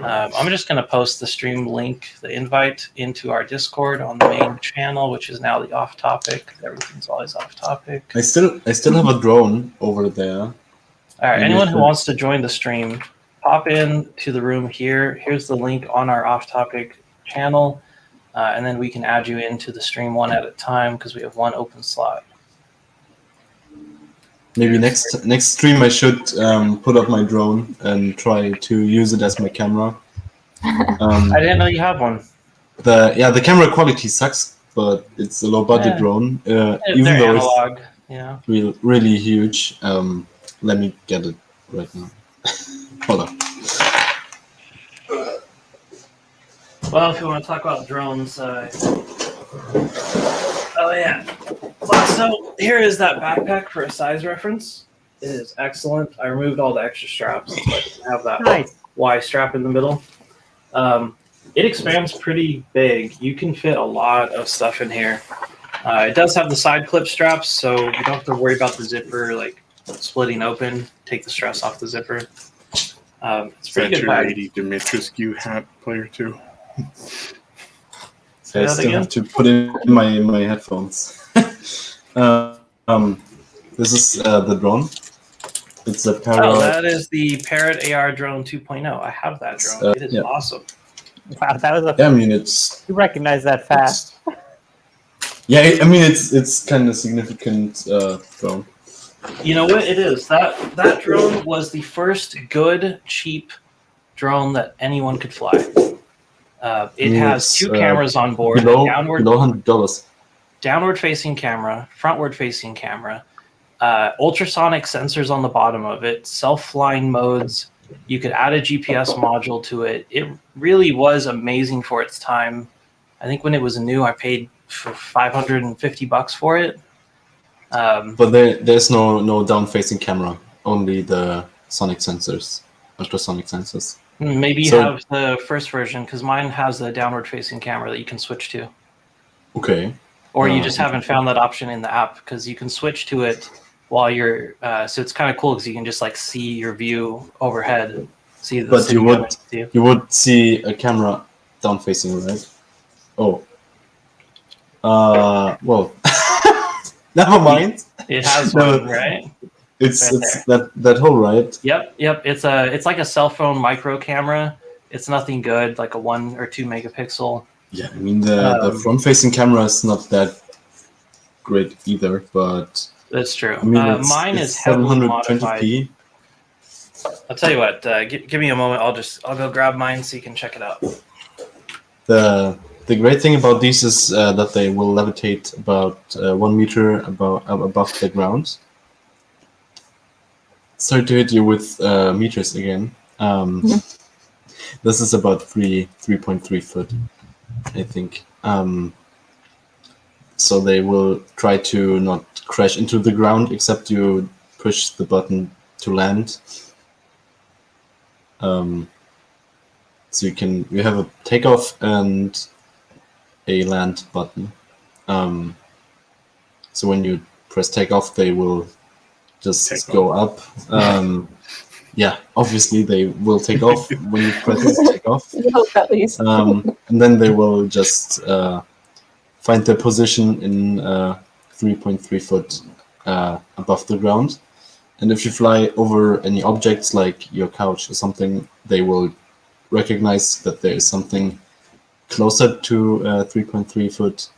I'm just going to post the stream link, the invite, into our Discord on the main channel, which is now the off topic. Everything's always off topic. I still have a drone over there. All right. Anyone who wants to join the stream, pop in to the room here. Here's the link on our off topic channel, and then we can add you into the stream one at a time because we have 1 open slot. Maybe next stream I should put up my drone and try to use it as my camera. I didn't know you had one. The camera quality sucks, but it's a low budget drone. Even They're though analog, it's really huge. Let me get it right now. Hold on. Well, if you want to talk about drones, oh yeah. Well, so here is that backpack for a size reference. It is excellent. I removed all the extra straps, so I can have that Nice. Y strap in the middle. It expands pretty big. You can fit a lot of stuff in here. It does have the side clip straps, so you don't have to worry about the zipper like splitting open. Take the stress off the zipper. It's is pretty that good your bag. Lady Dimitrescu hat player too? Say I that still again? have to put in my headphones. This is the drone. It's a Parrot. Oh, that is the Parrot AR drone 2.0. I have that drone. It is awesome. Wow, that was I mean, it's You recognize that fast. I mean, it's kind of significant drone. You know what it is? That drone was the first good, cheap drone that anyone could fly. It has 2 cameras on board. Below Downward $100. facing camera, frontward facing camera, ultrasonic sensors on the bottom of it, self-flying modes. You could add a GPS module to it. It really was amazing for its time. I think when it was new, I paid for $550 for it. But there's no down-facing camera, only the sonic sensors, ultrasonic sensors. Maybe you have the first version, because mine has a downward-facing camera that you can switch to. Okay. Or you just haven't found that option in the app, because you can switch to it while you're. So it's kind of cool because you can just like see your view overhead. See the But city you would see a camera down-facing, right? Oh. Well. Never mind. It has one, right? It's Right that whole right. Yep. It's like a cell phone micro camera. It's nothing good, like a 1 or 2 megapixel. Yeah, I mean the front-facing camera is not that great either, but that's true. I mean, mine is heavily 720p. modified. I'll tell you what. Give me a moment. I'll go grab mine so you can check it out. The great thing about these is that they will levitate about 1 meter above the ground. Sorry to hit you with meters again. This is about 3.3 foot, I think. So they will try to not crash into the ground except you push the button to land. So you have a takeoff and a land button. So when you press takeoff, they will just go up. Yeah, obviously they will take off when you press takeoff. I hope at least. And then they will just find their position in 3.3 foot above the ground. And if you fly over any objects like your couch or something, they will recognize that there is something closer to 3.3 foot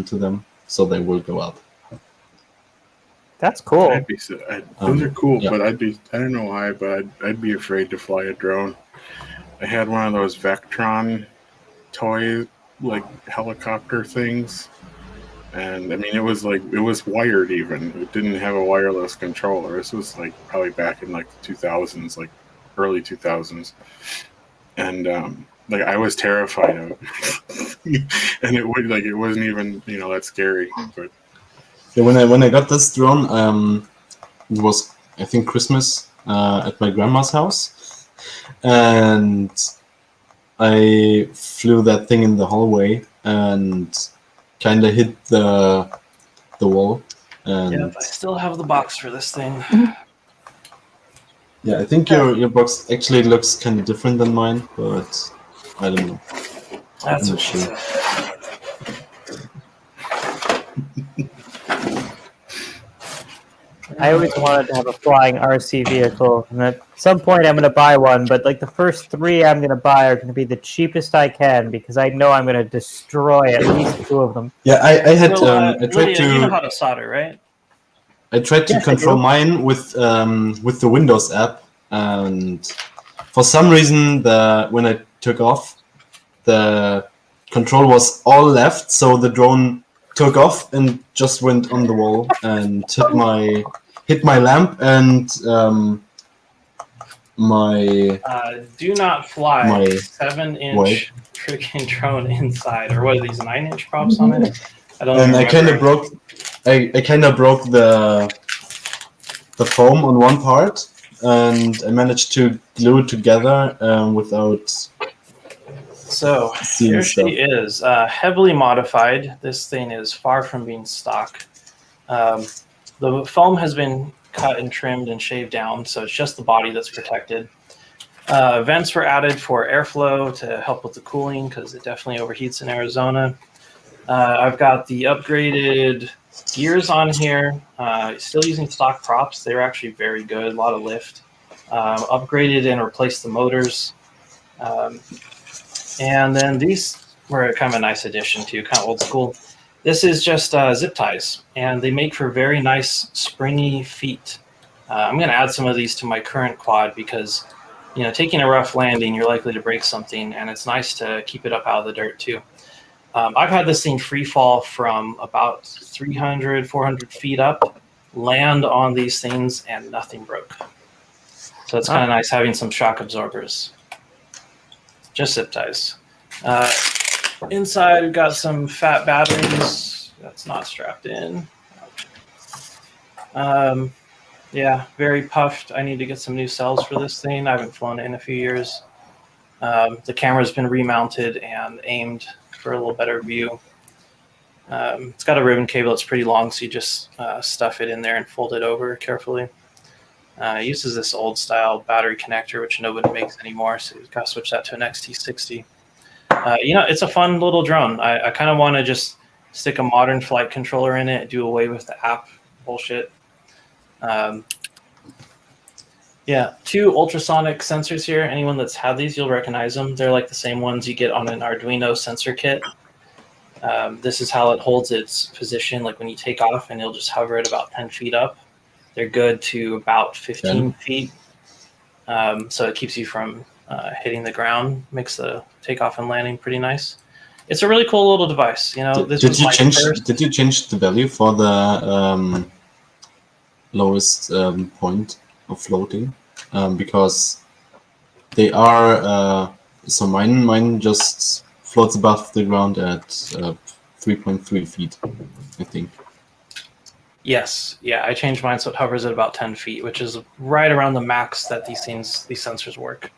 to them, so they will go up. That's cool. Those are cool, yeah. but I don't know why, but I'd be afraid to fly a drone. I had one of those Vectron toy, like helicopter things, And I mean, it was wired even. It didn't have a wireless controller. This was like probably back in like the 2000s, like early 2000s. And like I was terrified of it. And it wasn't even, that scary. But Yeah, when I got this drone, it was, I think, Christmas at my grandma's house, and I flew that thing in the hallway and kind of hit the wall. And Yep, I still have the box for this thing. yeah, I think your box actually looks kind of different than mine, but I don't know. That's I'm what she said. I always wanted to have a flying RC vehicle, and at some point I'm going to buy one. But like the first 3 I'm going to buy are going to be the cheapest I can because I know I'm going to destroy at least 2 of them. Yeah, I had Well, I tried Lydia, to you know how to solder, right? I tried to Yes, I control do. mine with the Windows app, and for some reason when I took off, the control was all left, so the drone took off and just went on the wall and hit my lamp and my Do not fly My a 7-inch freaking drone inside, or what are these 9-inch props on it? I don't and even I kind of remember. broke the foam on one part, and I managed to glue it together without So seeing here stuff. she is, heavily modified. This thing is far from being stock. The foam has been cut and trimmed and shaved down, so it's just the body that's protected. Vents were added for airflow to help with the cooling because it definitely overheats in Arizona. I've got the upgraded gears on here, still using stock props. They were actually very good, a lot of lift. Upgraded and replaced the motors. And then these were kind of a nice addition to, kind of old school. This is just zip ties, and they make for very nice springy feet. I'm going to add some of these to my current quad because, taking a rough landing, you're likely to break something, and it's nice to keep it up out of the dirt too. I've had this thing free fall from about 300, 400 feet up, land on these things, and nothing broke. So it's kind of nice having some shock absorbers. Just zip ties. Inside, we've got some fat batteries. That's not strapped in. Yeah, very puffed. I need to get some new cells for this thing. I haven't flown it in a few years. The camera's been remounted and aimed for a little better view. It's got a ribbon cable that's pretty long, so you just stuff it in there and fold it over carefully. It uses this old style battery connector, which nobody makes anymore, so you've got to switch that to an XT60. It's a fun little drone. I kind of want to just stick a modern flight controller in it, do away with the app bullshit. Yeah, 2 ultrasonic sensors here. Anyone that's had these, you'll recognize them. They're like the same ones you get on an Arduino sensor kit. This is how it holds its position, like when you take off, and it'll just hover at about 10 feet up. They're good to about 15 feet. So it keeps you from hitting the ground, makes the takeoff and landing pretty nice. It's a really cool little device. Did you change the value for the lowest point of floating? Because they are so mine just floats above the ground at 3.3 feet, I think. Yes, yeah, I changed mine so it hovers at about 10 feet, which is right around the max that these sensors work.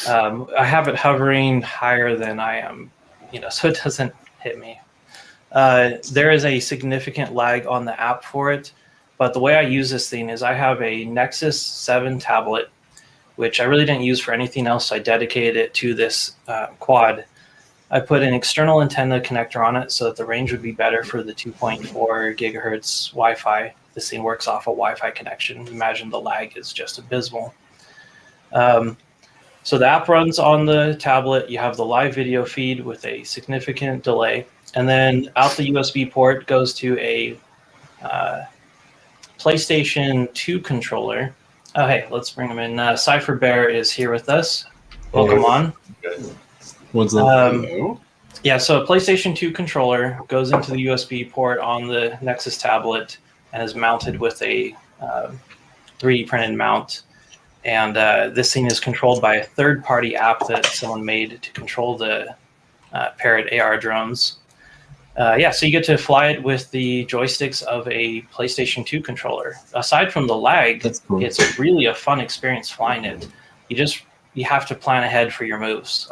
I have it hovering higher than I am, so it doesn't hit me. There is a significant lag on the app for it, but the way I use this thing is I have a Nexus 7 tablet, which I really didn't use for anything else, so I dedicated it to this quad. I put an external antenna connector on it so that the range would be better for the 2.4 gigahertz Wi-Fi. This thing works off a Wi-Fi connection. Imagine the lag is just abysmal. So the app runs on the tablet. You have the live video feed with a significant delay. And then out the USB port goes to a PlayStation 2 controller. Oh, hey, let's bring him in. Cypher Bear is here with us. Welcome on. What's up? Hello. Yeah, so a PlayStation 2 controller goes into the USB port on the Nexus tablet and is mounted with a 3D printed mount. And this thing is controlled by a third-party app that someone made to control the Parrot AR drones. Yeah, so you get to fly it with the joysticks of a PlayStation 2 controller. Aside from the lag, That's cool. it's really a fun experience flying it. You have to plan ahead for your moves.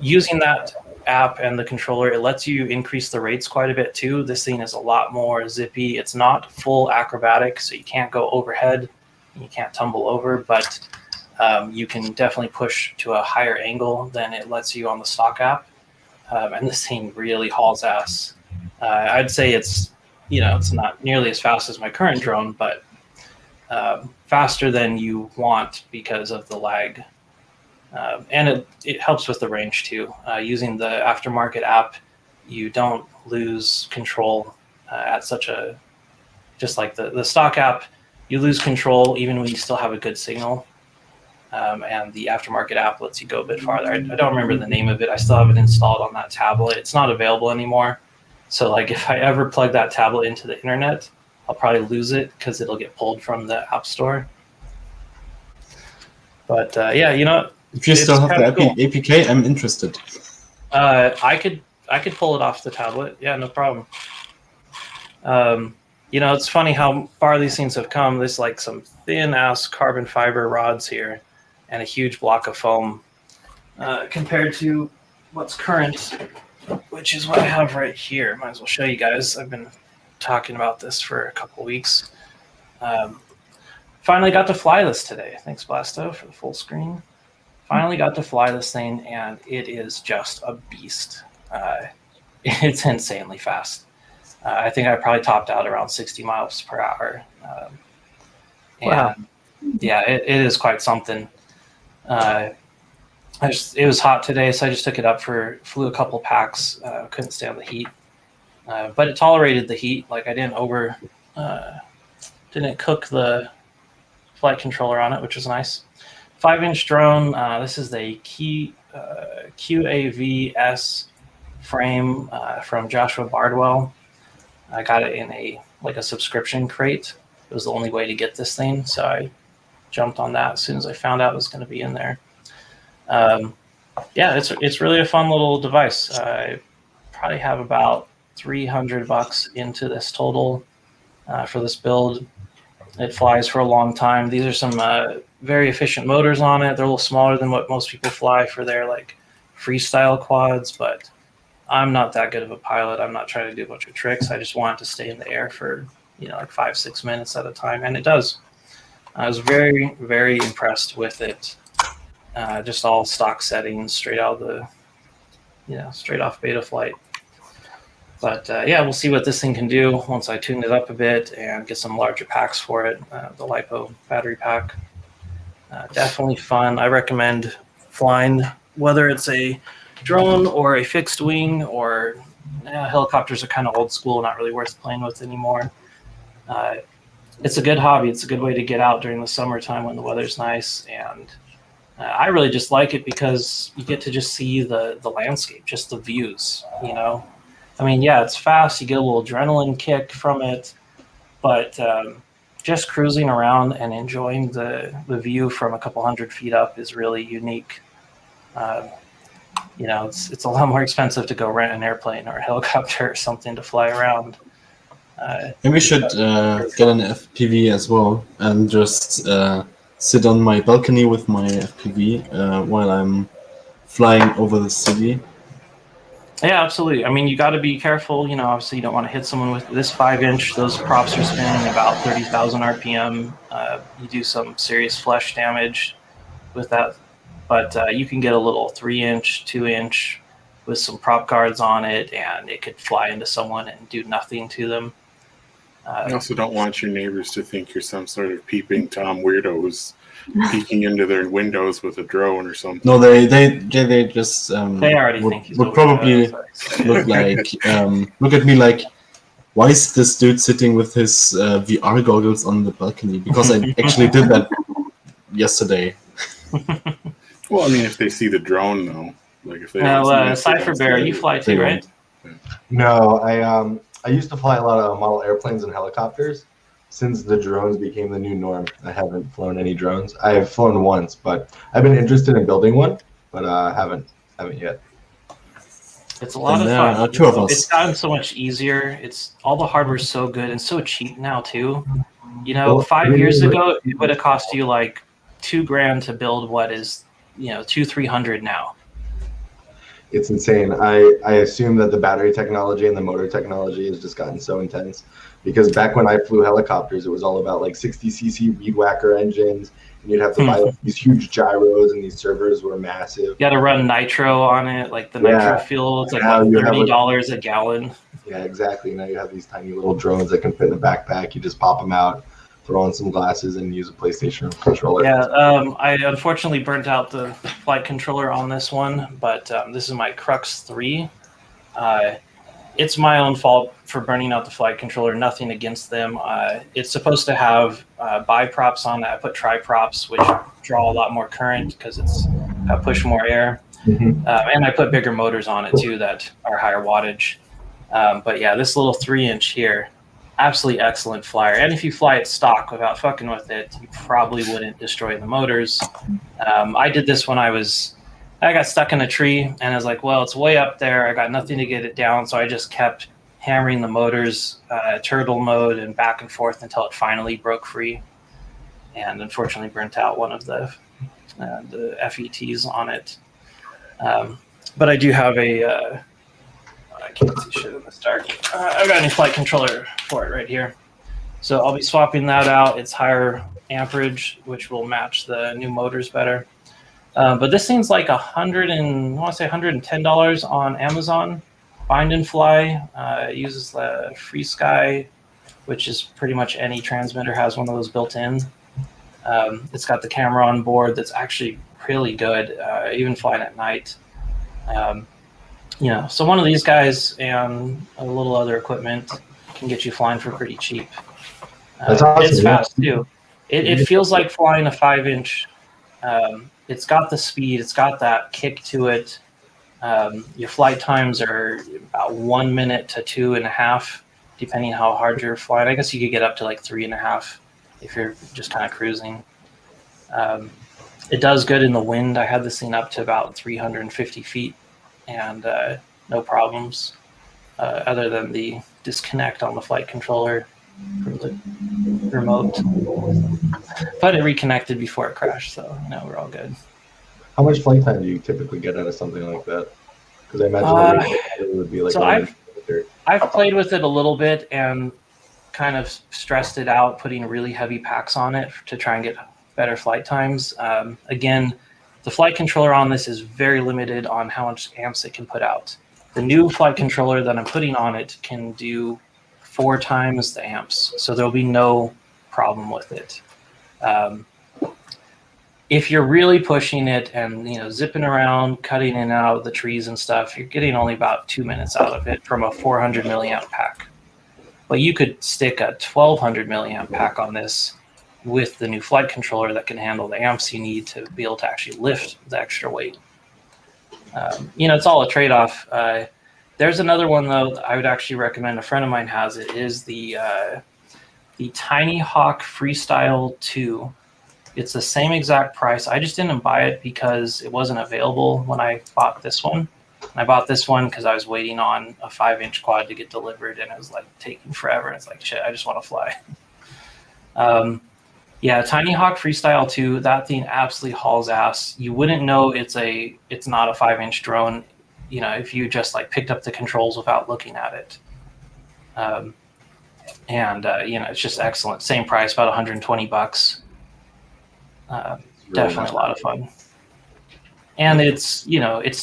Using that app and the controller, it lets you increase the rates quite a bit too. This thing is a lot more zippy. It's not full acrobatic, so you can't go overhead, you can't tumble over, but you can definitely push to a higher angle than it lets you on the stock app. And this thing really hauls ass. I'd say it's not nearly as fast as my current drone, but faster than you want because of the lag. And it helps with the range too. Using the aftermarket app, you don't lose control at just like the stock app, you lose control even when you still have a good signal. And the aftermarket app lets you go a bit farther. I don't remember the name of it. I still have it installed on that tablet. It's not available anymore. So like if I ever plug that tablet into the internet, I'll probably lose it because it'll get pulled from the app store. But yeah, if you still have the cool. APK, I'm interested. I could pull it off the tablet. Yeah, no problem. It's funny how far these things have come. There's like some thin ass carbon fiber rods here and a huge block of foam compared to what's current, which is what I have right here. Might as well show you guys. I've been talking about this for a couple weeks. Finally got to fly this today. Thanks, Blasto, for the full screen. Finally got to fly this thing, and it is just a beast. It's insanely fast. I think I probably topped out around 60 miles per hour. Wow. Yeah, it is quite something. It was hot today, so I just took it up flew a couple packs. Couldn't stand the heat, but it tolerated the heat. Like I didn't cook the flight controller on it, which was nice. 5-inch drone. This is the QAVS frame from Joshua Bardwell. I got it in a subscription crate. It was the only way to get this thing, so I jumped on that as soon as I found out it was going to be in there. Yeah, it's really a fun little device. I probably have about $300 into this total for this build. It flies for a long time. These are some very efficient motors on it. They're a little smaller than what most people fly for their freestyle quads, but I'm not that good of a pilot. I'm not trying to do a bunch of tricks. I just want it to stay in the air for 5-6 minutes at a time, and it does. I was very, very impressed with it. Just all stock settings, straight off beta flight. But yeah, we'll see what this thing can do once I tune it up a bit and get some larger packs for it. The LiPo battery pack. Definitely fun. I recommend flying, whether it's a drone or a fixed wing, or helicopters are kind of old school, not really worth playing with anymore. It's a good hobby. It's a good way to get out during the summertime when the weather's nice, and I really just like it because you get to just see the landscape, just the views. I mean, yeah, it's fast. You get a little adrenaline kick from it, but just cruising around and enjoying the view from a couple hundred feet up is really unique. It's a lot more expensive to go rent an airplane or a helicopter or something to fly around. And we should get an FPV as well and just sit on my balcony with my FPV while I'm flying over the city. Yeah, absolutely. I mean, you got to be careful. Obviously, you don't want to hit someone with this 5-inch. Those props are spinning about 30,000 RPM. You do some serious flesh damage with that. But you can get a little 3-inch, 2-inch with some prop guards on it, and it could fly into someone and do nothing to them. I also don't want your neighbors to think you're some sort of peeping Tom weirdo who's peeking into their windows with a drone or something. No, they just they already think he's would probably look at me like, why is this dude sitting with his VR goggles on the balcony? Because I actually did that yesterday. Well, I mean, if they see the drone, though. Like if they Now, want somebody to sit Cypher Bear, outside- you fly too, right? If they want somebody to sit Cypher Bear, you outside- fly too, right? No, I used to fly a lot of model airplanes and helicopters. Since the drones became the new norm, I haven't flown any drones. I've flown once, but I've been interested in building one, but haven't yet. It's a lot And of there fun. are two of us. It's gotten so much easier. It's all the hardware's so good and so cheap now too. You know, Well, 5 really, years like- ago, it would have cost you like $2,000 to build what is, you know, 200-300 now. It's insane. I assume that the battery technology and the motor technology has just gotten so intense. Because back when I flew helicopters, it was all about like 60cc weed whacker engines, and you'd have to buy like, these huge gyros, and these servers were massive. You got to run nitro on it, like the Yeah. nitro fuel. It's like Now what, you have, like- $30 a gallon. Yeah, exactly. Now you have these tiny little drones that can fit in a backpack. You just pop them out, throw on some glasses, and use a PlayStation controller. Yeah, I unfortunately burnt out the flight controller on this one, but this is my Crux 3. It's my own fault for burning out the flight controller, nothing against them. It's supposed to have biprops on it. I put triprops, which draw a lot more current because it's push more air. Mhm. And I put bigger motors on it too that are higher wattage. But yeah, this little 3-inch here, absolutely excellent flyer. And if you fly it stock without fucking with it, you probably wouldn't destroy the motors. I did this when I got stuck in a tree, and I was like, well, it's way up there. I got nothing to get it down, so I just kept hammering the motors, turtle mode, and back and forth until it finally broke free. And unfortunately burnt out one of the FETs on it. But I do have I can't see shit in this dark. I've got a new flight controller for it right here. So I'll be swapping that out. It's higher amperage, which will match the new motors better. But this thing's like $110 on Amazon. Bind and Fly it uses the Free Sky, which is pretty much any transmitter has one of those built in. It's got the camera on board that's actually really good, even flying at night. So one of these guys and a little other equipment can get you flying for pretty cheap. That's awesome, It's yeah. fast too. It feels like flying a 5-inch. It's got the speed. It's got that kick to it. Your flight times are about 1 minute to 2.5, depending how hard you're flying. I guess you could get up to like 3.5 if you're just kind of cruising. It does good in the wind. I had this thing up to about 350 feet and no problems other than the disconnect on the flight controller for the remote. But it reconnected before it crashed, so we're all good. How much flight time do you typically get out of something like that? Because I imagine it would be like. So I've played with it a little bit and kind of stressed it out, putting really heavy packs on it to try and get better flight times. Again, the flight controller on this is very limited on how much amps it can put out. The new flight controller that I'm putting on it can do 4 times the amps, so there'll be no problem with it. If you're really pushing it and zipping around, cutting in and out of the trees and stuff, you're getting only about 2 minutes out of it from a 400 milliamp pack. But you could stick a 1200 milliamp pack on this with the new flight controller that can handle the amps you need to be able to actually lift the extra weight. It's all a trade-off. There's another one though that I would actually recommend. A friend of mine has it. Is the Tiny Hawk Freestyle 2. It's the same exact price. I just didn't buy it because it wasn't available when I bought this one. I bought this one because I was waiting on a 5-inch quad to get delivered, and it was like taking forever. It's like, shit, I just want to fly. Tiny Hawk Freestyle 2, that thing absolutely hauls ass. You wouldn't know it's not a 5-inch drone, if you just like picked up the controls without looking at it. It's just excellent. Same price, about $120. Definitely a lot of fun. And it's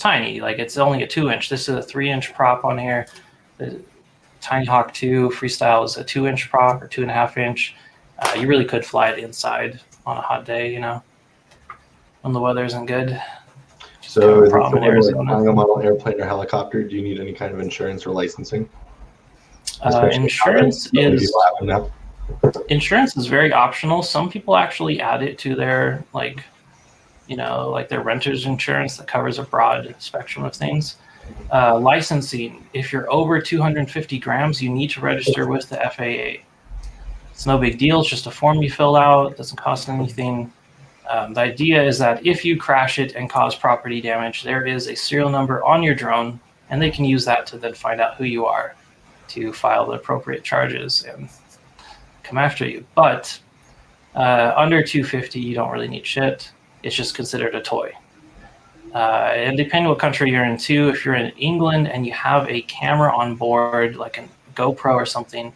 tiny. Like, it's only a 2-inch. This is a 3-inch prop on here. The Tiny Hawk 2 Freestyle is a 2-inch prop or 2.5-inch. You really could fly it inside on a hot day, when the weather isn't good. So is it problem in similar to Arizona. flying a model airplane or helicopter? Do you need any kind of insurance or licensing? Insurance Especially is very optional. Some people actually add it to their like their renter's insurance that covers a broad spectrum of things. Licensing, if you're over 250 grams, you need to register with the FAA. It's no big deal. It's just a form you fill out. It doesn't cost anything. The idea is that if you crash it and cause property damage, there is a serial number on your drone, and they can use that to then find out who you are to file the appropriate charges and come after you. But under 250, you don't really need shit. It's just considered a toy. And depending what country you're in too, if you're in England and you have a camera on board, like a GoPro or something,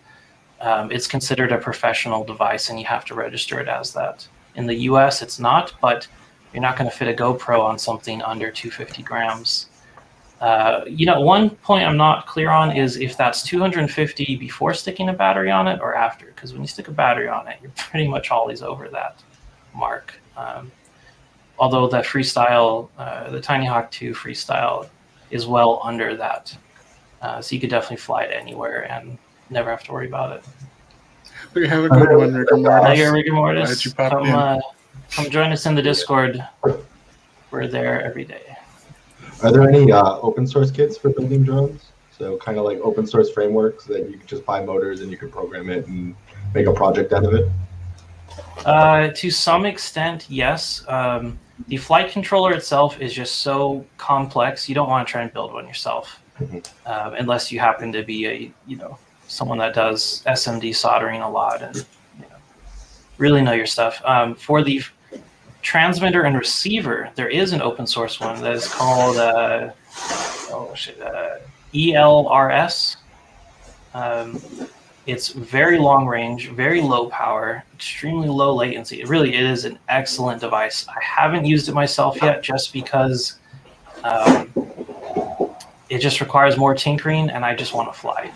it's considered a professional device and you have to register it as that. In the US, it's not, but you're not going to fit a GoPro on something under 250 grams. One point I'm not clear on is if that's 250 before sticking a battery on it or after, because when you stick a battery on it, you're pretty much always over that mark. Although the freestyle, the Tiny Hawk 2 freestyle is well under that. So you could definitely fly it anywhere and never have to worry about it. We have a good one, Rigor Mortis. Hey, Rigor Mortis. Glad you popped in. Come join us in the Discord. We're there every day. Are there any open source kits for building drones? So kind of like open source frameworks that you can just buy motors and you can program it and make a project out of it? To some extent, yes. The flight controller itself is just so complex. You don't want to try and build one yourself, unless you happen to be someone that does SMD soldering a lot and really know your stuff. For the transmitter and receiver, there is an open source one that is called ELRS. It's very long range, very low power, extremely low latency. It is an excellent device. I haven't used it myself yet just because it just requires more tinkering and I just want to fly.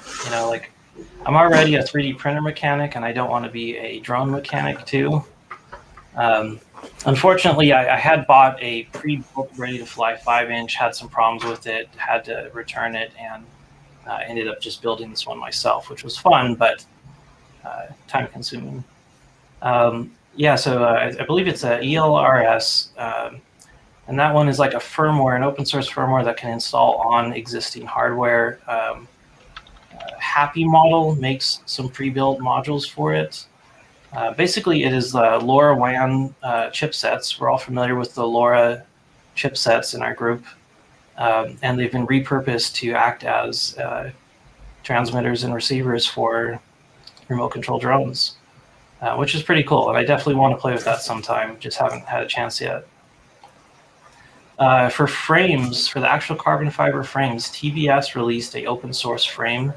I'm already a 3D printer mechanic and I don't want to be a drone mechanic too. Unfortunately, I had bought a pre-built, ready-to-fly 5-inch, had some problems with it, had to return it, and ended up just building this one myself, which was fun, but time-consuming. So I believe it's a ELRS, and that one is like a firmware, an open-source firmware that can install on existing hardware. Happy Model makes some pre-built modules for it. Basically, it is the LoRaWAN chipsets. We're all familiar with the LoRa chipsets in our group, and they've been repurposed to act as transmitters and receivers for remote control drones, which is pretty cool. And I definitely want to play with that sometime. Just haven't had a chance yet. For frames, for the actual carbon fiber frames, TBS released a open source frame.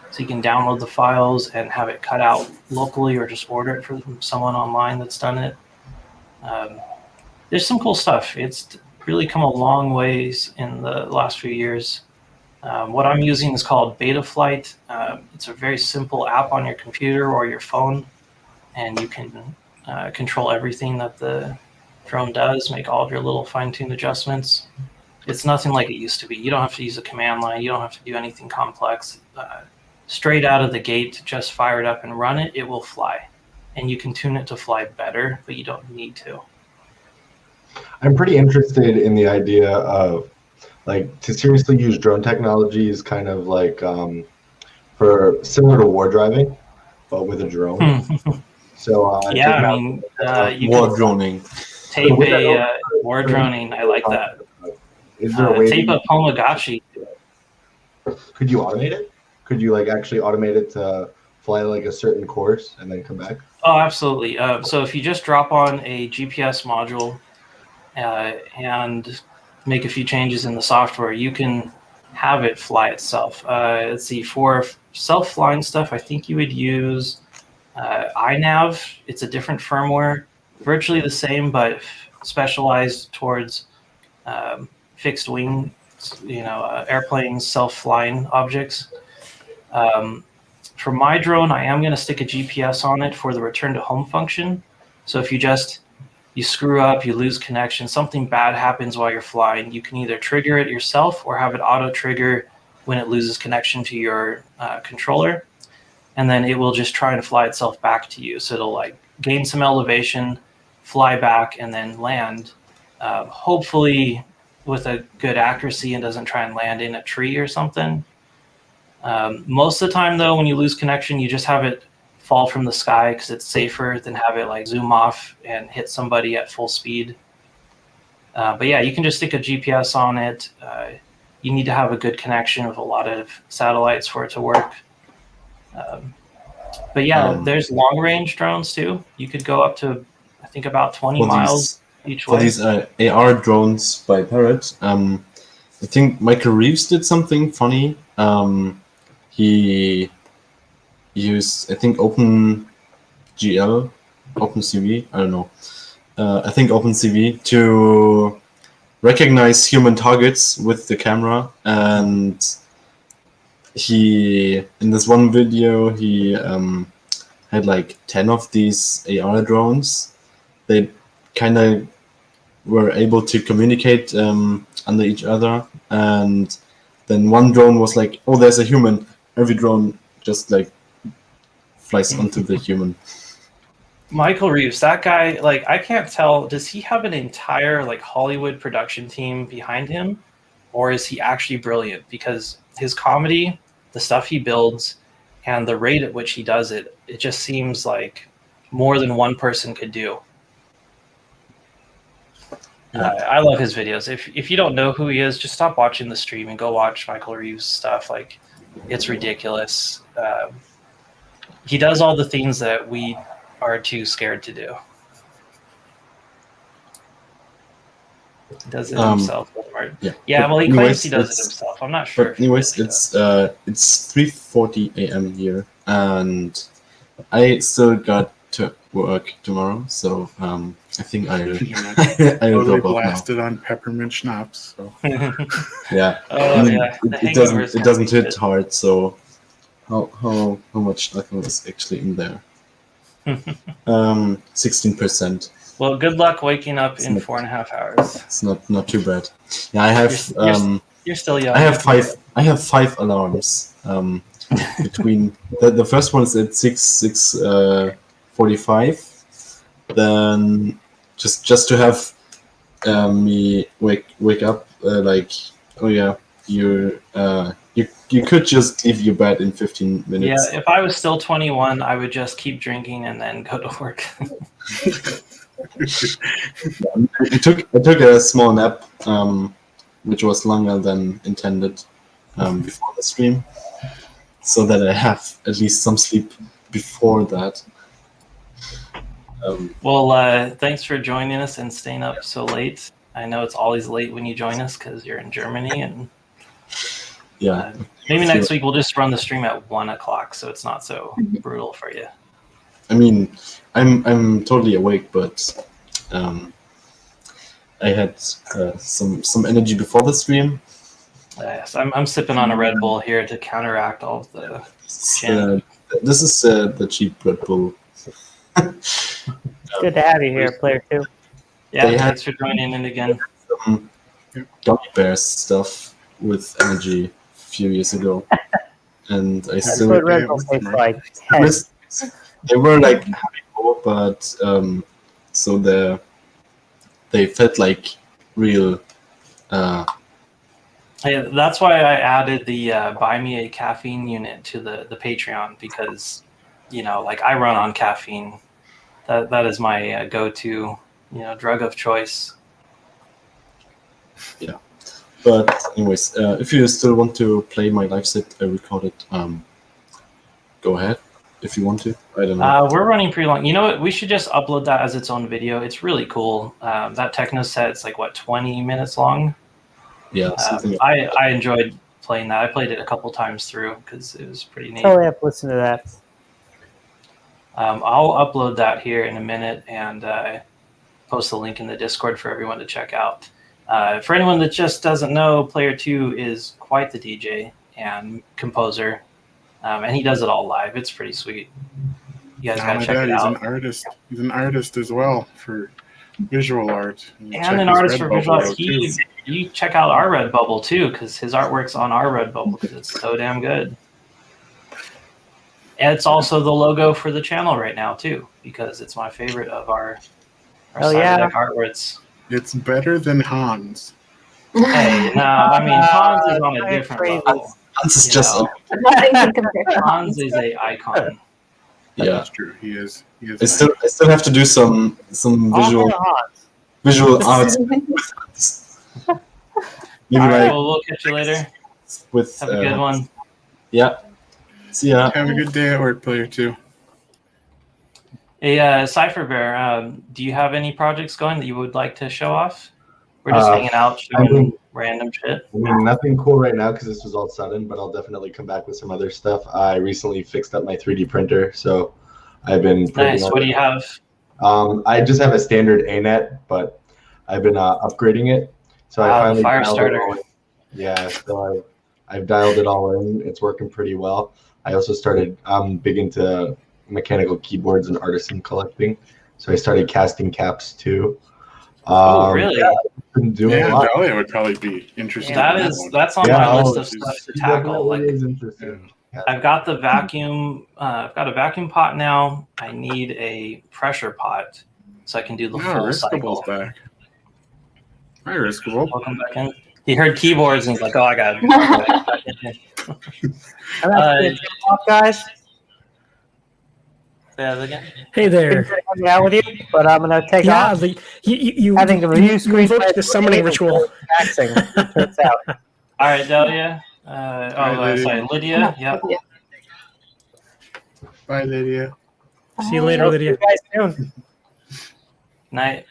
So you can download the files and have it cut out locally or just order it from someone online that's done it. There's some cool stuff. It's really come a long ways in the last few years. What I'm using is called Betaflight. It's a very simple app on your computer or your phone, and you can control everything that the drone does, make all of your little fine-tuned adjustments. It's nothing like it used to be. You don't have to use a command line. You don't have to do anything complex. Straight out of the gate, just fire it up and run it, it will fly. And you can tune it to fly better, but you don't need to. I'm pretty interested in the idea of to seriously use drone technologies kind of for similar to war driving, but with a drone. So you war droning. Tape a war droning. I like that. Is there a way tape a Pomagachi. Could you automate it? Could you actually automate it to fly a certain course and then come back? Oh, absolutely. So if you just drop on a GPS module and make a few changes in the software, you can have it fly itself. Let's see, for self-flying stuff, I think you would use iNav. It's a different firmware, virtually the same, but specialized towards fixed wing, airplanes, self-flying objects. For my drone, I am going to stick a GPS on it for the return to home function. So if you screw up, you lose connection, something bad happens while you're flying, you can either trigger it yourself or have it auto trigger when it loses connection to your controller. And then it will just try to fly itself back to you. So it'll gain some elevation, fly back, and then land. hopefully with a good accuracy and doesn't try and land in a tree or something. Most of the time, though, when you lose connection, you just have it fall from the sky because it's safer than have it like zoom off and hit somebody at full speed. But yeah, you can just stick a GPS on it. You need to have a good connection with a lot of satellites for it to work. But yeah, there's long range drones too. You could go up to, I think, about 20 miles each way. For these AR drones by Parrot, I think Michael Reeves did something funny. He used, I think, OpenCV, I don't know. I think OpenCV to recognize human targets with the camera, and he, in this one video, he had like 10 of these AR drones. They kind of were able to communicate under each other, and then one drone was like, oh, there's a human. Every drone just like flies onto the human. Michael Reeves, that guy, like, I can't tell, does he have an entire like Hollywood production team behind him, or is he actually brilliant? Because his comedy, the stuff he builds, and the rate at which he does it, it just seems like more than one person could do. I love his videos. If you don't know who he is, just stop watching the stream and go watch Michael Reeves' stuff. Like, it's ridiculous. He does all the things that we are too scared to do. He does it himself. Yeah, well, he claims he does it himself. I'm not sure. But anyways, it's 3:40 a.m. here, and I still got to work tomorrow, so I think I'll totally blasted on peppermint schnapps. So. Yeah. Oh yeah. It doesn't hit hard. So how much alcohol is actually in there? 16%. Well, good luck waking up in 4.5 hours. It's not too bad. Yeah, I have. You're still young. I have five alarms. Between the first one is at 6:45. Then just to have me wake up like, oh yeah, you could just leave your bed in 15 minutes. Yeah, if I was still 21, I would just keep drinking and then go to work. I took a small nap, which was longer than intended before the stream, so that I have at least some sleep before that. Well, thanks for joining us and staying up so late. I know it's always late when you join us because you're in Germany, and yeah, maybe next week we'll just run the stream at 1 o'clock, so it's not so brutal for you. I mean, I'm totally awake, but I had some energy before the stream. Yes, I'm sipping on a Red Bull here to counteract all of the. This is the cheap Red Bull. Good to have you here, Player 2. Yeah, thanks for joining in again. Some gummy bears stuff with energy a few years ago, and I That's still. what Red Bull tastes like. They were like Haribo, but so they felt like real. Yeah, that's why I added the buy me a caffeine unit to the Patreon, because like I run on caffeine. That is my go-to drug of choice. Yeah, but anyways, if you still want to play my live set, I recorded. Go ahead if you want to. I don't know. We're running pretty long. You know what? We should just upload that as its own video. It's really cool. That techno set's like 20 minutes long. Yeah, something. I enjoyed playing that. I played it a couple times through because it was pretty neat. Oh, I have to listen to that. I'll upload that here in a minute and post a link in the Discord for everyone to check out. For anyone that just doesn't know, Player 2 is quite the DJ and composer, and he does it all live. It's pretty sweet. You guys gotta check it out. He's an artist. He's an artist as well for visual art. And an artist for visual art. You check out our Redbubble too, because his artwork's on our Redbubble because it's so damn good. And it's also the logo for the channel right now too, because it's my favorite of our Cyberdeck artworks. It's better than Hans. Hey, no, I mean Hans is on a different crazy. level. Hans is You just know. Nothing can compare to Hans is a icon. yeah. That's true. He is. I still have to do some visual art maybe All right, like well, we'll catch you later. with Have a good one. yeah. See ya. Have a good day at work, player 2. Hey, Cypher Bear, do you have any projects going that you would like to show off? We're just hanging out, showing random shit. I mean, nothing cool right now because this was all sudden, but I'll definitely come back with some other stuff. I recently fixed up my 3D printer, so I've been printing. Nice. What do you have? I just have a standard ANET, but I've been upgrading it. So I finally fire dialed starter. it all in. Yeah, so I've dialed it all in. It's working pretty well. I also started big into mechanical keyboards and artisan collecting, so I started casting caps too. Oh, really? Yeah, I've been doing a lot. Dahlia would probably be interested. That's on my list of stuff to tackle. Like, is interesting. Yeah. I've got the vacuum. I've got a vacuum pot now. I need a pressure pot so I can do the full cycle. Back. Hi, Riskable. Welcome back in. He heard keyboards and he's like, "Oh, I got it." Guys, Say that again. Hey there. hanging out with you, but I'm gonna take Yeah, off. you Having the review screen invoked the summoning ritual. Taxing, turns out. All right, Delia. Lydia. Sorry, Lydia. Yep. Bye, Lydia. See you later, Lydia. See you guys soon. Night.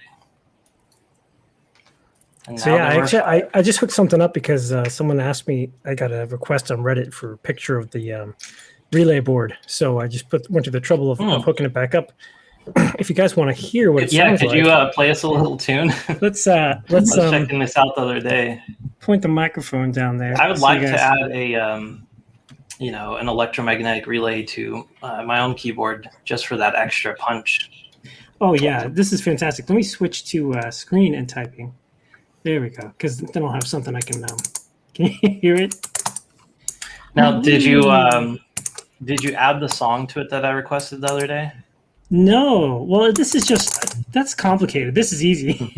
And So now yeah, that we're- I just hooked something up because someone asked me. I got a request on Reddit for a picture of the relay board, so I just went to the trouble of hooking it back up. If you guys want to hear what it sounds could like, you play us a little tune? let's I was checking this out the other day. point the microphone down there. I would so you like to guys- add a an electromagnetic relay to my own keyboard just for that extra punch. Oh yeah, this is fantastic. Let me switch to screen and typing. There we go. Because then I'll have something I can. Can you hear it? Now, did you add the song to it that I requested the other day? No. Well, this is that's complicated. This is easy.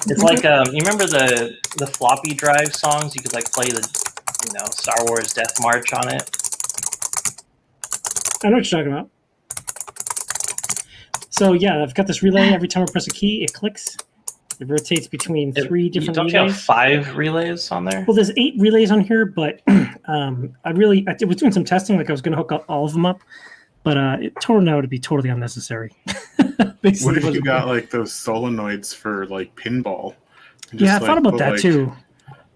It's like you remember the floppy drive songs? You could like play the Star Wars Death March on it. I know what you're talking about. So yeah, I've got this relay. Every time I press a key, it clicks. It rotates between three different Don't relays. you have 5 relays on there? Well, there's 8 relays on here, but I was doing some testing. Like I was going to hook up all of them up, but it turned out to be totally unnecessary. What if you got like those solenoids for like pinball? Yeah, I thought about that too.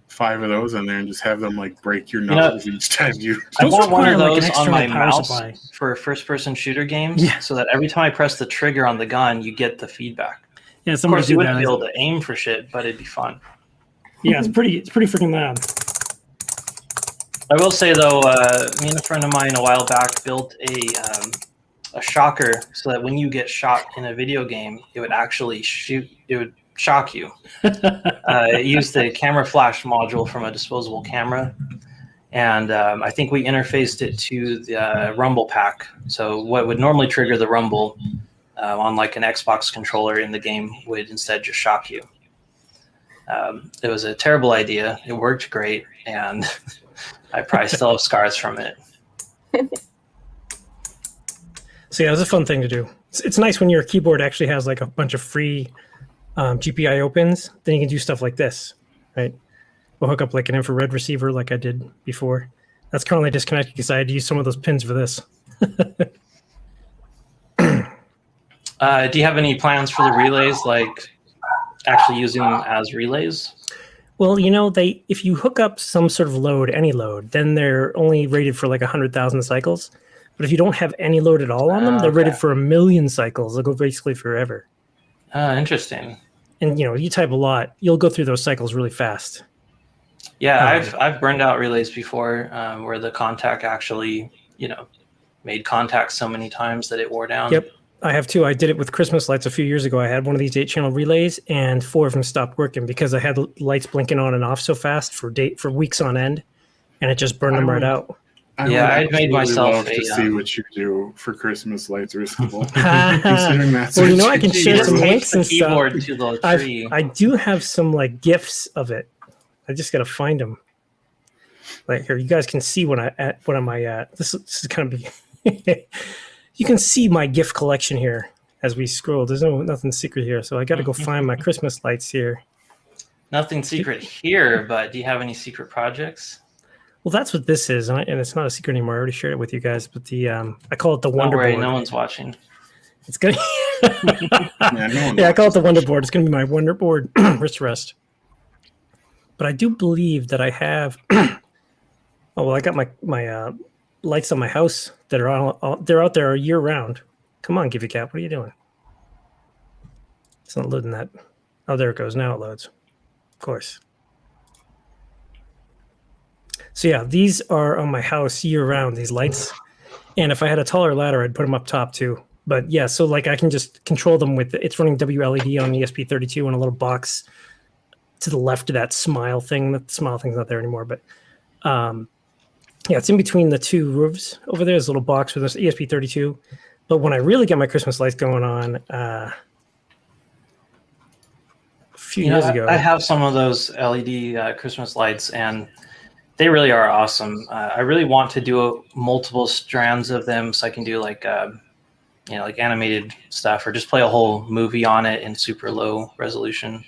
5 of those in there and just have them like break your knuckles each time you. I want one of those like on my power mouse supply. for first-person shooter games, so that every time I press the trigger on the gun, you get the feedback. Yeah, of somebody course, you did wouldn't that. be able to aim for shit, but it'd be fun. Yeah, it's pretty freaking loud. I will say though, me and a friend of mine a while back built a shocker so that when you get shot in a video game, it would actually shoot. It would shock you. It used the camera flash module from a disposable camera, and I think we interfaced it to the rumble pack. So what would normally trigger the rumble on like an Xbox controller in the game would instead just shock you. It was a terrible idea. It worked great, and I probably still have scars from it. So yeah, it was a fun thing to do. It's nice when your keyboard actually has like a bunch of free GPI opens. Then you can do stuff like this, right? We'll hook up like an infrared receiver like I did before. That's currently disconnected because I had to use some of those pins for this. Do you have any plans for the relays, like actually using them as relays? Well, if you hook up some sort of load, any load, then they're only rated for like 100,000 cycles. But if you don't have any load at all on them, they're rated for 1,000,000 cycles. They'll go basically forever. Interesting. And you type a lot, you'll go through those cycles really fast. Yeah, I've burned out relays before where the contact actually, made contact so many times that it wore down. Yep, I have too. I did it with Christmas lights a few years ago. I had one of these 8-channel relays, and 4 of them stopped working because I had lights blinking on and off so fast for weeks on end, and it just burned them right out. I Yeah, would I'd made absolutely myself love to a, see what you do for Christmas lights, Riskable. Well, Considering that's you know, what I can you share do. some tape links the and stuff. keyboard to the tree. I do have some like gifs of it. I just gotta find them. Like here, you guys can see what am I at. This is kind of be. You can see my gift collection here as we scroll. There's nothing secret here, so I got to go find my Christmas lights here. Nothing secret here, but do you have any secret projects? Well, that's what this is, and it's not a secret anymore. I already shared it with you guys, but I call it the Don't Wonder worry, Board. no one's watching. It's gonna. No I call it the Wonder Board. It's gonna be my Wonder Board wrist rest. But I do believe that I have. Oh well, I got my lights on my house that are they're out there year round. Come on, Givey Cap, what are you doing? It's not loading that. Oh, there it goes. Now it loads. Of course. So yeah, these are on my house year round, these lights. And if I had a taller ladder, I'd put them up top too. But yeah, so like I can just control them with, it's running WLED on ESP32 and a little box to the left of that smile thing. That smile thing's not there anymore, but yeah, it's in between the two roofs over there. There's a little box with this ESP32. But when I really get my Christmas lights going on, a few years ago, I have some of those LED Christmas lights, and they really are awesome. I really want to do multiple strands of them, so I can do like like animated stuff, or just play a whole movie on it in super low resolution.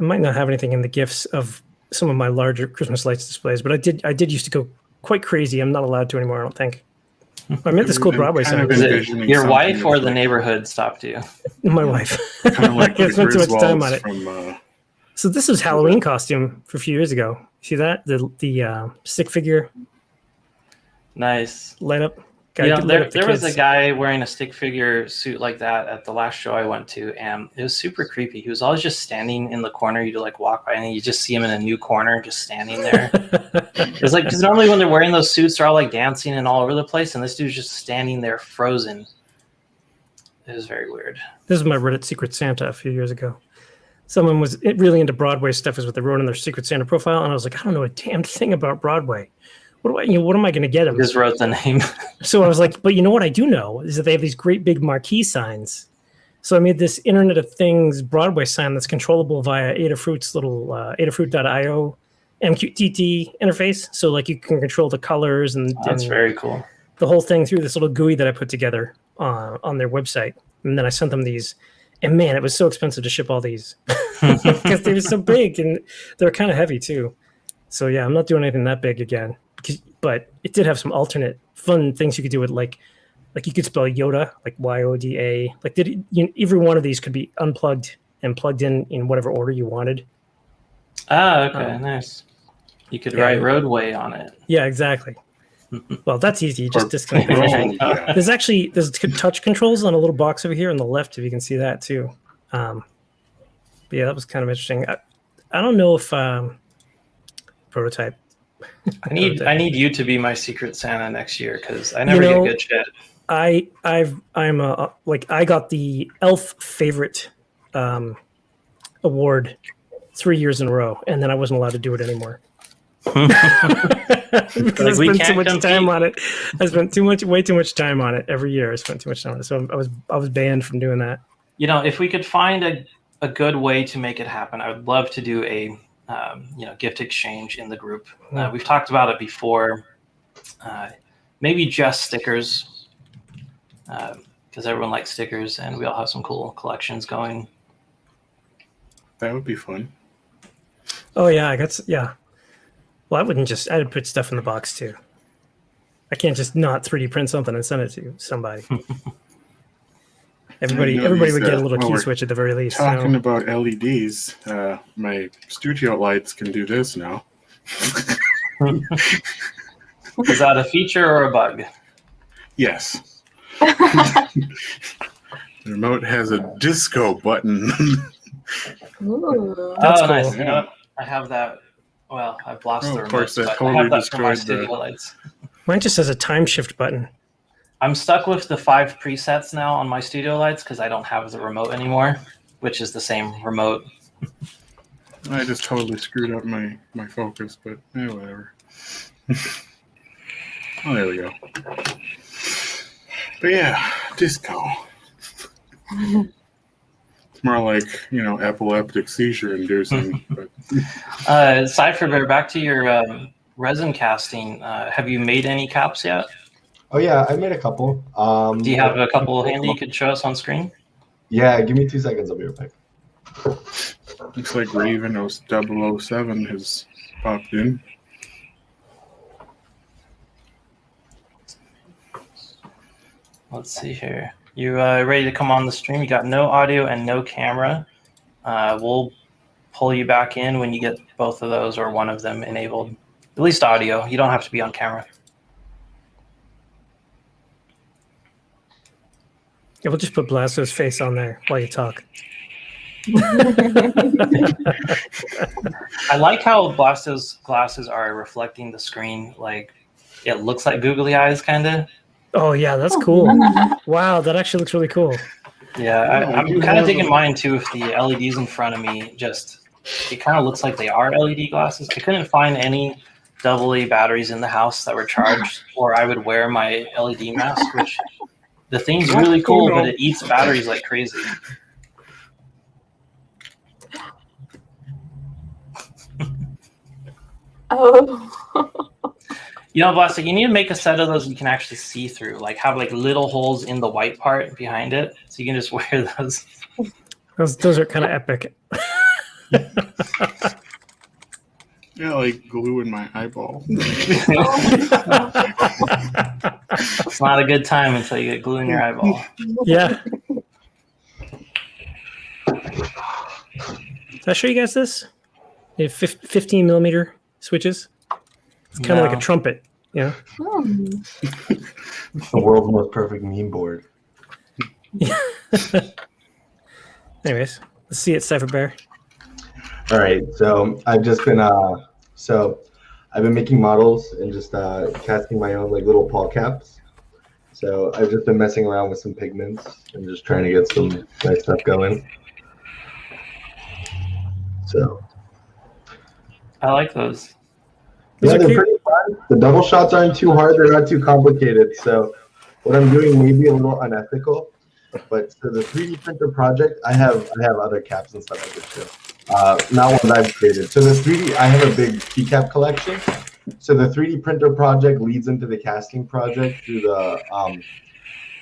I might not have anything in the gifts of some of my larger Christmas lights displays, but I did used to go quite crazy. I'm not allowed to anymore, I don't think. I meant this cool Broadway sign. Your wife or the neighborhood stopped you? My wife. Kind of like I spent too much time on it. From, so this was Halloween costume for a few years ago. See that? The stick figure Nice. light up. There was a guy wearing a stick figure suit like that at the last show I went to, and it was super creepy. He was always just standing in the corner. You'd like walk by, and you just see him in a new corner, just standing there. It's like, because normally when they're wearing those suits, they're all like dancing and all over the place, and this dude's just standing there frozen. It was very weird. This is my Reddit Secret Santa a few years ago. Someone was really into Broadway stuff, is what they wrote in their Secret Santa profile, and I was like, I don't know a damn thing about Broadway. What am I going to get him? Just wrote the name. So I was like, but you know what I do know is that they have these great big marquee signs. So I made this Internet of Things Broadway sign that's controllable via Adafruit's little Adafruit.io MQTT interface. So like you can control the colors and That's very cool. The whole thing through this little GUI that I put together on their website. And then I sent them these. And man, it was so expensive to ship all these because they were so big and they're kind of heavy too. So yeah, I'm not doing anything that big again. But it did have some alternate fun things you could do with like you could spell Yoda, like YODA. Like every one of these could be unplugged and plugged in whatever order you wanted. Ah, okay, nice. You could write roadway on it. Yeah, exactly. Well, that's easy. You just disconnect it. There's touch controls on a little box over here on the left, if you can see that too. But yeah, that was kind of interesting. I don't know if prototype. I need you to be my Secret Santa next year, because I never get good shit. I got the Elf Favorite award 3 years in a row, and then I wasn't allowed to do it anymore. Because I spent too much time on it. I spent way too much time on it every year. I spent too much time on it, so I was banned from doing that. If we could find a good way to make it happen, I would love to do a gift exchange in the group. We've talked about it before. Maybe just stickers, because everyone likes stickers, and we all have some cool collections going. That would be fun. Oh yeah, Well, I'd put stuff in the box too. I can't just not 3D print something and send it to somebody. Everybody would get a little key switch at the very least. Talking about LEDs, my studio lights can do this now. Is that a feature or a bug? Yes. The remote has a disco button. Ooh. That's cool. nice. Yeah. I have that. Well, I've lost the remote. Of course, that I totally have that for my destroyed studio lights. Mine just has a time shift button. I'm stuck with the 5 presets now on my studio lights because I don't have the remote anymore, which is the same remote. I just totally screwed up my focus, but whatever. Oh, there we go. But yeah, disco. It's more like, epileptic seizure inducing. But Cypherbear, back to your resin casting. Have you made any caps yet? Oh yeah, I made a couple. Do you have a couple handy you could show us on screen? Yeah, give me 2 seconds. I'll be right back. looks like Raven 007 has popped in. Let's see here. You ready to come on the stream? You got no audio and no camera. We'll pull you back in when you get both of those or one of them enabled. At least audio. You don't have to be on camera. Yeah, we'll just put Blasto's face on there while you talk. I like how Blasto's glasses are reflecting the screen. Like, it looks like googly eyes, kind of. Oh, yeah, that's cool. Wow, that actually looks really cool. Yeah, I'm kind of digging mine, too, with the LEDs in front of me. It kind of looks like they are LED glasses. I couldn't find any AA batteries in the house that were charged, or I would wear my LED mask, which the thing's really cool, but it eats batteries like crazy. Oh. Blastic, you need to make a set of those you can actually see through. Like, have like little holes in the white part behind it, so you can just wear those. Those are kind of epic. Yeah, like glue in my eyeball. It's not a good time until you get glue in your eyeball. Yeah. Did I show you guys this? They have 15 millimeter switches. It's kind of like a trumpet, The world's most perfect meme board. Anyways, let's see it, Cypherbear. All right, so I've just been I've been making models and just casting my own like little paw caps. So I've just been messing around with some pigments and just trying to get some nice stuff going. So I like those. Yeah, they're pretty fun. The double shots aren't too hard. They're not too complicated. So what I'm doing may be a little unethical, but for the 3D printer project, I have other caps and stuff I could show. Not one I've created. So I have a big keycap collection. So the 3D printer project leads into the casting project through the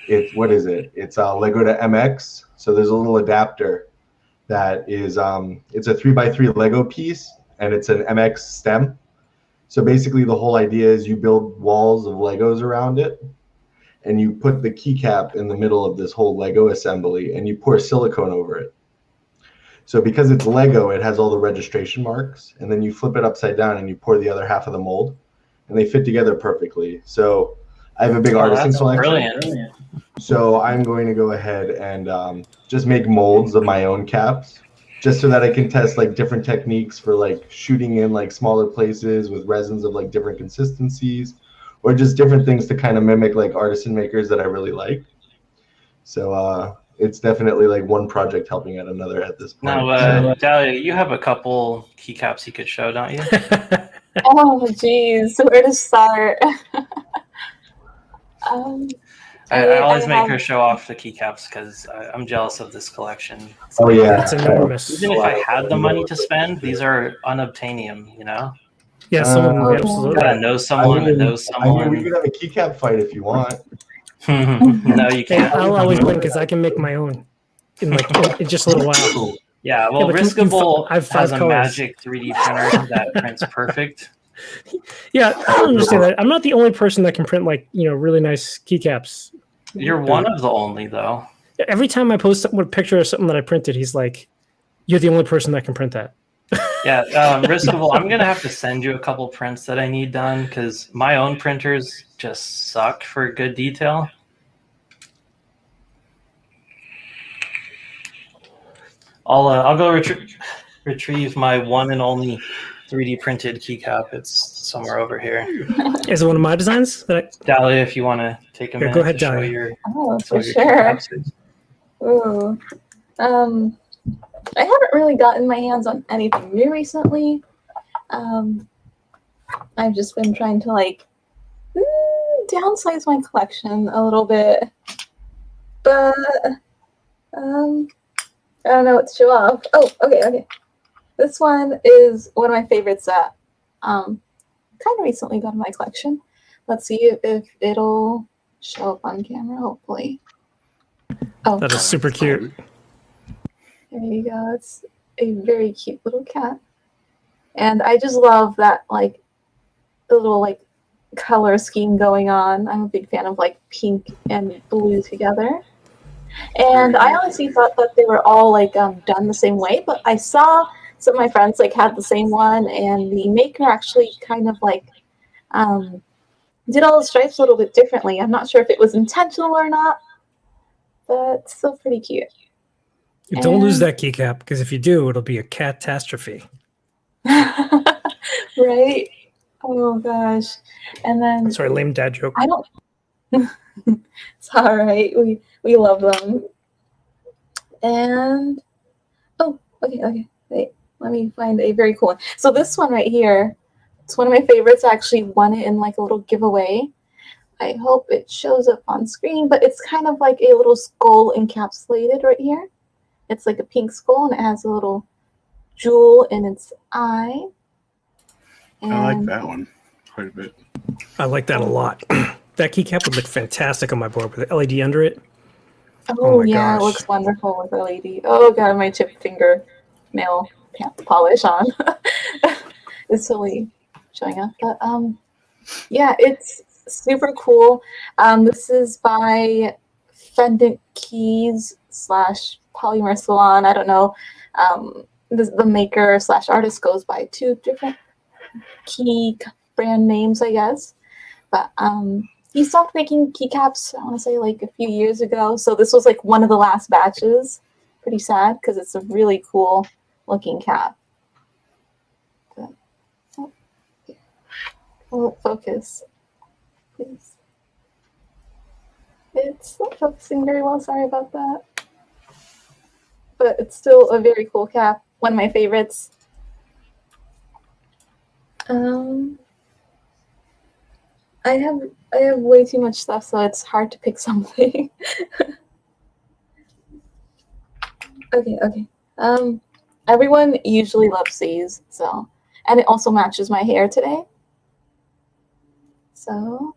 It's Lego to MX. So there's a little adapter that is it's a 3x3 Lego piece and it's an MX stem. So basically the whole idea is you build walls of Legos around it and you put the keycap in the middle of this whole Lego assembly and you pour silicone over it. So because it's Lego, it has all the registration marks, and then you flip it upside down and you pour the other half of the mold, and they fit together perfectly. So I have a big artisan selection. Brilliant. So I'm going to go ahead and just make molds of my own caps, just so that I can test like different techniques for like shooting in like smaller places with resins of like different consistencies, or just different things to kind of mimic like artisan makers that I really like. So it's definitely like one project helping out another at this point. Now, Dahlia, you have a couple keycaps you could show, don't you? Oh, geez. Where to start? I always make her show off the keycaps because I'm jealous of this collection. Oh, yeah. It's enormous. Even if I had the money to spend, these are unobtainium, you know? Yeah, someone absolutely. You gotta know someone that knows someone. We could have a keycap fight if you want. No, you can't. I'll always win because I can make my own in just a little while. Yeah, well, but Riskable I have has 5 a colors. magic 3D printer that prints perfect. Yeah, I don't understand that. I'm not the only person that can print really nice keycaps. You're one of the only, though. Every time I post a picture of something that I printed, he's like, "You're the only person that can print that." Yeah, Riskable, I'm gonna have to send you a couple prints that I need done because my own printers just suck for good detail. I'll go retrieve my one and only 3D printed keycap. It's somewhere over here. Is it one of my designs? Dahlia, if you want to take a minute go ahead, to show Dahlia. your For your sure. keycaps. Ooh. I haven't really gotten my hands on anything new recently. I've just been trying to downsized my collection a little bit, but I don't know what to show off. Oh, okay. This one is one of my favorites that kind of recently got in my collection. Let's see if it'll show up on camera, hopefully. Oh, That is super cute. there you go. It's a very cute little cat. And I just love that, like, the little, like, color scheme going on. I'm a big fan of, like, pink and blue together. And I honestly thought that they were all, like, done the same way, but I saw some of my friends, like, had the same one, and the maker actually kind of, like, did all the stripes a little bit differently. I'm not sure if it was intentional or not, but still pretty cute. Don't lose that keycap, because if you do, it'll be a catastrophe. Right? Oh gosh. And then Sorry, lame dad joke. I don't it's all right. We love them. And oh, okay. Wait, let me find a very cool one. So this one right here, it's one of my favorites. I actually won it in like a little giveaway. I hope it shows up on screen, but it's kind of like a little skull encapsulated right here. It's like a pink skull and it has a little jewel in its eye. And I like that one quite a bit. I like that a lot. That keycap would look fantastic on my board with the LED under it. oh my yeah, gosh. it looks wonderful with LED. Oh god, my chip finger nail polish on. It's totally showing up. But yeah, it's super cool. This is by Fendant Keys / Polymer Salon. I don't know. The maker / artist goes by 2 different key brand names, I guess. But he stopped making keycaps, I want to say, like a few years ago. So this was like one of the last batches. Pretty sad because it's a really cool looking cap. But, oh, yeah. Will it focus, please? It's not focusing very well. Sorry about that. But it's still a very cool cap. One of my favorites. I have way too much stuff, so it's hard to pick something. Okay. Everyone usually loves these, so, and it also matches my hair today. So,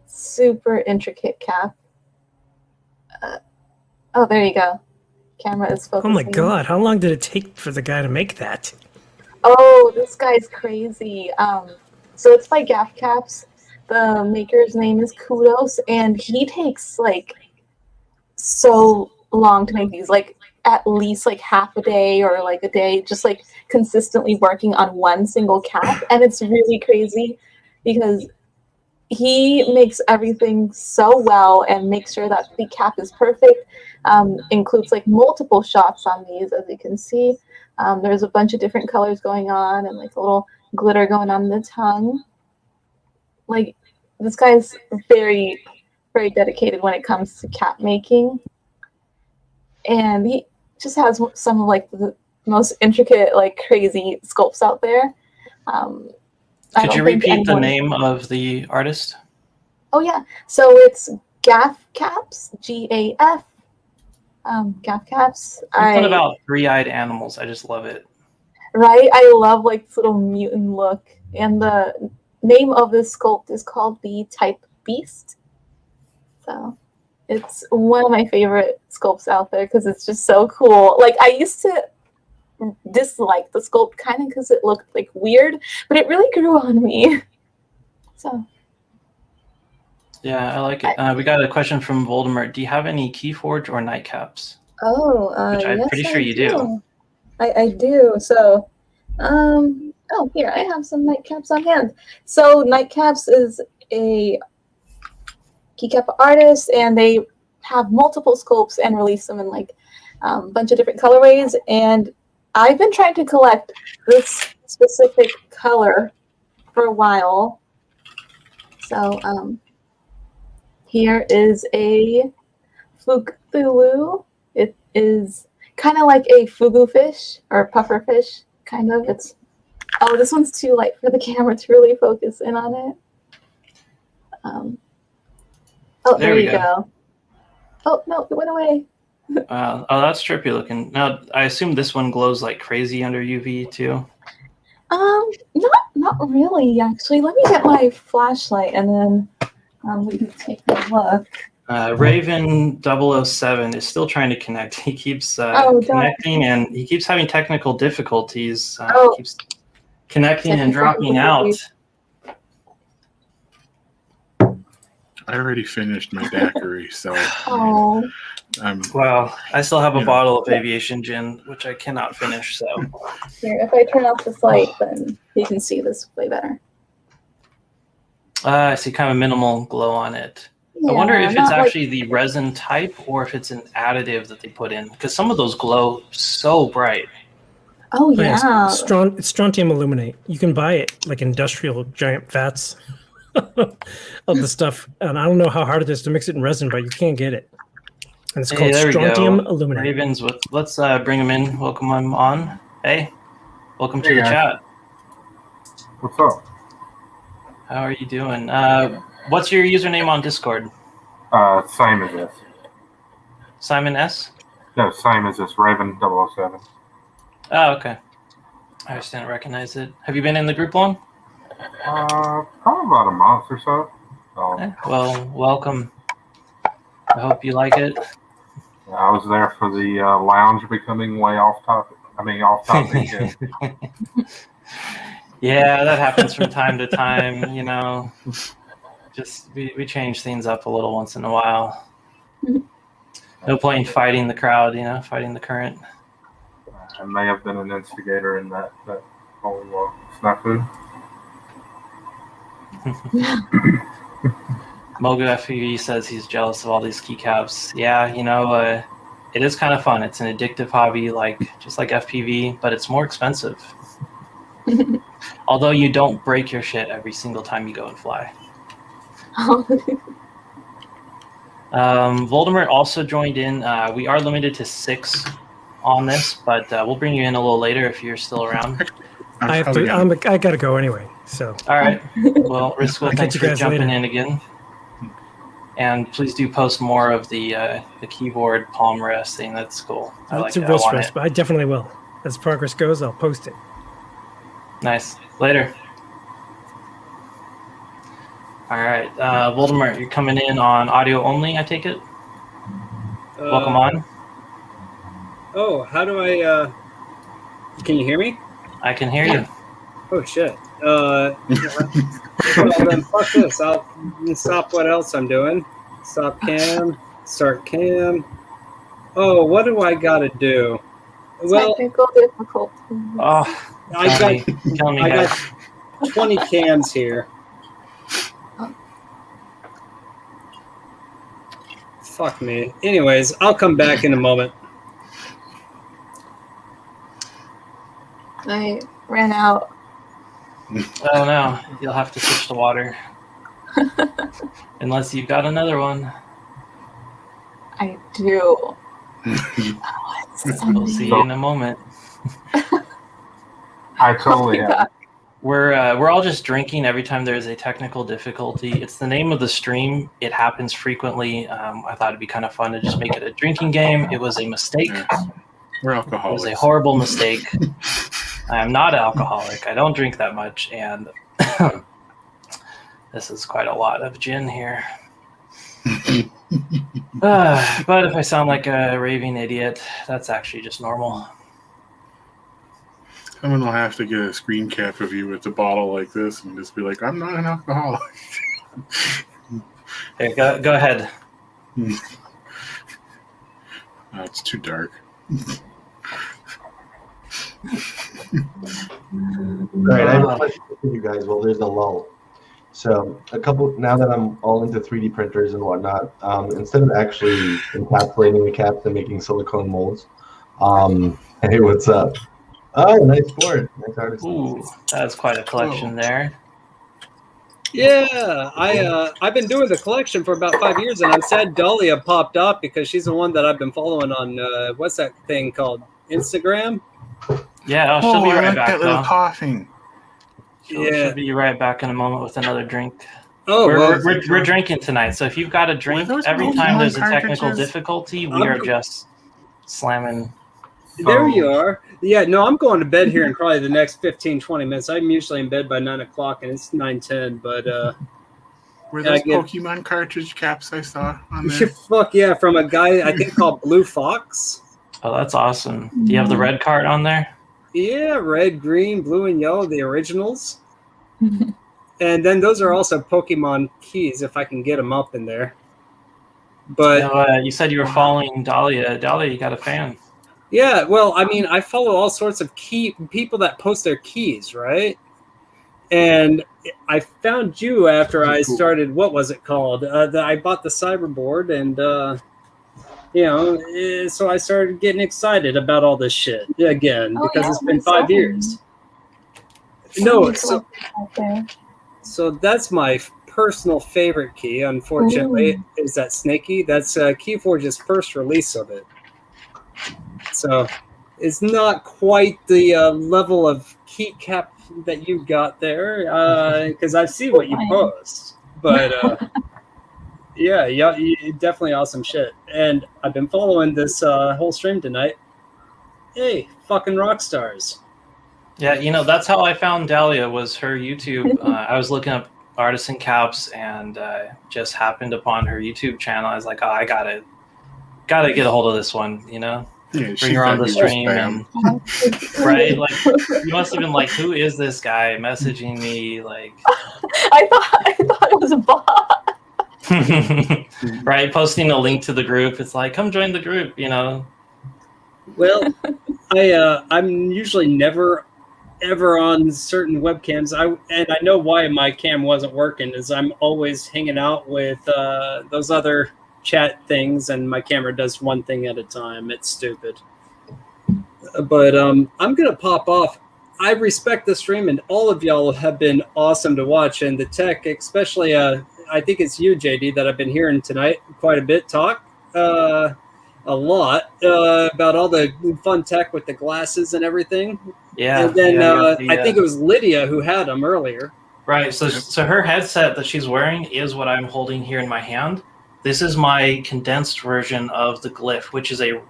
super intricate cap. Oh, there you go. Camera is focusing. Oh my god, how long did it take for the guy to make that? Oh, this guy's crazy. So it's by Gaff Caps. The maker's name is Kudos, and he takes like so long to make these, like at least like half a day or like a day, just like consistently working on one single cap. And it's really crazy because he makes everything so well and makes sure that the cap is perfect. Includes like multiple shots on these, as you can see. There's a bunch of different colors going on and like a little glitter going on the tongue. Like, this guy's very, very dedicated when it comes to cap making. And he just has some of like the most intricate, like crazy sculpts out there. Could you repeat the name of the artist? Oh yeah, so it's Gaff Caps, Gaf. Gaff Caps. What about 3-eyed animals? I just love it. Right, I love like this little mutant look. And the name of this sculpt is called the Type Beast. So it's one of my favorite sculpts out there because it's just so cool. Like, I used to dislike the sculpt kind of because it looked like weird, but it really grew on me. So yeah, I like it. We got a question from Voldemort. Do you have any Keyforge or nightcaps? oh, Which I'm yes, pretty sure you do. I do. So oh, here, I have some nightcaps on hand. So nightcaps is a keycap artist, and they have multiple sculpts and release them in like a bunch of different colorways. And I've been trying to collect this specific color for a while. So here is a Fugthulu. It is kind of like a fugu fish or puffer fish, kind of. It's this one's too light for the camera to really focus in on it. Oh, There there we you go. Oh, no, it went away. Oh, that's trippy looking. Now, I assume this one glows like crazy under UV too. Not really, actually. Let me get my flashlight and then we can take a look. Raven 007 is still trying to connect. He keeps connecting and he keeps having technical difficulties. He keeps connecting and dropping out. I already finished my daiquiri, so well, I still have a bottle of aviation gin, which I cannot finish. So here, if I turn off this light, then you can see this way better. I see kind of minimal glow on it. Yeah, I wonder if it's not actually the resin type or if it's an additive that they put in, because some of those glow so bright. Oh yeah, it's strontium aluminate. You can buy it like industrial giant vats of the stuff, and I don't know how hard it is to mix it in resin, but you can't get it. And it's called strontium aluminate. Ravens with. Let's bring him in. Welcome him on. Hey, welcome to the chat. What's up? How are you doing? What's your username on Discord? Simon S. Simon S? No, Simon S. Raven 007. Oh, okay. I just didn't recognize it. Have you been in the group long? Probably about a month or so. Well, welcome. I hope you like it. I was there for the lounge becoming way off topic. Off topic. Yeah, that happens from time to time, you know. Just we change things up a little once in a while. No point fighting the crowd, you know, fighting the current. I may have been an instigator in that whole snafu. Mogu FPV says he's jealous of all these keycaps. Yeah, you know, it is kind of fun. It's an addictive hobby, just like FPV, but it's more expensive. Although you don't break your shit every single time you go and fly. Voldemort also joined in. We are limited to 6 on this, but we'll bring you in a little later if you're still around. I gotta go anyway. So all right. Well, Risco, thanks for jumping later. in again. And please do post more of the keyboard palm rest thing. That's cool. I like it. It's a wrist rest, but I definitely will. As progress goes, I'll post it. Nice. Later. All right. Voldemort, you're coming in on audio only, I take it? Welcome on. Oh, how do I... Can you hear me? I can hear you. Oh, shit. Well, then fuck this. I'll stop what else I'm doing. Stop cam. Start cam. Oh, what do I got to do? Well, technical difficulty. Oh, I got 20 cams here. Fuck me. Anyways, I'll come back in a moment. I ran out. Oh no, you'll have to switch the water. Unless you've got another one. I do. We'll see you in a moment. I totally have. We're all just drinking every time there's a technical difficulty. It's the name of the stream. It happens frequently. I thought it'd be kind of fun to just make it a drinking game. It was a mistake. We're alcoholics. It was a horrible mistake. I am not an alcoholic. I don't drink that much, and this is quite a lot of gin here. But if I sound like a raving idiot, that's actually just normal. Someone will have to get a screen cap of you with a bottle like this and just be like, I'm not an alcoholic. Hey, go ahead. It's too dark. Alright, I have a question for you guys. Well, there's a lull. So now that I'm all into 3D printers and whatnot, instead of actually encapsulating the caps and making silicone molds, hey, what's up? Oh, nice board. Nice artist. Ooh, that's quite a collection there. Yeah, I've been doing the collection for about 5 years, and I'm sad Dahlia popped up because she's the one that I've been following on what's that thing called, Instagram? Yeah, she'll be I right like back. that little coughing. She'll be right back in a moment with another drink. Oh, we're drinking tonight, so if you've got a drink, every time there's a technical cartridges? difficulty, we are just slamming. There you are. Yeah, no, I'm going to bed here in probably the next 15, 20 minutes. I'm usually in bed by 9 o'clock, and it's 9:10. But were those Pokemon cartridge caps I saw on there? Fuck yeah, from a guy I think called Blue Fox. Oh, that's awesome. Do you have the red card on there? Yeah, red, green, blue, and yellow, the originals. And then those are also Pokemon keys, if I can get them up in there. But you said you were following Dahlia. Dahlia, you got a fan. Yeah, well, I mean, I follow all sorts of people that post their keys, right? And I found you after I started, what was it called? I bought the Cyberboard, and, so I started getting excited about all this shit again, because it's been 5 years. No, so that's my personal favorite key, unfortunately, is that Snakey. That's Keyforge's first release of it. So it's not quite the level of keycap that you got there, because I see what you post. But yeah, definitely awesome shit. And I've been following this whole stream tonight. Hey, fucking rock stars. Yeah, that's how I found Dahlia, was her YouTube. I was looking up artisan caps and just happened upon her YouTube channel. I was like, oh, I gotta get a hold of this one, Yeah, bring her on the stream, and right? Like, you must have been like, "Who is this guy messaging me?" Like, I thought it was a bot. Right? Posting a link to the group. It's like, come join the group, Well, I'm usually never ever on certain webcams. I know why my cam wasn't working, is I'm always hanging out with those other chat things, and my camera does one thing at a time. It's stupid. But I'm gonna pop off. I respect the stream, and all of y'all have been awesome to watch, and the tech, especially I think it's you, JD, that I've been hearing tonight quite a bit talk a lot about all the fun tech with the glasses and everything. Yeah. And then I think it was Lydia who had them earlier. Right. So her headset that she's wearing is what I'm holding here in my hand. This is my condensed version of the Glyph, which is a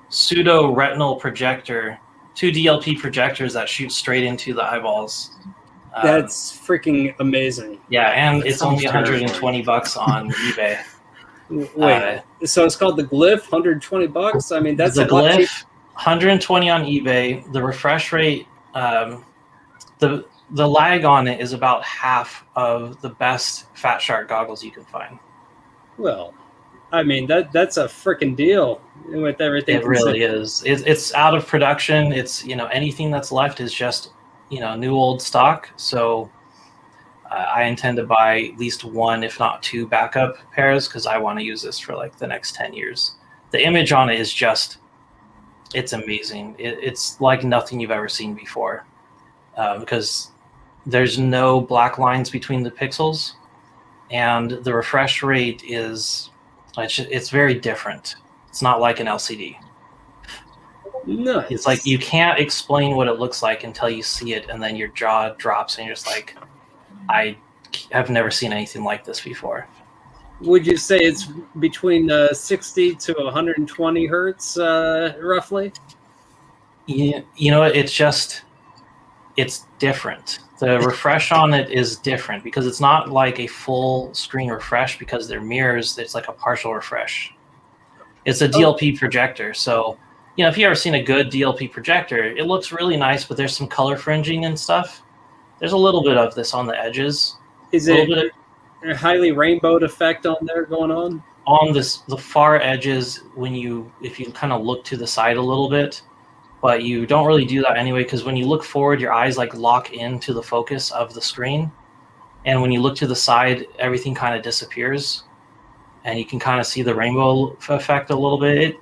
pseudo retinal projector, 2 DLP projectors that shoot straight into the eyeballs. That's freaking amazing. Yeah, and it's only $120 on eBay. Wait, so it's called the Glyph, $120? I mean, that's the a lot cheap. Glyph, $120 on eBay. The refresh rate, the lag on it is about half of the best Fat Shark goggles you can find. Well, I mean, that's a freaking deal with everything. It really is. It's out of production. It's, anything that's left is just, new old stock. So I intend to buy at least 1, if not 2 backup pairs, because I want to use this for like the next 10 years. The image on it is just, it's amazing. It's like nothing you've ever seen before, because there's no black lines between the pixels. And the refresh rate is, it's very different. It's not like an LCD. No, it's like you can't explain what it looks like until you see it, and then your jaw drops, and you're just like, I have never seen anything like this before. Would you say it's between 60 to 120 hertz, roughly? It's different. The refresh on it is different because it's not like a full screen refresh, because they're mirrors. It's like a partial refresh. It's a DLP projector. So, if you've ever seen a good DLP projector, it looks really nice, but there's some color fringing and stuff. There's a little bit of this on the edges. Is it a highly rainbowed effect on there going on? On the far edges, if you kind of look to the side a little bit, but you don't really do that anyway, because when you look forward, your eyes like lock into the focus of the screen. And when you look to the side, everything kind of disappears. And you can kind of see the rainbow effect a little bit.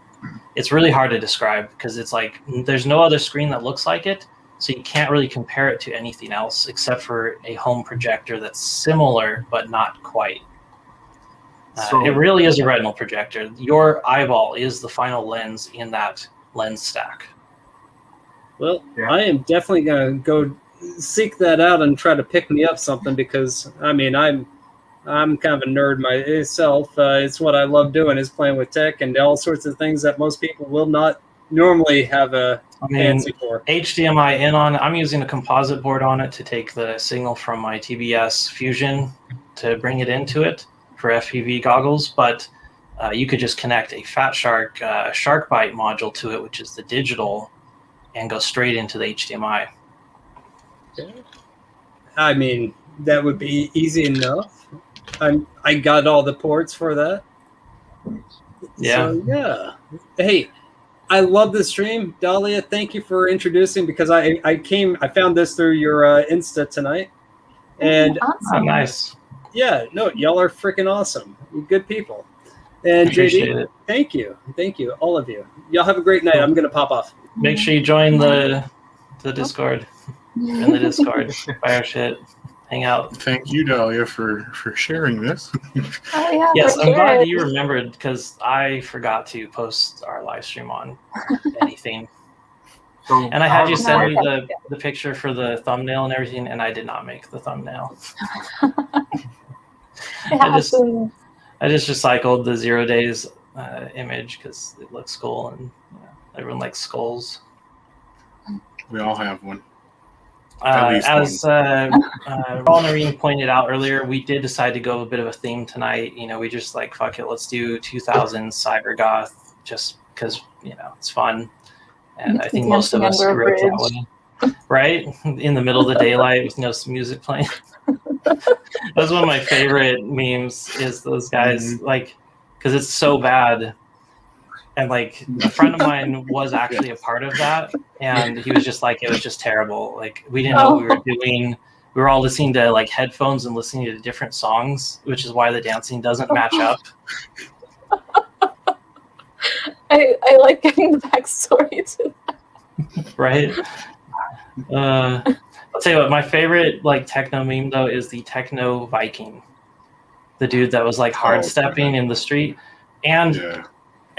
It's really hard to describe, because it's like there's no other screen that looks like it. So you can't really compare it to anything else except for a home projector that's similar, but not quite. It really is a retinal projector. Your eyeball is the final lens in that lens stack. Well, yeah. I am definitely going to go seek that out and try to pick me up something, because, I mean, I'm I'm kind of a nerd myself. It's what I love doing is playing with tech and all sorts of things that most people will not normally have a fancy for. HDMI in on it. I'm using a composite board on it to take the signal from my TBS Fusion to bring it into it for FPV goggles, but you could just connect a Fat Shark Shark Bite module to it, which is the digital, and go straight into the HDMI. I mean, that would be easy enough. I got all the ports for that. Yeah. So, yeah. Hey, I love the stream. Dahlia, thank you for introducing, because I found this through your Insta tonight. And Awesome. Oh, nice. yeah, no, y'all are freaking awesome. You're good people. And Appreciate JD, it. thank you, all of you. Y'all have a great night. I'm gonna pop off. Make sure you join the Discord. In the Discord, fire shit, hang out. Thank you, Dahlia, for sharing this. Oh yeah. Yes, for I'm sure. glad that you remembered, because I forgot to post our live stream on anything. So And I had you send me No. the picture for the thumbnail and everything, and I did not make the thumbnail. It I just happens. recycled the 0 days image because it looks cool, and everyone likes skulls. We all have one. At least As Raul Nareen pointed out earlier, we did decide to go a bit of a theme tonight. We just like, fuck it, let's do 2000 cyber goth, just because it's fun, and I think most of us Dancing under grew a up that way, right? In the middle of the daylight with no music playing. That's one of my favorite memes. Is those guys like, because it's so bad. And like a friend of mine was actually a part of that, and he was just like, it was just terrible. Like we didn't know what we were doing. We were all listening to like headphones and listening to different songs, which is why the dancing doesn't match up. I like getting the backstory to that. Right? I'll tell you what, my favorite like techno meme though is the techno Viking, the dude that was like hard stepping in the street, and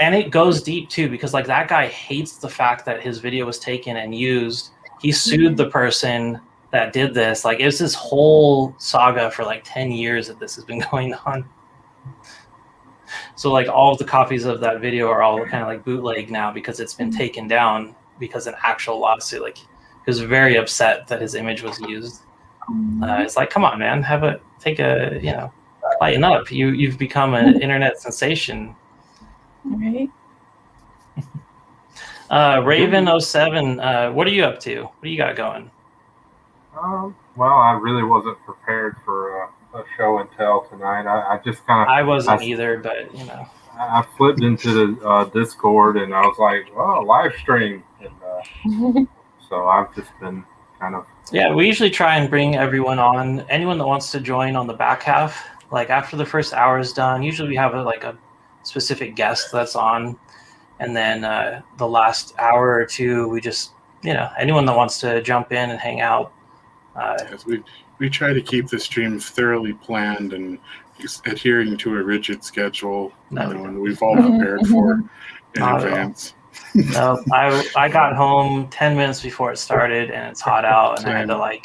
it goes deep too, because like that guy hates the fact that his video was taken and used. He sued the person that did this. Like it's this whole saga for like 10 years that this has been going on. So like all of the copies of that video are all kind of like bootleg now because it's been taken down because an actual lawsuit. Like he was very upset that his image was used. It's like, come on, man, lighten up. You've become an internet sensation. Right. Raven07, what are you up to? What do you got going? Well, I really wasn't prepared for a show and tell tonight. I just kind of. I wasn't either, but I flipped into the Discord and I was like, "Oh, live stream!" And so I've just been kind of. Yeah, we usually try and bring everyone on. Anyone that wants to join on the back half, like after the first hour is done. Usually we have a specific guest that's on, and then the last hour or two we just anyone that wants to jump in and hang out. Yes, we try to keep the stream thoroughly planned and adhering to a rigid schedule, and we've all prepared for in advance. No, I got home 10 minutes before it started, and it's hot out, and I had to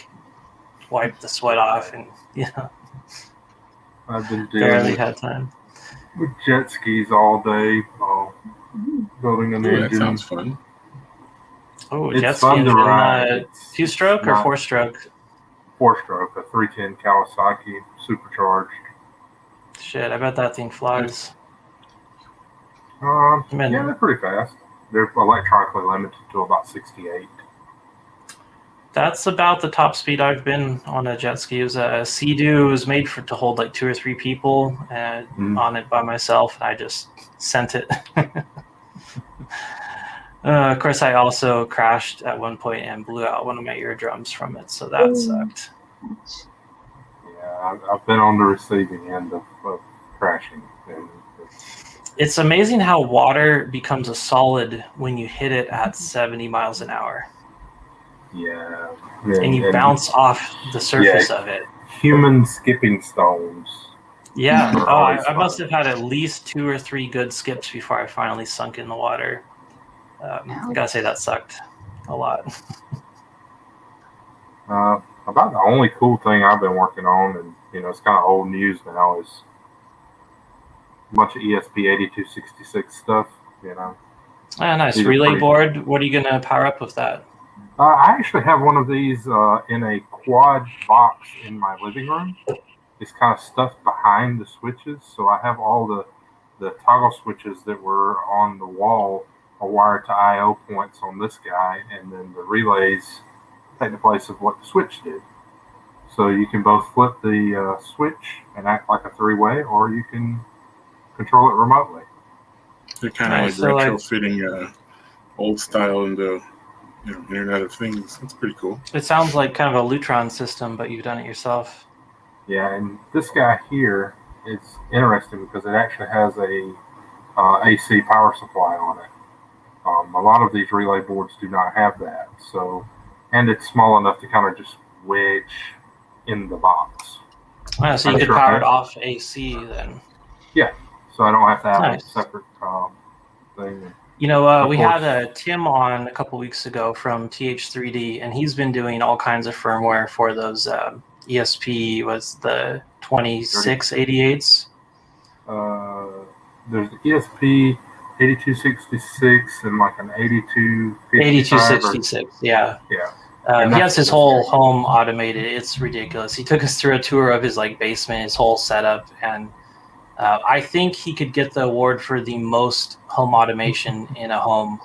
wipe the sweat off, and I've been barely had time. With jet skis all day, building an engine. That sounds fun. Oh, it's jet ski fun to engine. ride. 2-stroke or 4-stroke? 4-stroke, a 310 Kawasaki supercharged. Shit, I bet that thing flies. Yeah, they're pretty fast. They're electronically limited to about 68. That's about the top speed I've been on a jet ski. It was a Sea-Doo. It was made to hold like 2 or 3 people on it by myself, and I just sent it. Of course, I also crashed at one point and blew out one of my eardrums from it, so that sucked. Yeah, I've been on the receiving end of crashing. And it's amazing how water becomes a solid when you hit it at 70 miles an hour. Yeah. And you bounce off the surface of it. Human skipping stones. Yeah. I must have had at least 2 or 3 good skips before I finally sunk in the water. I gotta say that sucked a lot. About the only cool thing I've been working on, and It's kind of old news now. It's a bunch of ESP8266 stuff. Ah, nice. These are Relay pretty- board. What are you going to power up with that? I actually have one of these in a quad box in my living room. It's kind of stuffed behind the switches, so I have all the toggle switches that were on the wall are wired to I/O points on this guy, and then the relays take the place of what the switch did. So you can both flip the switch and act like a three-way, or you can control it remotely. They're kind of Nice. So, like like- retrofitting old style into Internet of Things. That's pretty cool. It sounds like kind of a Lutron system, but you've done it yourself. Yeah, and this guy here is interesting because it actually has a AC power supply on it. A lot of these relay boards do not have that, and it's small enough to kind of just wedge in the box. Ah, so you I'm could sure power I- it off AC then. Yeah, so I don't have to have Nice. a separate thing. We course. had Tim on a couple weeks ago from TH3D, and he's been doing all kinds of firmware for those ESP, was the 2688s. There's the ESP 8266 and like an 8255. 8266, yeah. Yeah. He has his whole home automated. It's ridiculous. He took us through a tour of his basement, his whole setup, and I think he could get the award for the most home automation in a home,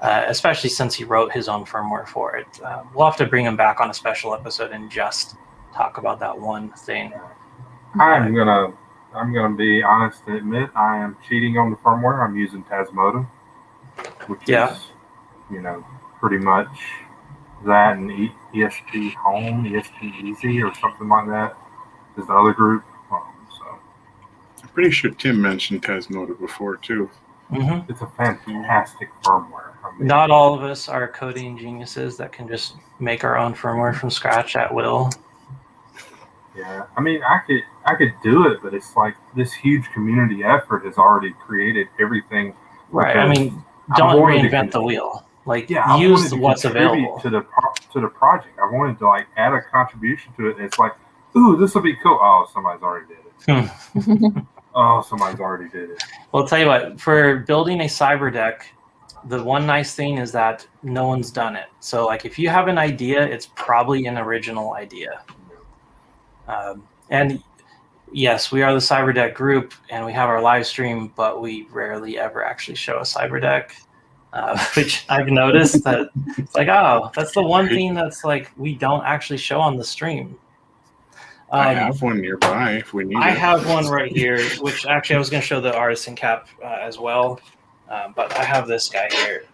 especially since he wrote his own firmware for it. We'll have to bring him back on a special episode and just talk about that one thing. I'm gonna be honest and admit I am cheating on the firmware. I'm using Tasmodem, which is pretty much that and ESP Home, ESP Easy, or something like that is the other group. I'm pretty sure Tim mentioned Tasmodem before too. Mm-hmm. It's a fantastic firmware. Not all of us are coding geniuses that can just make our own firmware from scratch at will. Yeah, I could do it, but it's like this huge community effort has already created everything. Right. because Don't wanted to reinvent the wheel. I Use wanted to what's contribute available. to the project. I wanted to add a contribution to it. And it's like, ooh, this will be cool. Oh, somebody's already did it. Oh, somebody's already did it. Well, I'll tell you what, for building a Cyberdeck, the one nice thing is that no one's done it. So if you have an idea, it's probably an original idea. And yes, we are the Cyberdeck group and we have our live stream, but we rarely ever actually show a Cyberdeck, which I've noticed that it's that's the one thing that's we don't actually show on the stream. I have one nearby if we need it. I have one right here, which actually I was going to show the artisan cap as well, but I have this guy here.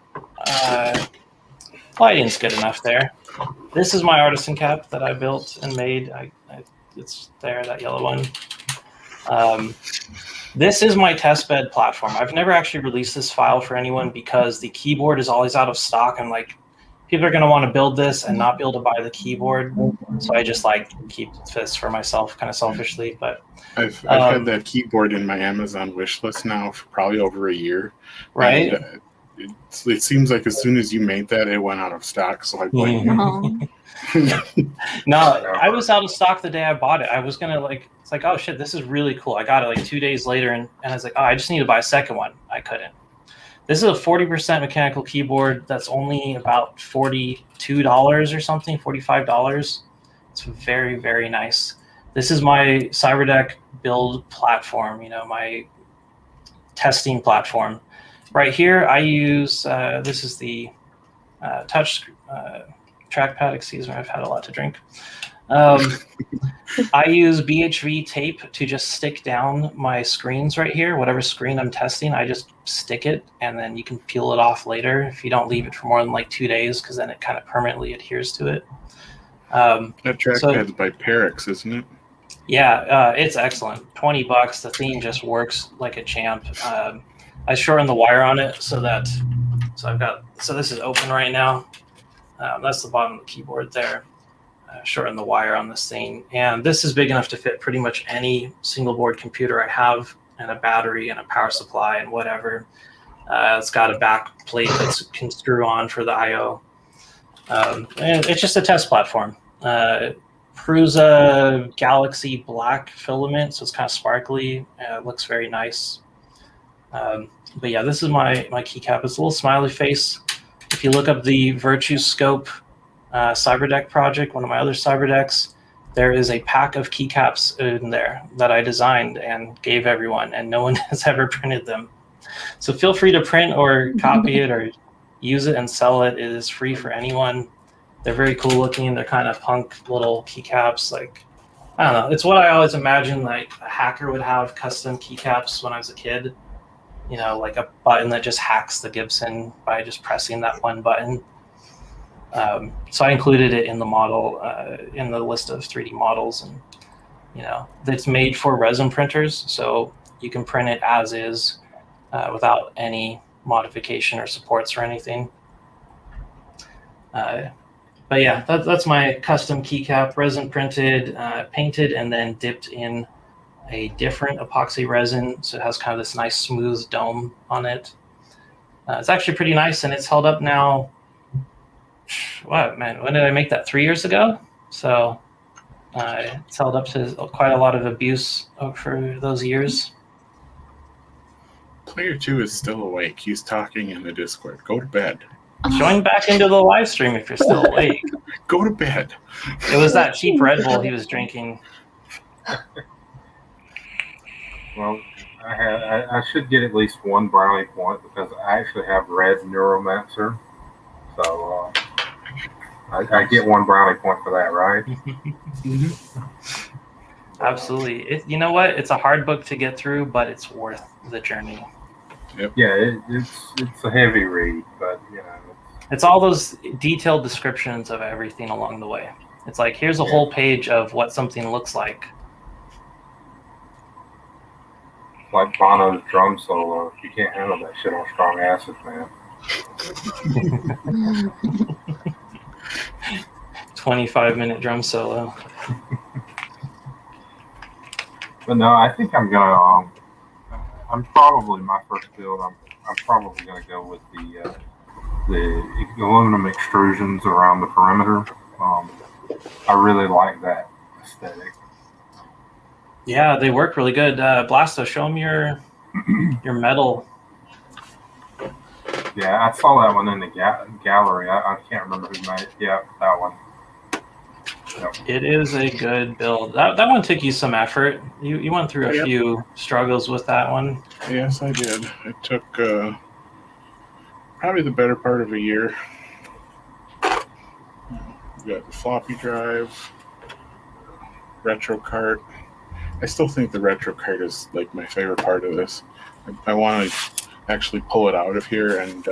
Lighting's good enough there. This is my artisan cap that I built and made. It's there, that yellow one. This is my testbed platform. I've never actually released this file for anyone because the keyboard is always out of stock, and people are going to want to build this and not be able to buy the keyboard. So I just keep this for myself, kind of selfishly. But I've had that keyboard in my Amazon wish list now for probably over a year. Right. And, it seems like as soon as you made that, it went out of stock. So I blame you. No, I was out of stock the day I bought it. I was gonna it's oh shit, this is really cool. I got it 2 days later, and I was like, oh, I just need to buy a second one. I couldn't. This is a 40% mechanical keyboard that's only about $42 or something, $45. It's very, very nice. This is my Cyberdeck build platform, my testing platform. Right here, I use, this is the touch trackpad. Excuse me, I've had a lot to drink. I use BHV tape to just stick down my screens right here. Whatever screen I'm testing, I just stick it, and then you can peel it off later if you don't leave it for more than 2 days, because then it kind of permanently adheres to it. That trackpad's by Perix, isn't it? Yeah, it's excellent. $20. The thing just works like a champ. I shortened the wire on it so this is open right now. That's the bottom of the keyboard there. Shorten the wire on this thing, and this is big enough to fit pretty much any single board computer I have, and a battery and a power supply and whatever. It's got a back plate that can screw on for the I/O, and it's just a test platform. Prusa Galaxy Black filament, so it's kind of sparkly. It looks very nice. But yeah, this is my keycap. It's a little smiley face. If you look up the Virtue Scope Cyberdeck project, one of my other Cyberdecks, there is a pack of keycaps in there that I designed and gave everyone, and no one has ever printed them. So feel free to print or copy it or use it and sell it. It is free for anyone. They're very cool looking. They're kind of punk little keycaps. Like, I don't know. It's what I always imagined like a hacker would have custom keycaps when I was a kid. You know, like a button that just hacks the Gibson by just pressing that one button. So I included it in the model, in the list of 3D models, and you know, it's made for resin printers, so you can print it as is without any modification or supports or anything. But yeah, that's my custom keycap, resin printed, painted, and then dipped in a different epoxy resin, so it has kind of this nice smooth dome on it. It's actually pretty nice, and it's held up now. What, man, when did I make that? 3 years ago? So it's held up to quite a lot of abuse for those years. Player 2 is still awake. He's talking in the Discord. Go to bed. Join back into the live stream if you're still awake. Go to bed. It was that cheap Red Bull he was drinking. Well, I should get at least one brownie point because I actually have red Neuromancer. So I get one brownie point for that, right? Absolutely. You know what? It's a hard book to get through, but it's worth the journey. Yep. Yeah, it's a heavy read, but you know. It's all those detailed descriptions of everything along the way. It's like, here's a whole page of what something looks like. Like Bono's drum solo. You can't handle that shit on strong acid, man. 25-minute drum solo. But no, I think I'm gonna. I'm probably my first build. I'm probably gonna go with the aluminum extrusions around the perimeter. I really like that aesthetic. Yeah, they work really good. Blasto, show them your metal. Yeah, I saw that one in the gallery. I can't remember who made it. Yeah, that one. Yep. It is a good build. That one took you some effort. You went through a few struggles with that one. Yes, I did. It took probably the better part of a year. We got the floppy drive, retro cart. I still think the retro cart is like my favorite part of this. I want to actually pull it out of here and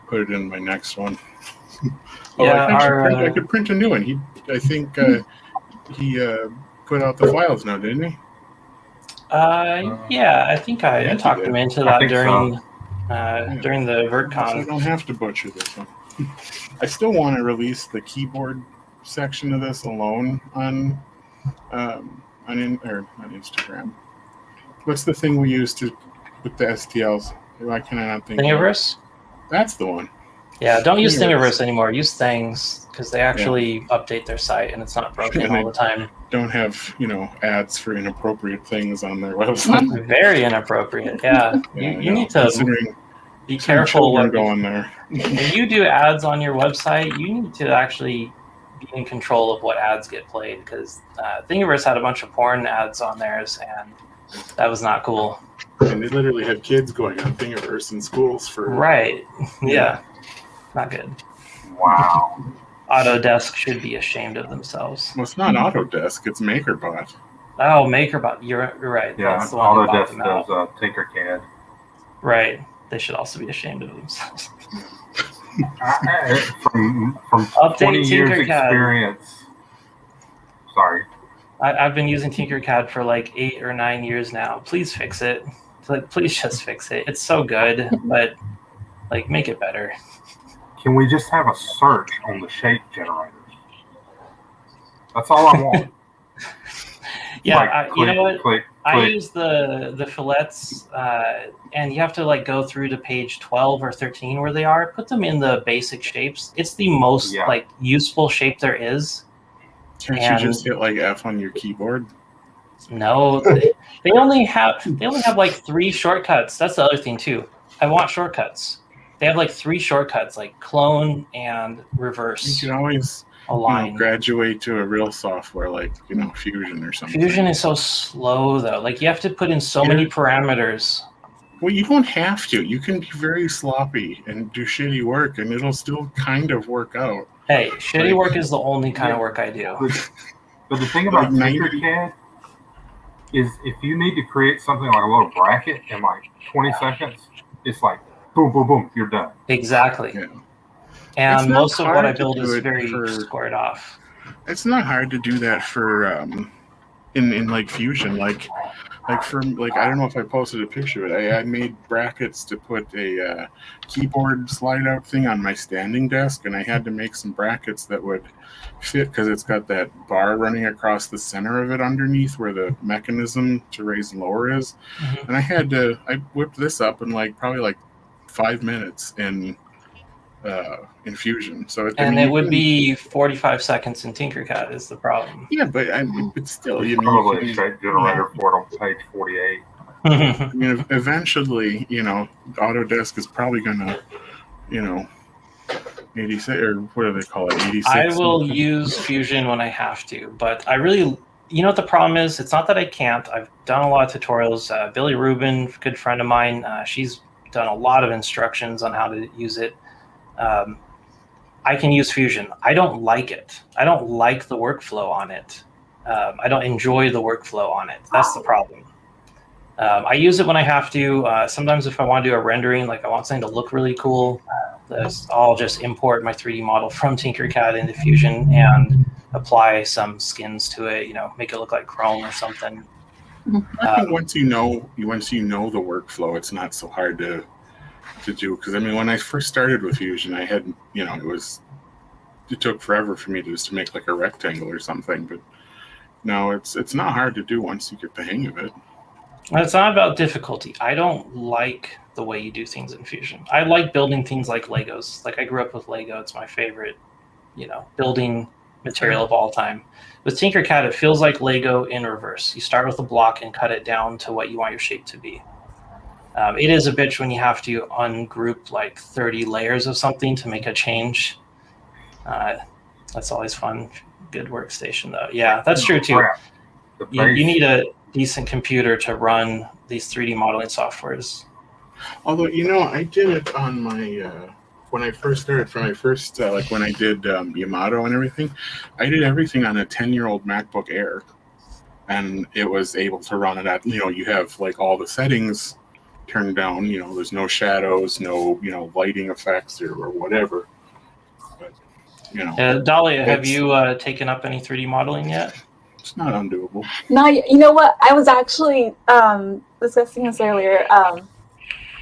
put it in my next one. I could print a new one. I think he put out the files now, didn't he? Yeah, I think I talked him into that during the VertCon. So I don't have to butcher this one. I still want to release the keyboard section of this alone on Instagram. What's the thing we use with the STLs? Why can I not think? Thingiverse? That's the one. Yeah, don't use Thingiverse anymore. Use Things, because they actually update their site and it's not broken all the time. Don't have, ads for inappropriate things on their website. Very inappropriate. Yeah, you need to be careful what go on there. When you do ads on your website, you need to actually be in control of what ads get played, because Thingiverse had a bunch of porn ads on theirs, and that was not cool. And they literally had kids going on Thingiverse in schools for... Right. Yeah. Not good. Wow. Autodesk should be ashamed of themselves. Well, it's not Autodesk, it's MakerBot. Oh, MakerBot. You're right. Yeah, that's the one Autodesk does Tinkercad. Right. They should also be ashamed of themselves. From Update 20 years Tinkercad. Experience. Sorry. I've been using Tinkercad for like 8 or 9 years now. Please fix it. Please just fix it. It's so good, but make it better. Can we just have a search on the shape generators? That's all I want. Yeah, you know what? Click. I use the fillets, and you have to go through to page 12 or 13 where they are. Put them in the basic shapes. It's the most useful shape there is. Can't And you just hit like F on your keyboard? no, they only have like 3 shortcuts. That's the other thing too. I want shortcuts. They have like 3 shortcuts, like clone and reverse. You can always align. Graduate to a real software like Fusion or something. Fusion is so slow though. Like you have to put in so many parameters. Well, you don't have to. You can be very sloppy and do shitty work, and it'll still kind of work out. Hey, shitty work is the only kind of work I do. But the thing about Tinkercad is if you need to create something like a little bracket in like 20 seconds, it's like boom, boom, boom, you're done. Exactly. Yeah. And most of what I build is very squared off. It's not hard to do that for in like Fusion, like for I don't know if I posted a picture of it. I made brackets to put a keyboard slide out thing on my standing desk, and I had to make some brackets that would fit because it's got that bar running across the center of it underneath where the mechanism to raise and lower is. Mm-hmm. And I whipped this up in probably 5 minutes in Fusion. So it would be 45 seconds in Tinkercad is the problem. Yeah, but it's still probably a shape generator for it on page 48. I mean, eventually, Autodesk is probably gonna, 86 or what do they call it? 86. I will use Fusion when I have to, but I really, what the problem is? It's not that I can't. I've done a lot of tutorials. Billy Rubin, good friend of mine, she's done a lot of instructions on how to use it. I can use Fusion. I don't like it. I don't like the workflow on it. I don't enjoy the workflow on it. That's the problem. I use it when I have to. Sometimes if I want to do a rendering, like I want something to look really cool, I'll just import my 3D model from Tinkercad into Fusion and apply some skins to it, make it look like Chrome or something. I think once you know the workflow, it's not so hard to do, because when I first started with Fusion, I had it took forever for me to make like a rectangle or something, but no, it's not hard to do once you get the hang of it. It's not about difficulty. I don't like the way you do things in Fusion. I like building things like Legos. Like I grew up with Lego. It's my favorite, building material of all time. With Tinkercad, it feels like Lego in reverse. You start with a block and cut it down to what you want your shape to be. It is a bitch when you have to ungroup like 30 layers of something to make a change. That's always fun. Good workstation though. Yeah, that's true too. You need a decent computer to run these 3D modeling softwares. Although, I did it on my, when I first started, for my first, when I did Yamato and everything, I did everything on a 10-year-old MacBook Air. And it was able to run it at, you have all the settings turned down, there's no shadows, no, lighting effects or whatever. But, Dahlia, have you taken up any 3D modeling yet? It's not undoable. No, you know what? I was actually discussing this earlier.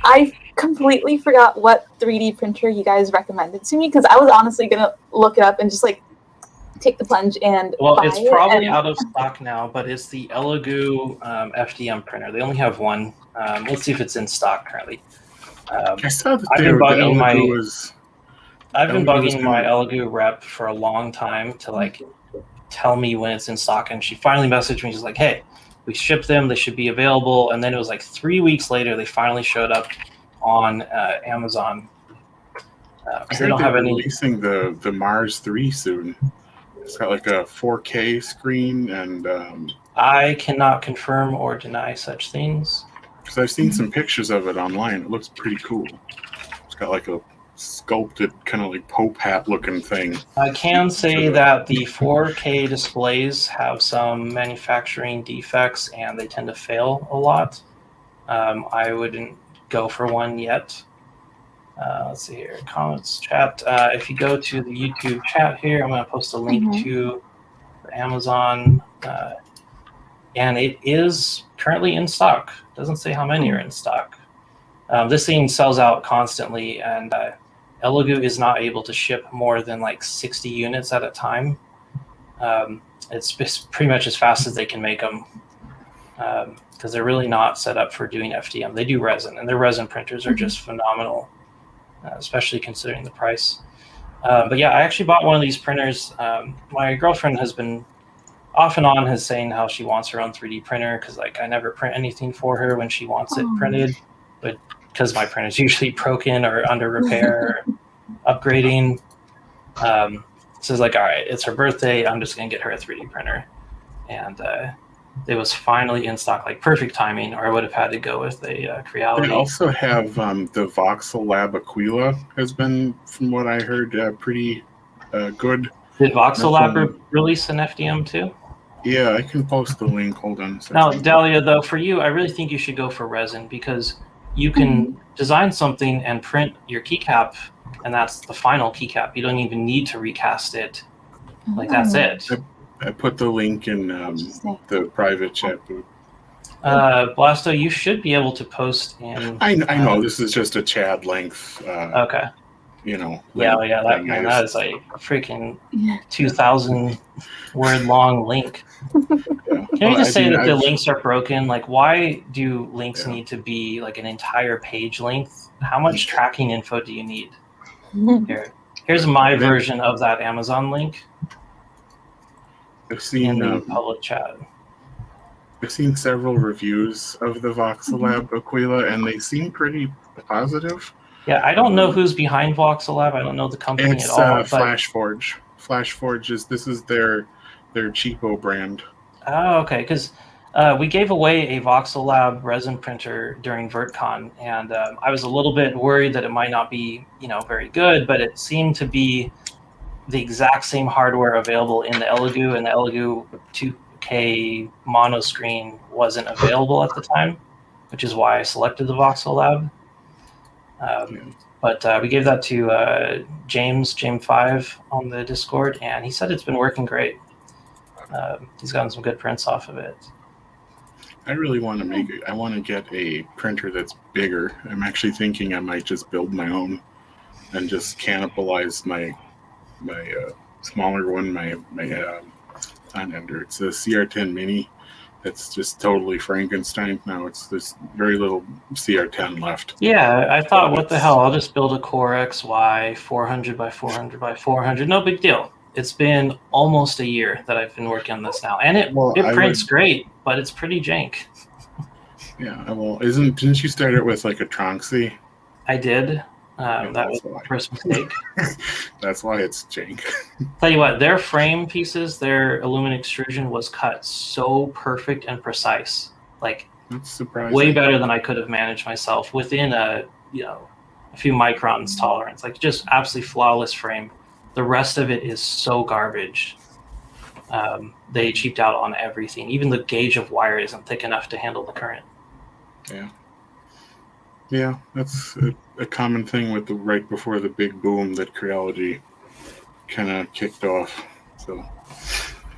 I completely forgot what 3D printer you guys recommended to me, because I was honestly going to look it up and just take the plunge and buy it's probably out of stock now, but it's the Elegoo FDM printer. They only have one. Let's see if it's in stock currently. I saw that I've been bugging my Elegoo rep for a long time to tell me when it's in stock, and she finally messaged me. She's like, "Hey, we shipped them. They should be available." And then it was 3 weeks later they finally showed up on Amazon. They don't have any. Releasing the Mars 3 soon. It's got a 4K screen, and I cannot confirm or deny such things. Because I've seen some pictures of it online. It looks pretty cool. It's got a sculpted kind of Pope hat looking thing. I can say that the 4K displays have some manufacturing defects and they tend to fail a lot. I wouldn't go for one yet. Let's see here, comments, chat. If you go to the YouTube chat here, I'm going to post a link to the Amazon, and it is currently in stock. It doesn't say how many are in stock. This thing sells out constantly, and Elegoo is not able to ship more than 60 units at a time. It's pretty much as fast as they can make them, because they're really not set up for doing FDM. They do resin, and their resin printers are just phenomenal. Especially considering the price. But yeah, I actually bought one of these printers. My girlfriend has been off and on has saying how she wants her own 3D printer because like I never print anything for her when she wants it printed, but because my printer is usually broken or under repair, or upgrading. So it's like, all right, it's her birthday. I'm just gonna get her a 3D printer, and it was finally in stock, like perfect timing, or I would have had to go with a Creality. They also have the Voxel Lab Aquila has been, from what I heard, pretty good. Did Voxel Lab release an FDM too? Yeah, I can post the link. Hold on. Now, Dahlia, though, for you, I really think you should go for resin because you can design something and print your keycap, and that's the final keycap. You don't even need to recast it. Like, that's it. I put the link in the private chat. Blasto, you should be able to post in... I know, this is just a Chad length. Okay. You know. Yeah, that is like a freaking 2,000 word long link. Can we just say that the links are broken? Like, why do links need to be like an entire page length? How much tracking info do you need? Here's my version of that Amazon link. I've seen in the public chat. I've seen several reviews of the Voxel Lab Aquila, and they seem pretty positive. Yeah, I don't know who's behind Voxel Lab. I don't know the company at all. It's FlashForge. FlashForge is their cheapo brand. Oh, okay. Because we gave away a Voxel Lab resin printer during VertCon, and I was a little bit worried that it might not be, very good, but it seemed to be the exact same hardware available in the Elegoo, and the Elegoo 2K mono screen wasn't available at the time, which is why I selected the Voxel Lab. But we gave that to James5 on the Discord, and he said it's been working great. He's gotten some good prints off of it. I really want to make it. I want to get a printer that's bigger. I'm actually thinking I might just build my own and just cannibalize my smaller one, my on-ender. It's a CR10 Mini. It's just totally Frankenstein now. There's very little CR10 left. Yeah, I thought, what the hell? I'll just build a Core XY 400 by 400 by 400. No big deal. It's been almost a year that I've been working on this now, and it prints great, but it's pretty jank. Yeah, well, didn't you start it with like a Tronxy? I did. That was my first mistake. That's why it's jank. Tell you what, their frame pieces, their aluminum extrusion was cut so perfect and precise. Like, that's surprising. Way better than I could have managed myself within a few microns tolerance. Like, just absolutely flawless frame. The rest of it is so garbage. They cheaped out on everything. Even the gauge of wire isn't thick enough to handle the current. Yeah. Yeah, that's a common thing with right before the big boom that Creality kind of kicked off. So.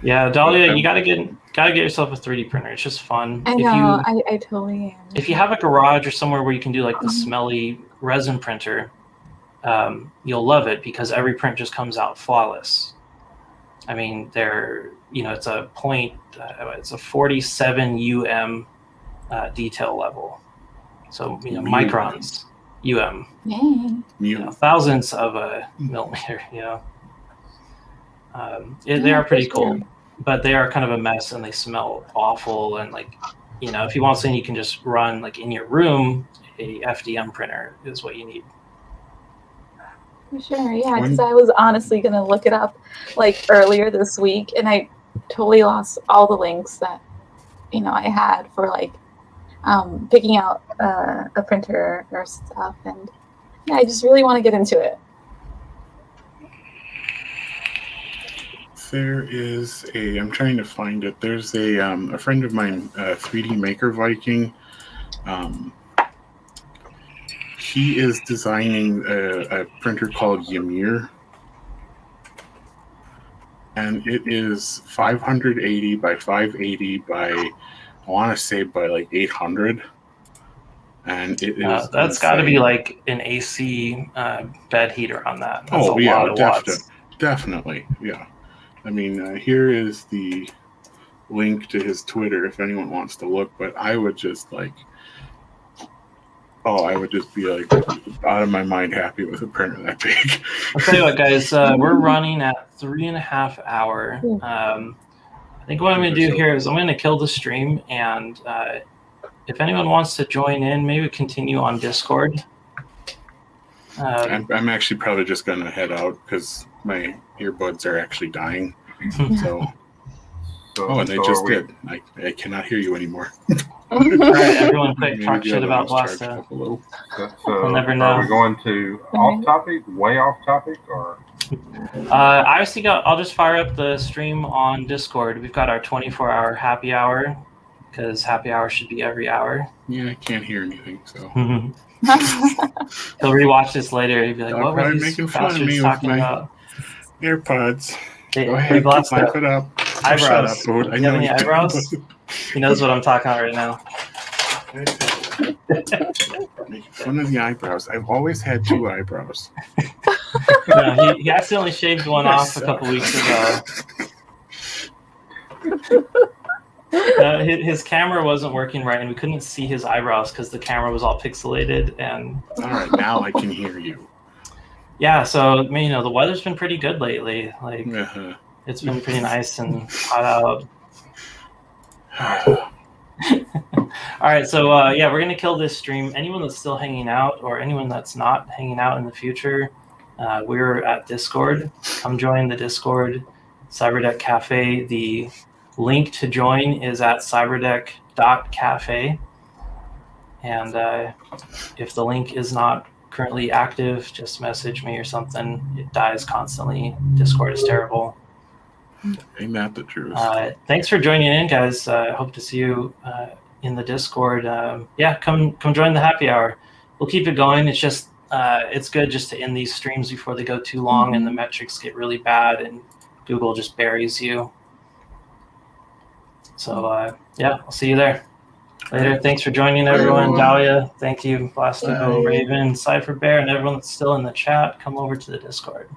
Yeah, Dahlia, you gotta get yourself a 3D printer. It's just fun. I know. I totally am. If you have a garage or somewhere where you can do like the smelly resin printer, you'll love it because every print just comes out flawless. I mean, it's a it's a 47 detail level. So, microns, thousandths of a millimeter, they are pretty cool, but they are kind of a mess and they smell awful. And if you want something you can just run like in your room, a FDM printer is what you need. For sure, yeah, because I was honestly going to look it up like earlier this week and I totally lost all the links that, I had for like picking out a printer or stuff, and I just really want to get into it. There is I'm trying to find it. There's a friend of mine, 3D Maker Viking. He is designing a printer called Ymir, and it is 580 by 580 by, I want to say by like 800, and it is. That's got to be like an AC bed heater on that. That's definitely, yeah. I mean, here is the link to his Twitter if anyone wants to look. But I would just I would just be like out of my mind happy with a printer that big. I'll tell you what, guys. We're running at 3.5 hours. I think what I'm going to do here is I'm going to kill the stream, and if anyone wants to join in, maybe continue on Discord. I'm actually probably just going to head out because my earbuds are actually dying. And they just did. I cannot hear you anymore. All right, everyone, quick talk shit about Blasta. So never know. Are we going to off topic, way off topic, or? I was thinking I'll just fire up the stream on Discord. We've got our 24-hour happy hour because happy hour should be every hour. Yeah, I can't hear anything, so. He'll rewatch this later. He'll be like, "What were these making fun of bastards me talking with my about?" AirPods. Hey, Go ahead, Blasta. keep it up. Eyebrows. Shut up, dude. Do you have any eyebrows? He knows what I'm talking about right now. Making fun of the eyebrows. I've always had 2 eyebrows. No, he accidentally shaved one off a couple weeks ago. His camera wasn't working right, and we couldn't see his eyebrows because the camera was all pixelated. And all right, now I can hear you. Yeah, so I mean, the weather's been pretty good lately. Like, it's been pretty nice and hot out. All right, so we're gonna kill this stream. Anyone that's still hanging out, or anyone that's not hanging out in the future, we're at Discord. Come join the Discord, Cyberdeck Cafe. The link to join is at cyberdeck.cafe. And if the link is not currently active, just message me or something. It dies constantly. Discord is terrible. Ain't that the truth? Thanks for joining in, guys. I hope to see you in the Discord. Come join the happy hour. We'll keep it going. It's just it's good just to end these streams before they go too long and the metrics get really bad and Google just buries you. So I'll see you there. Later. Thanks for joining, everyone. Dahlia, thank you. Blasta, Raven, Cypher Bear, and everyone that's still in the chat. Come over to the Discord.